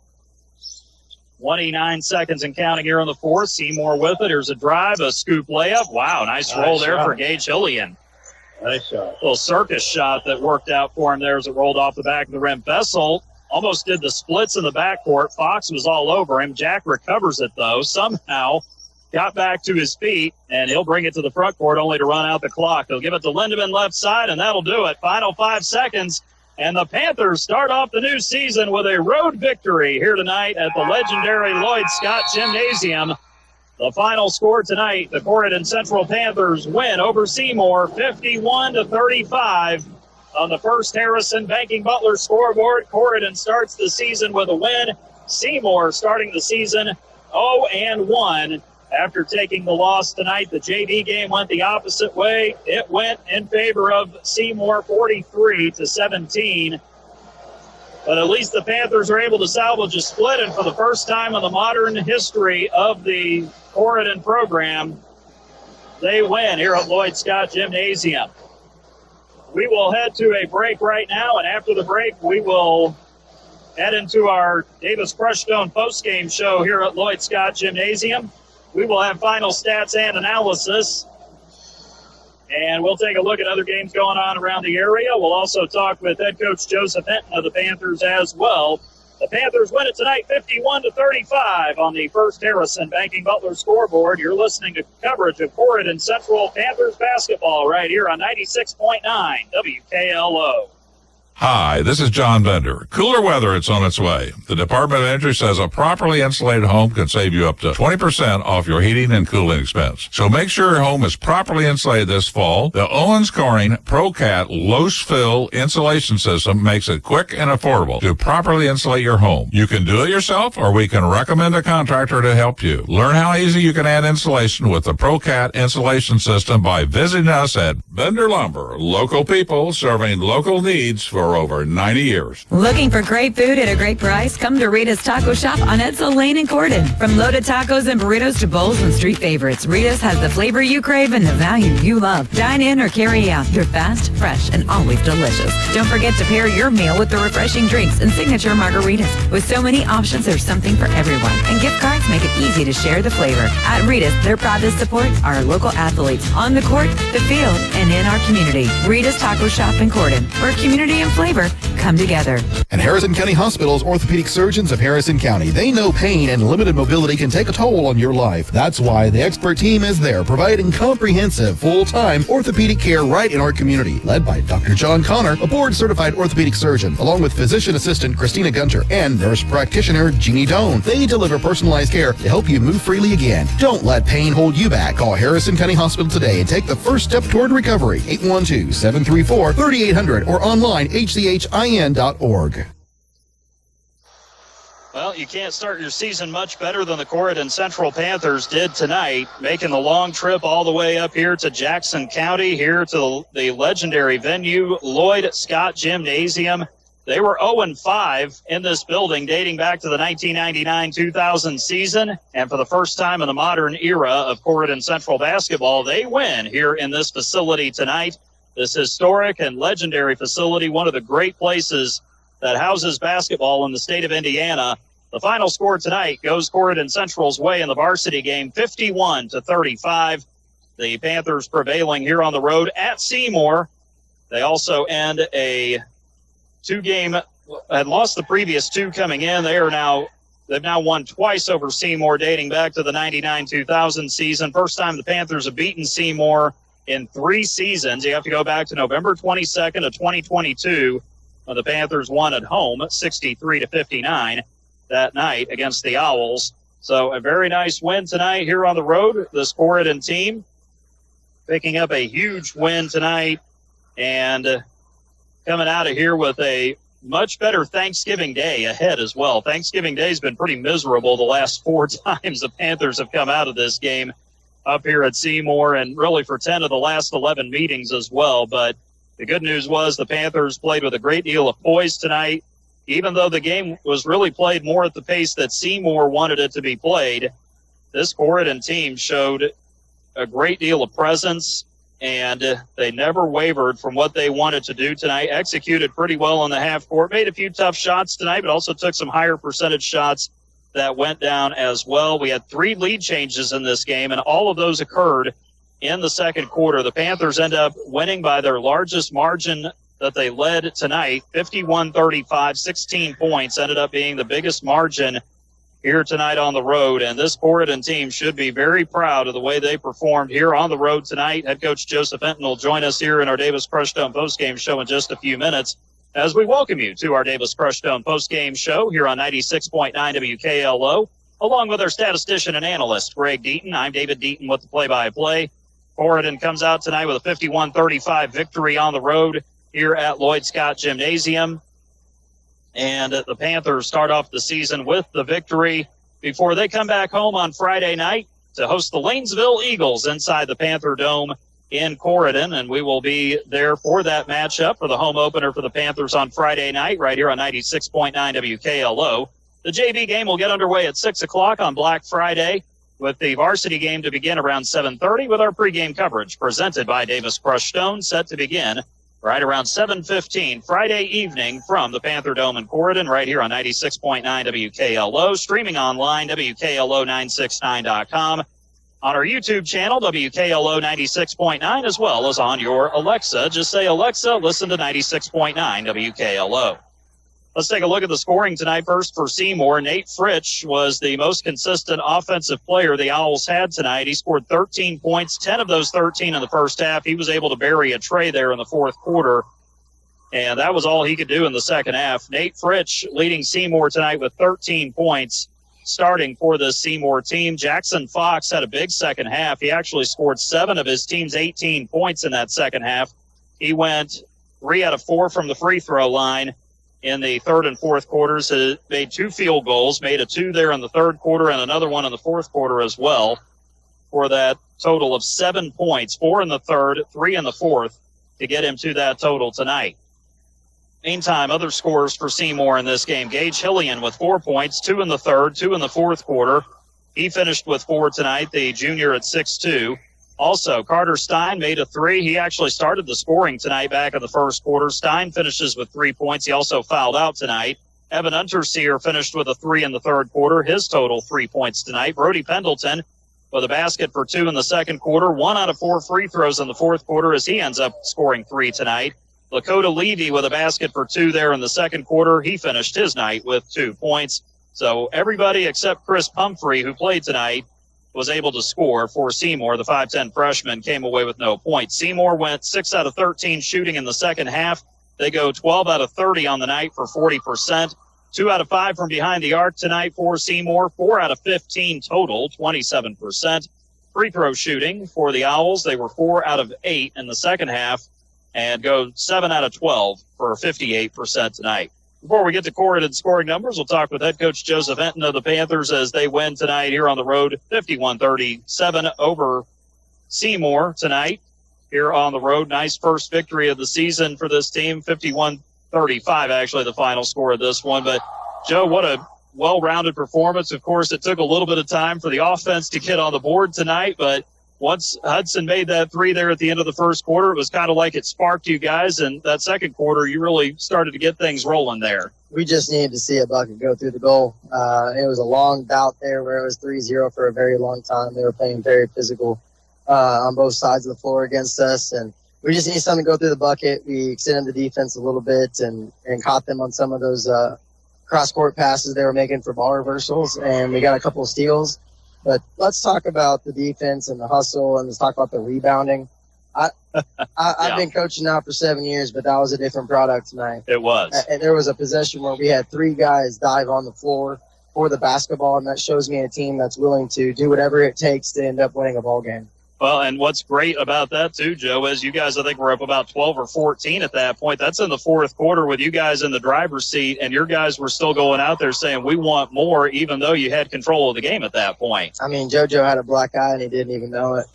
Speaker 2: 29 seconds and counting here in the fourth. Seymour with it. Here's a drive, a scoop layup. Wow, nice roll there for Gage Hillian.
Speaker 9: Nice shot.
Speaker 2: Little circus shot that worked out for him there as it rolled off the back of the rim. Vessel almost did the splits in the backcourt. Fox was all over him. Jack recovers it, though. Somehow got back to his feet, and he'll bring it to the front court only to run out the clock. They'll give it to Lindeman left side, and that'll do it. Final 5 seconds. And the Panthers start off the new season with a road victory here tonight at the legendary Lloyd Scott Gymnasium. The final score tonight, the Corydon Central Panthers win over Seymour 51-35 on the First Harrison Banking Butler scoreboard. Corydon starts the season with a win. Seymour starting the season 0-1 after taking the loss tonight. The JV game went the opposite way. It went in favor of Seymour 43-17. But at least the Panthers are able to salvage a split, and for the first time in the modern history of the Corydon program, they win here at Lloyd Scott Gymnasium. We will head to a break right now, and after the break, we will head into our Davis Crushstone postgame show here at Lloyd Scott Gymnasium. We will have final stats and analysis, and we'll take a look at other games going on around the area. We'll also talk with head coach Joseph Hinton of the Panthers as well. The Panthers win it tonight 51-35 on the First Harrison Banking Butler scoreboard. You're listening to coverage of Corydon Central Panthers basketball right here on 96.9 WKLO.
Speaker 12: Hi, this is John Bender. Cooler weather, it's on its way. The Department of Energy says a properly insulated home can save you up to 20% off your heating and cooling expense. So make sure your home is properly insulated this fall. The Owens Corning ProCat Low-Fill Insulation System makes it quick and affordable to properly insulate your home. You can do it yourself, or we can recommend a contractor to help you. Learn how easy you can add insulation with the ProCat Insulation System by visiting us at Bender Lumber. Local people serving local needs for for over 90 years.
Speaker 8: Looking for great food at a great price? Come to Rita's Taco Shop on Edsel Lane in Corydon. From loaded tacos and burritos to bowls and street favorites, Rita's has the flavor you crave and the value you love. Dine in or carry out. They're fast, fresh, and always delicious. Don't forget to pair your meal with the refreshing drinks and signature margaritas. With so many options, there's something for everyone. And gift cards make it easy to share the flavor. At Rita's, they're proud to support our local athletes on the court, the field, and in our community. Rita's Taco Shop in Corydon, where community and flavor come together.
Speaker 1: And Harrison County Hospital's orthopedic surgeons of Harrison County. They know pain and limited mobility can take a toll on your life. That's why the expert team is there, providing comprehensive, full-time orthopedic care right in our community. Led by Dr. John Connor, a board-certified orthopedic surgeon, along with physician assistant Christina Gunter and nurse practitioner Jeannie Doan. They deliver personalized care to help you move freely again. Don't let pain hold you back. Call Harrison County Hospital today and take the first step toward recovery. 812-734-3800 or online hchin.org.
Speaker 2: Well, you can't start your season much better than the Corydon Central Panthers did tonight, making the long trip all the way up here to Jackson County, here to the legendary venue, Lloyd Scott Gymnasium. They were 0-5 in this building dating back to the 1999-2000 season, and for the first time in the modern era of Corydon Central basketball, they win here in this facility tonight. This historic and legendary facility, one of the great places that houses basketball in the state of Indiana. The final score tonight goes Corydon Central's way in the varsity game, 51-35. The Panthers prevailing here on the road at Seymour. They also end a two-game, had lost the previous two coming in. They've now won twice over Seymour, dating back to the 99-2000 season. First time the Panthers have beaten Seymour in 3 seasons. You have to go back to November 22nd of 2022. The Panthers won at home 63-59 that night against the Owls. So a very nice win tonight here on the road. This Corydon team picking up a huge win tonight and coming out of here with a much better Thanksgiving Day ahead as well. Thanksgiving Day has been pretty miserable the last 4 times the Panthers have come out of this game up here at Seymour, and really for 10 of the last 11 meetings as well. But the good news was the Panthers played with a great deal of poise tonight. Even though the game was really played more at the pace that Seymour wanted it to be played, this Corydon team showed a great deal of presence, and they never wavered from what they wanted to do tonight. Executed pretty well on the half court, made a few tough shots tonight, but also took some higher percentage shots that went down as well. We had 3 lead changes in this game, and all of those occurred in the second quarter. The Panthers end up winning by their largest margin that they led tonight, 51-35, 16 points, ended up being the biggest margin here tonight on the road. And this Corydon team should be very proud of the way they performed here on the road tonight. Head coach Joseph Hinton will join us here in our Davis Crush Dome postgame show in just a few minutes as we welcome you to our Davis Crush Dome postgame show here on 96.9 WKLO, along with our statistician and analyst, Greg Deaton. I'm David Deaton with the play-by-play. Corydon comes out tonight with a 51-35 victory on the road here at Lloyd Scott Gymnasium. And the Panthers start off the season with the victory before they come back home on Friday night to host the Lanesville Eagles inside the Panther Dome in Corydon. And we will be there for that matchup for the home opener for the Panthers on Friday night right here on 96.9 WKLO. The JV game will get underway at 6 o'clock on Black Friday, with the varsity game to begin around 7:30 with our pregame coverage presented by Davis Crush Stone, set to begin right around 7:15 Friday evening from the Panther Dome in Corydon, right here on 96.9 WKLO, streaming online, WKLO969.com, on our YouTube channel, WKLO 96.9, as well as on your Alexa. Just say, Alexa, listen to 96.9 WKLO. Let's take a look at the scoring tonight. First for Seymour, Nate Fritsch was the most consistent offensive player the Owls had tonight. He scored 13 points, 10 of those 13 in the first half. He was able to bury a tray there in the fourth quarter, and that was all he could do in the second half. Nate Fritsch leading Seymour tonight with 13 points, starting for the Seymour team. Jackson Fox had a big second half. He actually scored 7 of his team's 18 points in that second half. He went 3 out of 4 from the free throw line in the third and fourth quarters. Made 2 field goals, made a 2 there in the third quarter and another one in the fourth quarter as well, for that total of 7 points, 4 in the third, 3 in the fourth, to get him to that total tonight. Meantime, other scores for Seymour in this game. Gage Hillian with 4 points, 2 in the third, 2 in the fourth quarter. He finished with 4 tonight, the junior at 6'2". Also, Carter Stein made a 3. He actually started the scoring tonight back in the first quarter. Stein finishes with 3 points. He also fouled out tonight. Evan Unterseer finished with a 3 in the third quarter. His total 3 points tonight. Brody Pendleton with a basket for 2 in the second quarter. 1 out of 4 free throws in the fourth quarter as he ends up scoring 3 tonight. Lakota Levy with a basket for 2 there in the second quarter. He finished his night with 2 points. So everybody except Chris Pumphrey, who played tonight, was able to score for Seymour. The 5'10 freshman came away with no points. Seymour went 6 out of 13 shooting in the second half. They go 12 out of 30 on the night for 40%. 2 out of 5 from behind the arc tonight for Seymour. 4 out of 15 total, 27%. Free throw shooting for the Owls. They were 4 out of 8 in the second half and go 7 out of 12 for 58% tonight. Before we get to Corydon scoring numbers, we'll talk with head coach Joseph Enton of the Panthers as they win tonight here on the road, 51-37 over Seymour tonight here on the road. Nice first victory of the season for this team, 51-35 actually the final score of this one. But, Joe, what a well-rounded performance. Of course, it took a little bit of time for the offense to get on the board tonight, but once Hudson made that 3 there at the end of the first quarter, it was kind of like it sparked you guys. And that second quarter, you really started to get things rolling there.
Speaker 7: We just needed to see a bucket go through the goal. It was a long bout there where it was 3-0 for a very long time. They were playing very physical on both sides of the floor against us. And we just needed something to go through the bucket. We extended the defense a little bit and caught them on some of those cross-court passes they were making for ball reversals. And we got a couple of steals. But let's talk about the defense and the hustle, and let's talk about the rebounding. I've been coaching now for 7 years, but that was a different product tonight.
Speaker 2: It was.
Speaker 7: And there was a possession where we had 3 guys dive on the floor for the basketball, and that shows me a team that's willing to do whatever it takes to end up winning a ball game.
Speaker 2: Well, and what's great about that, too, Joe, is you guys, I think, were up about 12 or 14 at that point. That's in the fourth quarter with you guys in the driver's seat, and your guys were still going out there saying, we want more, even though you had control of the game at that point.
Speaker 7: I mean, JoJo had a black eye, and he didn't even know it.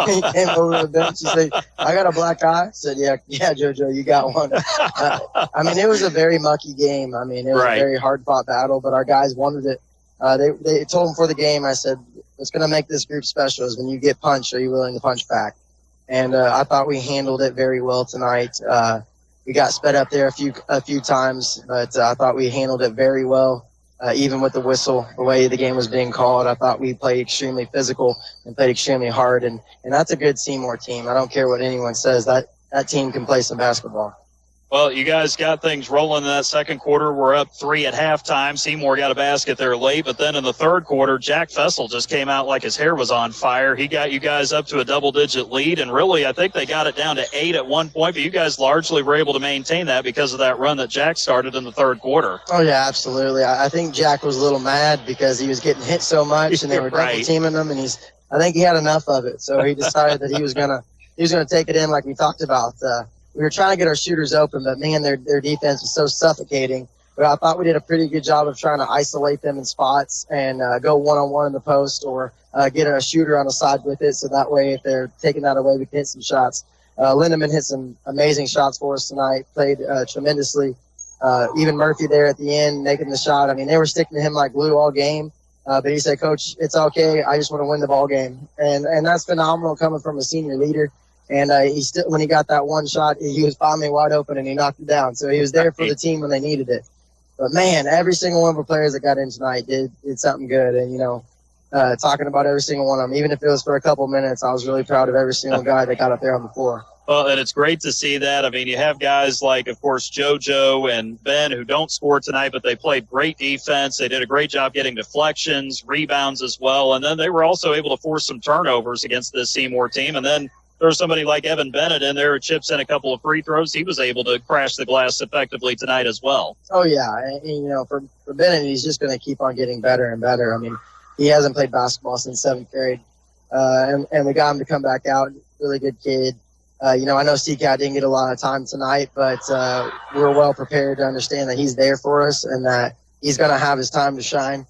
Speaker 7: He came over the bench. He said, I got a black eye. I said, yeah, JoJo, you got one. I mean, it was a very mucky game. I mean, it was a very hard-fought battle, but our guys wanted it. They told him for the game, I said, what's going to make this group special is when you get punched, are you willing to punch back? And I thought we handled it very well tonight. We got sped up there a few times, but I thought we handled it very well, even with the whistle, the way the game was being called. I thought we played extremely physical and played extremely hard, and that's a good Seymour team. I don't care what anyone says. That team can play some basketball.
Speaker 2: Well, you guys got things rolling in that second quarter. We're up 3 at halftime. Seymour got a basket there late, but then in the third quarter, Jack Fessel just came out like his hair was on fire. He got you guys up to a double-digit lead, and really I think they got it down to 8 at one point, but you guys largely were able to maintain that because of that run that Jack started in the third quarter.
Speaker 7: Oh, yeah, absolutely. I think Jack was a little mad because he was getting hit so much, and they were double-teaming him, and I think he had enough of it, so he decided that he was gonna take it in like we talked about. We were trying to get our shooters open, but, man, their defense was so suffocating. But I thought we did a pretty good job of trying to isolate them in spots and go one-on-one in the post or get a shooter on the side with it, so that way if they're taking that away, we can hit some shots. Lindemann hit some amazing shots for us tonight, played tremendously. Even Murphy there at the end making the shot. I mean, they were sticking to him like glue all game. But he said, Coach, it's okay. I just want to win the ball game. And that's phenomenal coming from a senior leader. And he still, when he got that one shot, he was finally wide open and he knocked it down. So he was there for the team when they needed it. But, man, every single one of our players that got in tonight did something good. And, talking about every single one of them, even if it was for a couple minutes, I was really proud of every single guy that got up there on the floor.
Speaker 2: Well, and it's great to see that. I mean, you have guys like, of course, JoJo and Ben who don't score tonight, but they played great defense. They did a great job getting deflections, rebounds as well. And then they were also able to force some turnovers against this Seymour team. And then there's somebody like Evan Bennett in there who chips in a couple of free throws. He was able to crash the glass effectively tonight as well.
Speaker 7: Oh, yeah. And for Bennett, he's just going to keep on getting better and better. I mean, he hasn't played basketball since 7th grade. And we got him to come back out. Really good kid. I know C-Cat didn't get a lot of time tonight, but we're well prepared to understand that he's there for us and that he's going to have his time to shine.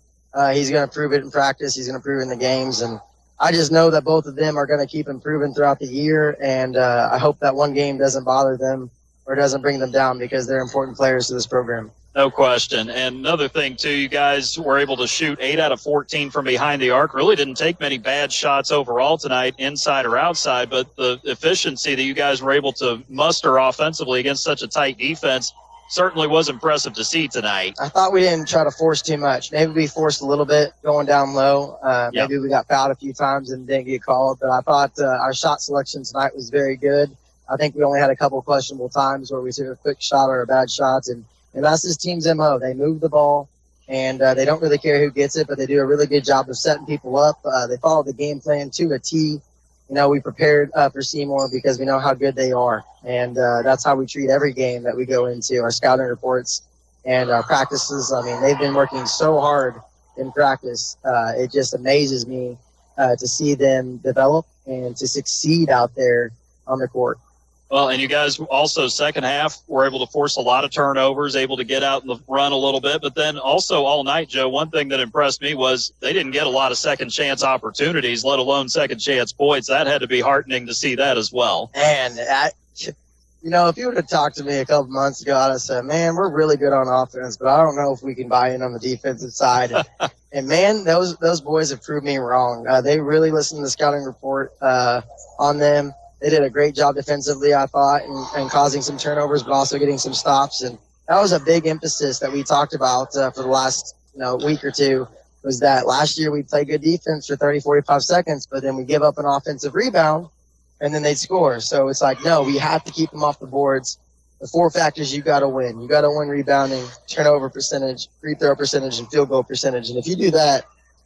Speaker 7: He's going to prove it in practice. He's going to prove it in the games. And I just know that both of them are going to keep improving throughout the year, and I hope that one game doesn't bother them or doesn't bring them down, because they're important players to this program.
Speaker 2: No question. And another thing, too, you guys were able to shoot 8 out of 14 from behind the arc. Really didn't take many bad shots overall tonight, inside or outside, but the efficiency that you guys were able to muster offensively against such a tight defense certainly was impressive to see tonight.
Speaker 7: I thought we didn't try to force too much. Maybe we forced a little bit going down low. Maybe we got fouled a few times and didn't get called, but I thought our shot selection tonight was very good. I think we only had a couple questionable times where we took a quick shot or a bad shot, and that's this team's MO. They move the ball, and they don't really care who gets it, but they do a really good job of setting people up. They follow the game plan to a T. We prepared for Seymour because we know how good they are, and that's how we treat every game that we go into, our scouting reports and our practices. I mean, they've been working so hard in practice. It just amazes me to see them develop and to succeed out there on the court.
Speaker 2: Well, and you guys also, second half, were able to force a lot of turnovers, able to get out in the run a little bit. But then also all night, Joe, one thing that impressed me was they didn't get a lot of second-chance opportunities, let alone second-chance points. That had to be heartening to see that as well.
Speaker 7: And, if you would have talked to me a couple months ago, I'd have said, man, we're really good on offense, but I don't know if we can buy in on the defensive side. And man, those boys have proved me wrong. They really listened to the scouting report on them. They did a great job defensively, I thought, and causing some turnovers, but also getting some stops. And that was a big emphasis that we talked about for the last week or two, was that last year we played good defense for 30, 45 seconds, but then we give up an offensive rebound, and then they'd score. So it's like, no, we have to keep them off the boards. The 4 factors you got to win. You got to win rebounding, turnover percentage, free throw percentage, and field goal percentage. And if you do that,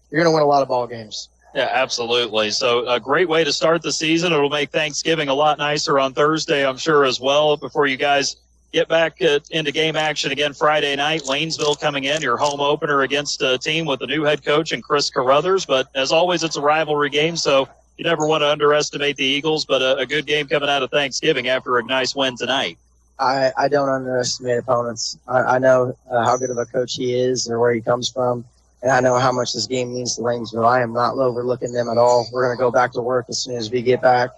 Speaker 7: you're going to win a lot of ball games.
Speaker 2: Yeah, absolutely. So a great way to start the season. It'll make Thanksgiving a lot nicer on Thursday, I'm sure, as well, before you guys get back into game action again Friday night. Lanesville coming in, your home opener against a team with a new head coach and Chris Carruthers. But as always, it's a rivalry game, so you never want to underestimate the Eagles, but a good game coming out of Thanksgiving after a nice win tonight.
Speaker 7: I don't underestimate opponents. I know how good of a coach he is or where he comes from. And I know how much this game means to Lanesville. I am not overlooking them at all. We're going to go back to work as soon as we get back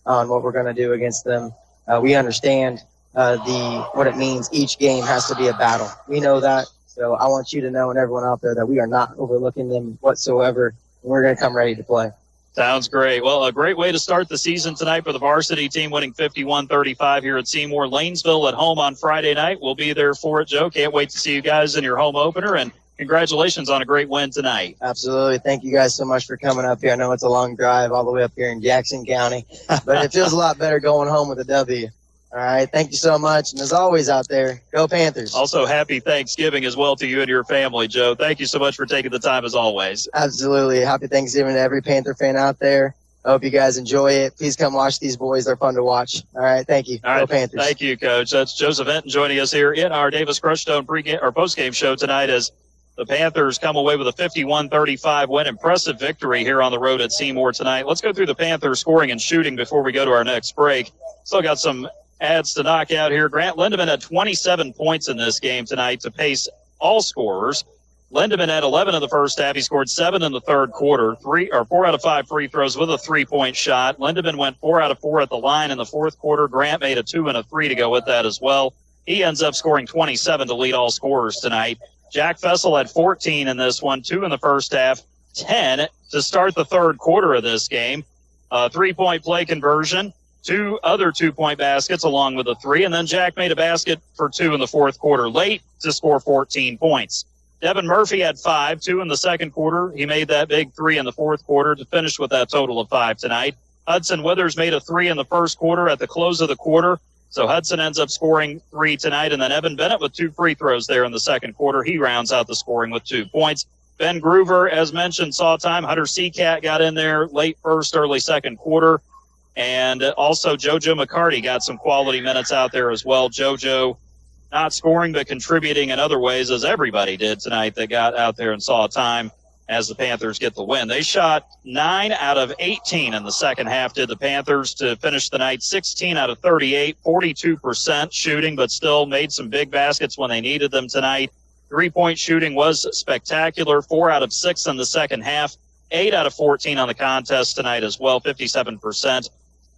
Speaker 7: on what we're going to do against them. We understand what it means. Each game has to be a battle. We know that. So I want you to know, and everyone out there, that we are not overlooking them whatsoever. We're going to come ready to play.
Speaker 2: Sounds great. Well, a great way to start the season tonight for the varsity team, winning 51-35 here at Seymour. Lanesville at home on Friday night. We'll be there for it, Joe. Can't wait to see you guys in your home opener, and congratulations on a great win tonight.
Speaker 7: Absolutely. Thank you guys so much for coming up here. I know it's a long drive all the way up here in Jackson County, but it feels a lot better going home with a W. All right. Thank you so much. And as always out there, go Panthers.
Speaker 2: Also, happy Thanksgiving as well to you and your family, Joe. Thank you so much for taking the time as always.
Speaker 7: Absolutely. Happy Thanksgiving to every Panther fan out there. I hope you guys enjoy it. Please come watch these boys. They're fun to watch. All right. Thank you.
Speaker 2: All right.
Speaker 7: Go Panthers.
Speaker 2: Thank you, Coach. That's Joseph Hinton joining us here in our Davis Crushstone pregame or postgame show tonight as the Panthers come away with a 51-35 win. Impressive victory here on the road at Seymour tonight. Let's go through the Panthers scoring and shooting before we go to our next break. Still got some ads to knock out here. Grant Lindemann had 27 points in this game tonight to pace all scorers. Lindemann had 11 in the first half. He scored 7 in the third quarter, 4 out of 5 free throws with a 3-point shot. Lindemann went 4 out of 4 at the line in the fourth quarter. Grant made a 2 and a 3 to go with that as well. He ends up scoring 27 to lead all scorers tonight. Jack Fessel had 14 in this one, 2 in the first half, 10 to start the third quarter of this game. 3-point play conversion, 2 other 2-point baskets along with a 3, and then Jack made a basket for 2 in the fourth quarter late to score 14 points. Devin Murphy had 5, 2 in the second quarter. He made that big 3 in the fourth quarter to finish with that total of 5 tonight. Hudson Withers made a 3 in the first quarter at the close of the quarter. So Hudson ends up scoring 3 tonight, and then Evan Bennett with 2 free throws there in the second quarter. He rounds out the scoring with 2 points. Ben Groover, as mentioned, saw time. Hunter Seacat got in there late first, early second quarter. And also JoJo McCarty got some quality minutes out there as well. JoJo not scoring but contributing in other ways, as everybody did tonight that got out there and saw time as the Panthers get the win. They shot 9 out of 18 in the second half, did the Panthers, to finish the night 16 out of 38, 42% shooting, but still made some big baskets when they needed them tonight. 3-point shooting was spectacular, 4 out of 6 in the second half, 8 out of 14 on the contest tonight as well, 57%.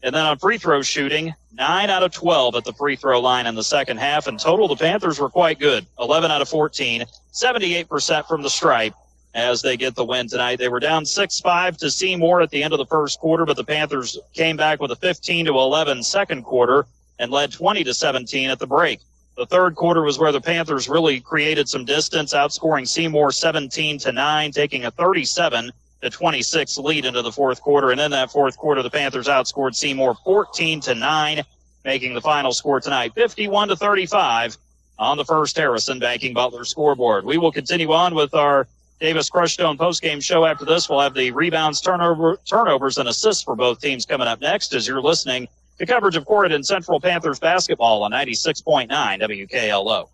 Speaker 2: And then on free throw shooting, 9 out of 12 at the free throw line in the second half. In total, the Panthers were quite good. 11 out of 14, 78% from the stripe as they get the win tonight. They were down 6-5 to Seymour at the end of the first quarter, but the Panthers came back with a 15-11 second quarter and led 20-17 at the break. The third quarter was where the Panthers really created some distance, outscoring Seymour 17-9, taking a 37-26 lead into the fourth quarter. And in that fourth quarter, the Panthers outscored Seymour 14-9, making the final score tonight 51-35 on the First Harrison Banking Butler scoreboard. We will continue on with our Davis Crushstone postgame show. After this, we'll have the rebounds, turnovers, and assists for both teams coming up next as you're listening to coverage of Corydon Central Panthers basketball on 96.9 WKLO.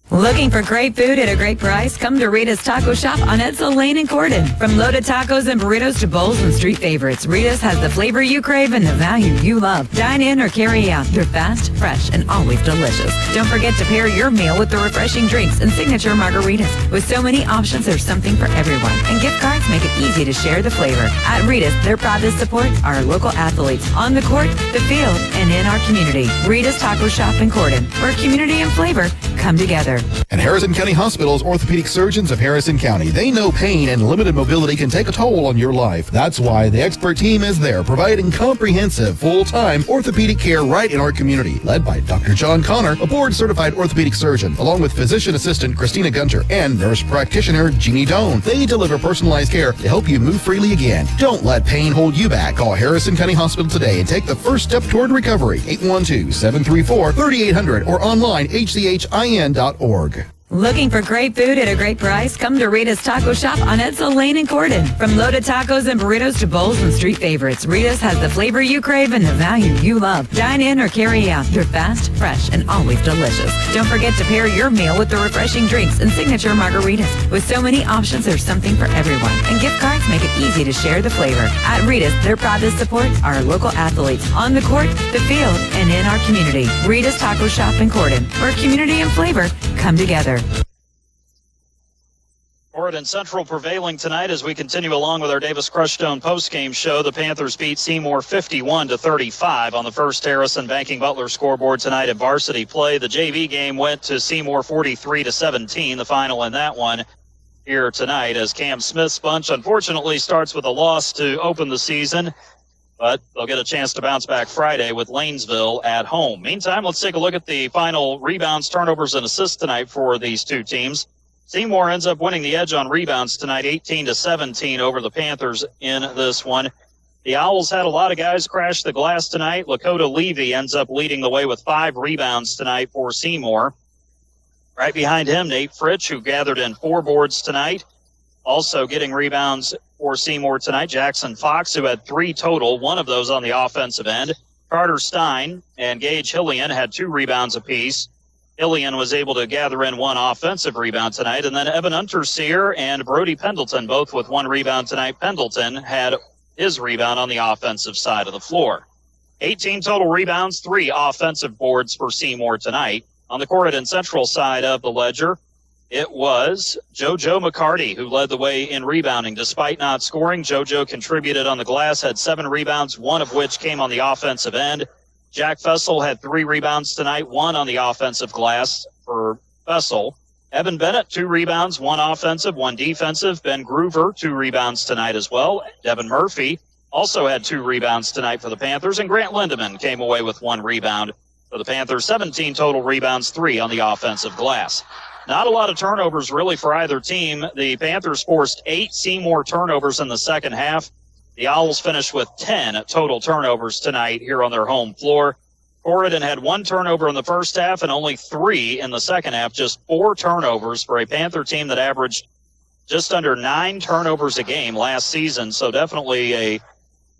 Speaker 8: Looking for great food at a great price? Come to Rita's Taco Shop on Edsel Lane in Corydon. From loaded tacos and burritos to bowls and street favorites, Rita's has the flavor you crave and the value you love. Dine in or carry out. They're fast, fresh, and always delicious. Don't forget to pair your meal with the refreshing drinks and signature margaritas. With so many options, there's something for everyone. And gift cards make it easy to share the flavor. At Rita's, they're proud to support our local athletes on the court, the field, and in our community. Rita's Taco Shop in Corydon, where community and flavor come together.
Speaker 1: And Harrison County Hospital's orthopedic surgeons of Harrison County. They know pain and limited mobility can take a toll on your life. That's why the expert team is there, providing comprehensive, full-time orthopedic care right in our community. Led by Dr. John Connor, a board-certified orthopedic surgeon, along with physician assistant Christina Gunter and nurse practitioner Jeannie Doan. They deliver personalized care to help you move freely again. Don't let pain hold you back. Call Harrison County Hospital today and take the first step toward recovery. 812-734-3800 or online hchin.org.
Speaker 8: Looking for great food at a great price? Come to Rita's Taco Shop on Edsel Lane in Corydon. From loaded tacos and burritos to bowls and street favorites, Rita's has the flavor you crave and the value you love. Dine in or carry out. They're fast, fresh, and always delicious. Don't forget to pair your meal with the refreshing drinks and signature margaritas. With so many options, there's something for everyone. And gift cards make it easy to share the flavor. At Rita's, they're proud to support our local athletes on the court, the field, and in our community. Rita's Taco Shop in Corydon, where community and flavor come together.
Speaker 2: Corydon Central prevailing tonight as we continue along with our Davis Crushstone postgame show. The Panthers beat Seymour 51-35 on the First Harrison Banking Butler scoreboard tonight at varsity play. The JV game went to Seymour 43-17, the final in that one here tonight, as Cam Smith's bunch unfortunately starts with a loss to open the season, but they'll get a chance to bounce back Friday with Lanesville at home. Meantime, let's take a look at the final rebounds, turnovers, and assists tonight for these two teams. Seymour ends up winning the edge on rebounds tonight, 18-17 over the Panthers in this one. The Owls had a lot of guys crash the glass tonight. Lakota Levy ends up leading the way with 5 rebounds tonight for Seymour. Right behind him, Nate Fritsch, who gathered in 4 boards tonight. Also getting rebounds for Seymour tonight, Jackson Fox, who had 3 total, 1 of those on the offensive end. Carter Stein and Gage Hillian had 2 rebounds apiece. Hillian was able to gather in 1 offensive rebound tonight. And then Evan Unterseer and Brody Pendleton, both with 1 rebound tonight. Pendleton had his rebound on the offensive side of the floor. 18 total rebounds, 3 offensive boards for Seymour tonight. On the Corydon Central side of the ledger, it was JoJo McCarty who led the way in rebounding. Despite not scoring, JoJo contributed on the glass, had 7 rebounds, 1 of which came on the offensive end. Jack Fessel had 3 rebounds tonight, 1 on the offensive glass for Fessel. Evan Bennett, 2 rebounds, 1 offensive, 1 defensive. Ben Groover, 2 rebounds tonight as well. Devin Murphy also had 2 rebounds tonight for the Panthers. And Grant Lindeman came away with 1 rebound for the Panthers. 17 total rebounds, 3 on the offensive glass. Not a lot of turnovers really for either team. The Panthers forced 8 Seymour turnovers in the second half. The Owls finished with 10 total turnovers tonight here on their home floor. Corydon had 1 turnover in the first half and only 3 in the second half. Just 4 turnovers for a Panther team that averaged just under 9 turnovers a game last season. So definitely a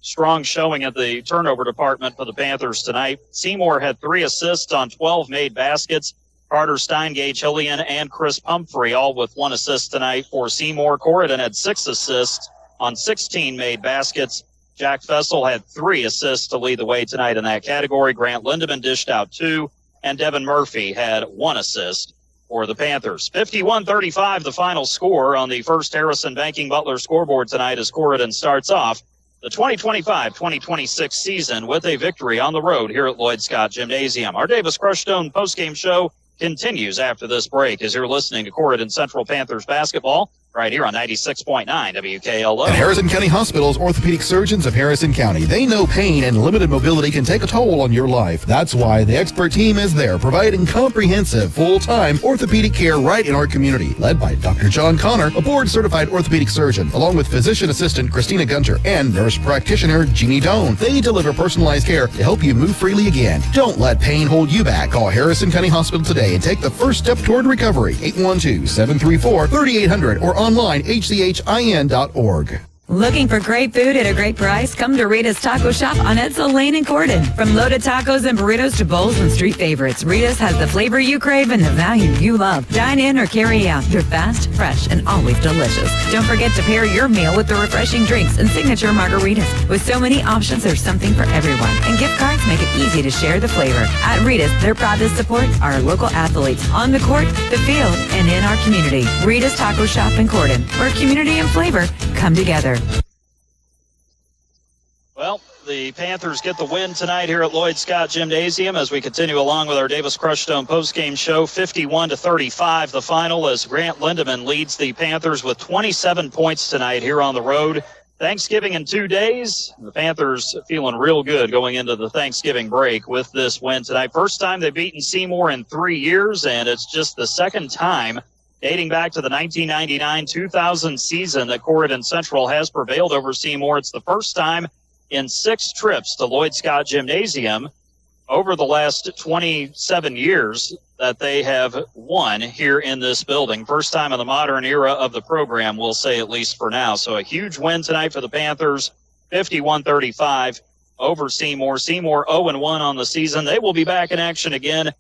Speaker 2: strong showing at the turnover department for the Panthers tonight. Seymour had 3 assists on 12 made baskets. Carter Stein, Gage Hillian, and Chris Pumphrey all with 1 assist tonight for Seymour. Corydon had 6 assists on 16 made baskets. Jack Fessel had 3 assists to lead the way tonight in that category. Grant Lindeman dished out 2, and Devin Murphy had 1 assist for the Panthers. 51-35 the final score on the First Harrison Banking Butler scoreboard tonight as Corydon starts off the the 2025-2026 season with a victory on the road here at Lloyd Scott Gymnasium. Our Davis Crushstone postgame show continues after this break as you're listening to Corydon Central Panthers basketball right here on 96.9 WKLO.
Speaker 1: At Harrison County Hospital's orthopedic surgeons of Harrison County, they know pain and limited mobility can take a toll on your life. That's why the expert team is there, providing comprehensive, full-time orthopedic care right in our community. Led by Dr. John Connor, a board-certified orthopedic surgeon, along with physician assistant Christina Gunter and nurse practitioner Jeannie Doan. They deliver personalized care to help you move freely again. Don't let pain hold you back. Call Harrison County Hospital today and take the first step toward recovery. 812-734-3800 or online hchin.org.
Speaker 8: Looking for great food at a great price? Come to Rita's Taco Shop on Edsel Lane in Corydon. From loaded tacos and burritos to bowls and street favorites, Rita's has the flavor you crave and the value you love. Dine in or carry out. They're fast, fresh, and always delicious. Don't forget to pair your meal with the refreshing drinks and signature margaritas. With so many options, there's something for everyone. And gift cards make it easy to share the flavor. At Rita's, they're proud to support our local athletes on the court, the field, and in our community. Rita's Taco Shop in Corydon, where community and flavor come together.
Speaker 2: Well, the Panthers get the win tonight here at Lloyd Scott Gymnasium as we continue along with our Davis Crushstone postgame show. 51-35 the final as Grant Lindemann leads the Panthers with 27 points tonight here on the road. Thanksgiving in 2 days. The Panthers feeling real good going into the Thanksgiving break with this win tonight. First time they've beaten Seymour in 3 years, and it's just the second time dating back to the 1999-2000 season that Corydon Central has prevailed over Seymour. It's the first time in 6 trips to Lloyd Scott Gymnasium over the last 27 years that they have won here in this building. First time in the modern era of the program, we'll say, at least for now. So a huge win tonight for the Panthers, 51-35 over Seymour. Seymour 0-1 on the season. They will be back in action again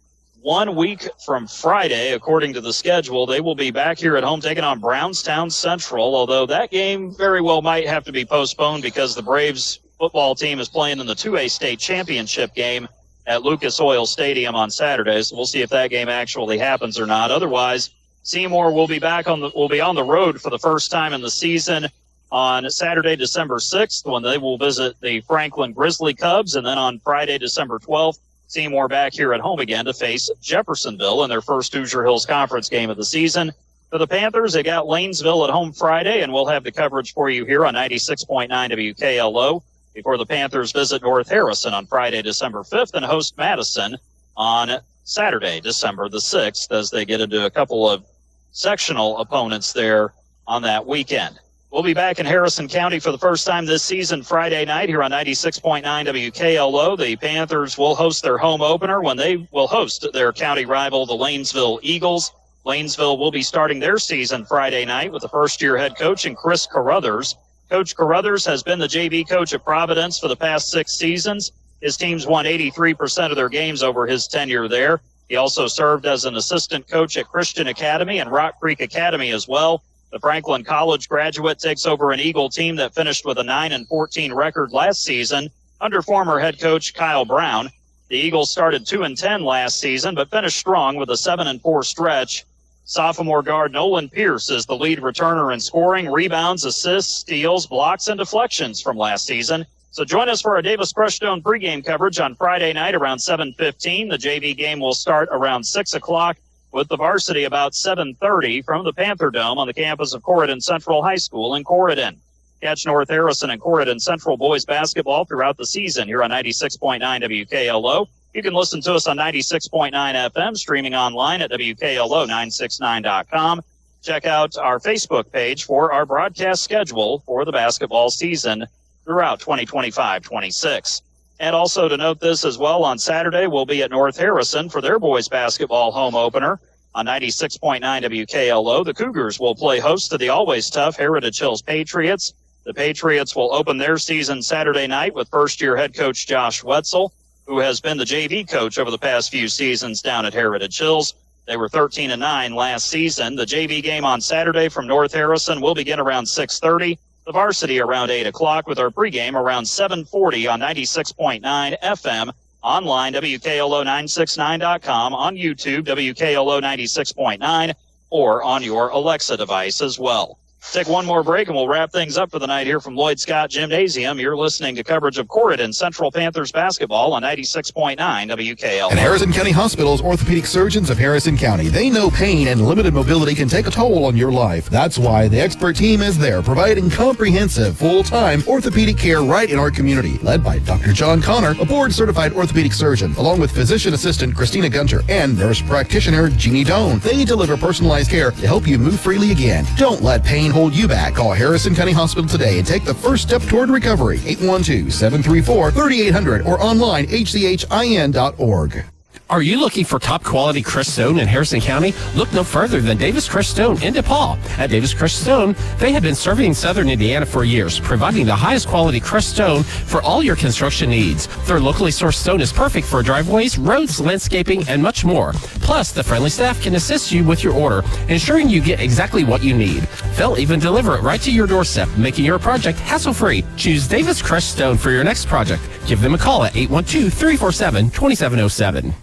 Speaker 2: 1 week from Friday, according to the schedule. They will be back here at home taking on Brownstown Central, although that game very well might have to be postponed because the Braves football team is playing in the 2A state championship game at Lucas Oil Stadium on Saturday. So we'll see if that game actually happens or not. Otherwise, Seymour will be on the road for the first time in the season on Saturday, December 6th, when they will visit the Franklin Grizzly Cubs, and then on Friday, December 12th, Seymour back here at home again to face Jeffersonville in their first Hoosier Hills Conference game of the season. For the Panthers, they got Lanesville at home Friday, and we'll have the coverage for you here on 96.9 WKLO before the Panthers visit North Harrison on Friday, December 5th, and host Madison on Saturday, December the 6th, as they get into a couple of sectional opponents there on that weekend. We'll be back in Harrison County for the first time this season Friday night here on 96.9 WKLO. The Panthers will host their home opener when they will host their county rival, the Lanesville Eagles. Lanesville will be starting their season Friday night with the first-year head coach and Chris Carruthers. Coach Carruthers has been the JV coach at Providence for the past 6 seasons. His teams won 83% of their games over his tenure there. He also served as an assistant coach at Christian Academy and Rock Creek Academy as well. The Franklin College graduate takes over an Eagle team that finished with a 9-14 record last season under former head coach Kyle Brown. The Eagles started 2-10 last season, but finished strong with a 7-4 stretch. Sophomore guard Nolan Pierce is the lead returner in scoring, rebounds, assists, steals, blocks, and deflections from last season. So join us for our Davis Crushstone pregame coverage on Friday night around 7:15. The JV game will start around 6 o'clock with the varsity about 7:30 from the Panther Dome on the campus of Corydon Central High School in Corydon. Catch North Harrison and Corydon Central boys basketball throughout the season here on 96.9 WKLO. You can listen to us on 96.9 FM, streaming online at WKLO969.com. Check out our Facebook page for our broadcast schedule for the basketball season throughout 2025-26. And also to note this as well, on Saturday, we'll be at North Harrison for their boys basketball home opener on 96.9 WKLO. The Cougars will play host to the always tough Heritage Hills Patriots. The Patriots will open their season Saturday night with first-year head coach Josh Wetzel, who has been the JV coach over the past few seasons down at Heritage Hills. They were 13-9 last season. The JV game on Saturday from North Harrison will begin around 6:30. The varsity around 8 o'clock with our pregame around 7:40 on 96.9 FM, online WKLO969.com, on YouTube WKLO 96.9, or on your Alexa device as well. Take one more break, and we'll wrap things up for the night here from Lloyd Scott Gymnasium. You're listening to coverage of Corydon Central Panthers basketball on 96.9 WKLO.
Speaker 1: And Harrison County Hospital's orthopedic surgeons of Harrison County. They know pain and limited mobility can take a toll on your life. That's why the expert team is there, providing comprehensive, full-time orthopedic care right in our community. Led by Dr. John Connor, a board-certified orthopedic surgeon, along with physician assistant Christina Gunter and nurse practitioner Jeannie Doan. They deliver personalized care to help you move freely again. Don't let pain hold you back. Call Harrison County Hospital today and take the first step toward recovery. 812-734-3800 or online hchin.org.
Speaker 3: Are you looking for top quality crushed stone in Harrison County? Look no further than Davis Crushed Stone in DePaul. At Davis Crushed Stone, they have been serving Southern Indiana for years, providing the highest quality crushed stone for all your construction needs. Their locally sourced stone is perfect for driveways, roads, landscaping, and much more. Plus, the friendly staff can assist you with your order, ensuring you get exactly what you need. They'll even deliver it right to your doorstep, making your project hassle-free. Choose Davis Crushed Stone for your next project. Give them a call at 812-347-2707.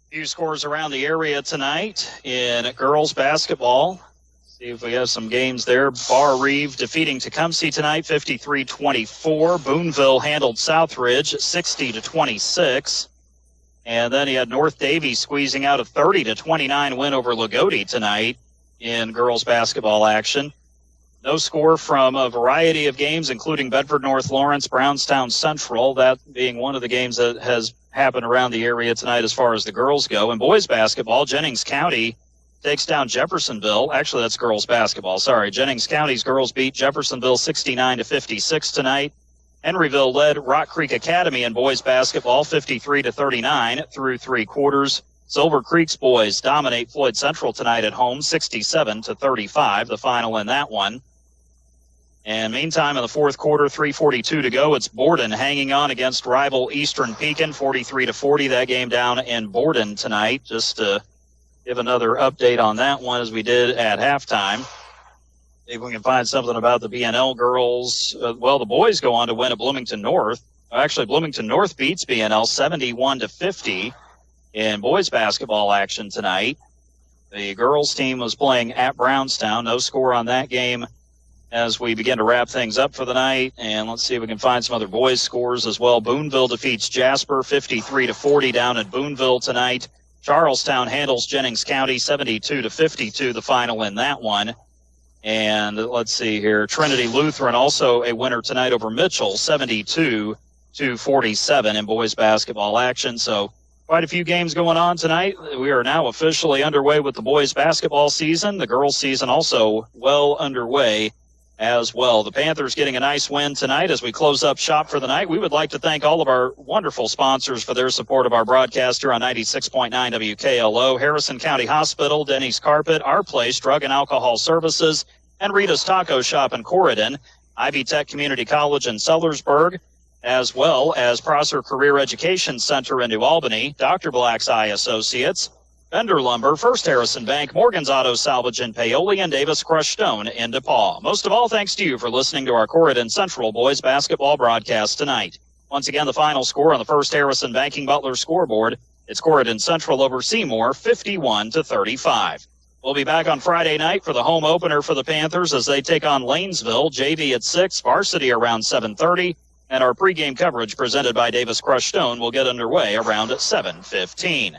Speaker 2: Few scores around the area tonight in girls basketball. See if we have some games there. Bar Reeve defeating Tecumseh tonight, 53-24. Boonville handled Southridge, 60-26. And then he had North Davie squeezing out a 30-29 win over Lagodi tonight in girls basketball action. No score from a variety of games, including Bedford North Lawrence, Brownstown Central, that being one of the games that has happened around the area tonight as far as the girls go. In boys basketball, Jennings County takes down Jeffersonville. Actually, that's girls basketball. Sorry. Jennings County's girls beat Jeffersonville 69-56 tonight. Henryville led Rock Creek Academy in boys basketball 53-39 through three quarters. Silver Creek's boys dominate Floyd Central tonight at home 67-35, the final in that one. And meantime, in the fourth quarter, 3:42 to go, it's Borden hanging on against rival Eastern Pekin, 43-40. That game down in Borden tonight. Just to give another update on that one as we did at halftime. See if we can find something about the BNL girls. The boys go on to win at Bloomington North. Actually, Bloomington North beats BNL 71-50 in boys basketball action tonight. The girls team was playing at Brownstown. No score on that game as we begin to wrap things up for the night. And let's see if we can find some other boys scores as well. Boonville defeats Jasper 53-40 down at Boonville tonight. Charlestown handles Jennings County 72-52, the final in that one. And let's see here. Trinity Lutheran also a winner tonight over Mitchell 72-47 in boys basketball action. So quite a few games going on tonight. We are now officially underway with the boys basketball season. The girls season also well underway as well. The Panthers getting a nice win tonight as we close up shop for the night. We would like to thank all of our wonderful sponsors for their support of our broadcast here on 96.9 WKLO. Harrison County Hospital, Denny's Carpet, Our Place, Drug and Alcohol Services, and Rita's Taco Shop in Corydon, Ivy Tech Community College in Sellersburg, as well as Prosser Career Education Center in New Albany, Dr. Black's Eye Associates, Bender Lumber, First Harrison Bank, Morgan's Auto Salvage in Paoli, and Davis Crushed Stone in DePaul. Most of all, thanks to you for listening to our Corydon Central boys basketball broadcast tonight. Once again, the final score on the First Harrison Banking Butler scoreboard, it's Corydon Central over Seymour, 51-35. We'll be back on Friday night for the home opener for the Panthers as they take on Lanesville, JV at 6, varsity around 7:30, and our pregame coverage presented by Davis Crushed Stone will get underway around 7:15.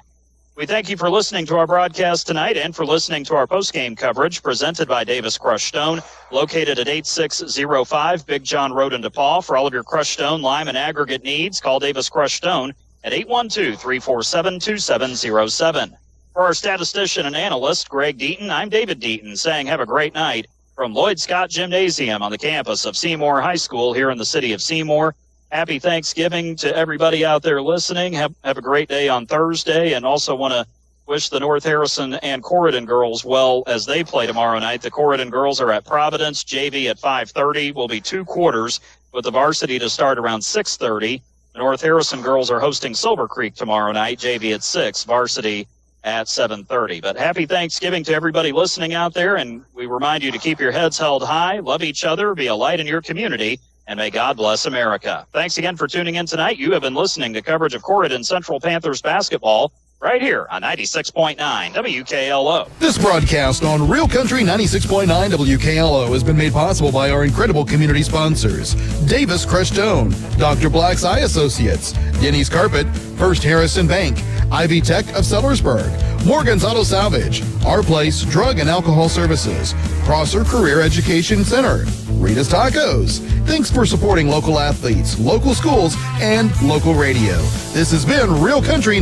Speaker 2: We thank you for listening to our broadcast tonight and for listening to our postgame coverage presented by Davis Crushed Stone, located at 8605 Big John Road in DePaul. For all of your crushed stone, lime, and aggregate needs, call Davis Crushed Stone at 812-347-2707. For our statistician and analyst, Greg Deaton, I'm David Deaton saying have a great night from Lloyd Scott Gymnasium on the campus of Seymour High School here in the city of Seymour. Happy Thanksgiving to everybody out there listening. Have a great day on Thursday, and also want to wish the North Harrison and Corydon girls well as they play tomorrow night. The Corydon girls are at Providence, JV at 5:30. Will be two quarters with the varsity to start around 6:30. The North Harrison girls are hosting Silver Creek tomorrow night, JV at 6, varsity at 7:30. But happy Thanksgiving to everybody listening out there, and we remind you to keep your heads held high, love each other, be a light in your community, and may God bless America. Thanks again for tuning in tonight. You have been listening to coverage of Corydon Central Panthers basketball right here on 96.9 WKLO.
Speaker 1: This broadcast on Real Country 96.9 WKLO has been made possible by our incredible community sponsors: Davis Crestone, Dr. Black's Eye Associates, Denny's Carpet, First Harrison Bank, Ivy Tech of Sellersburg, Morgan's Auto Salvage, Our Place Drug and Alcohol Services, Prosser Career Education Center, Rita's Tacos. Thanks for supporting local athletes, local schools, and local radio. This has been Real Country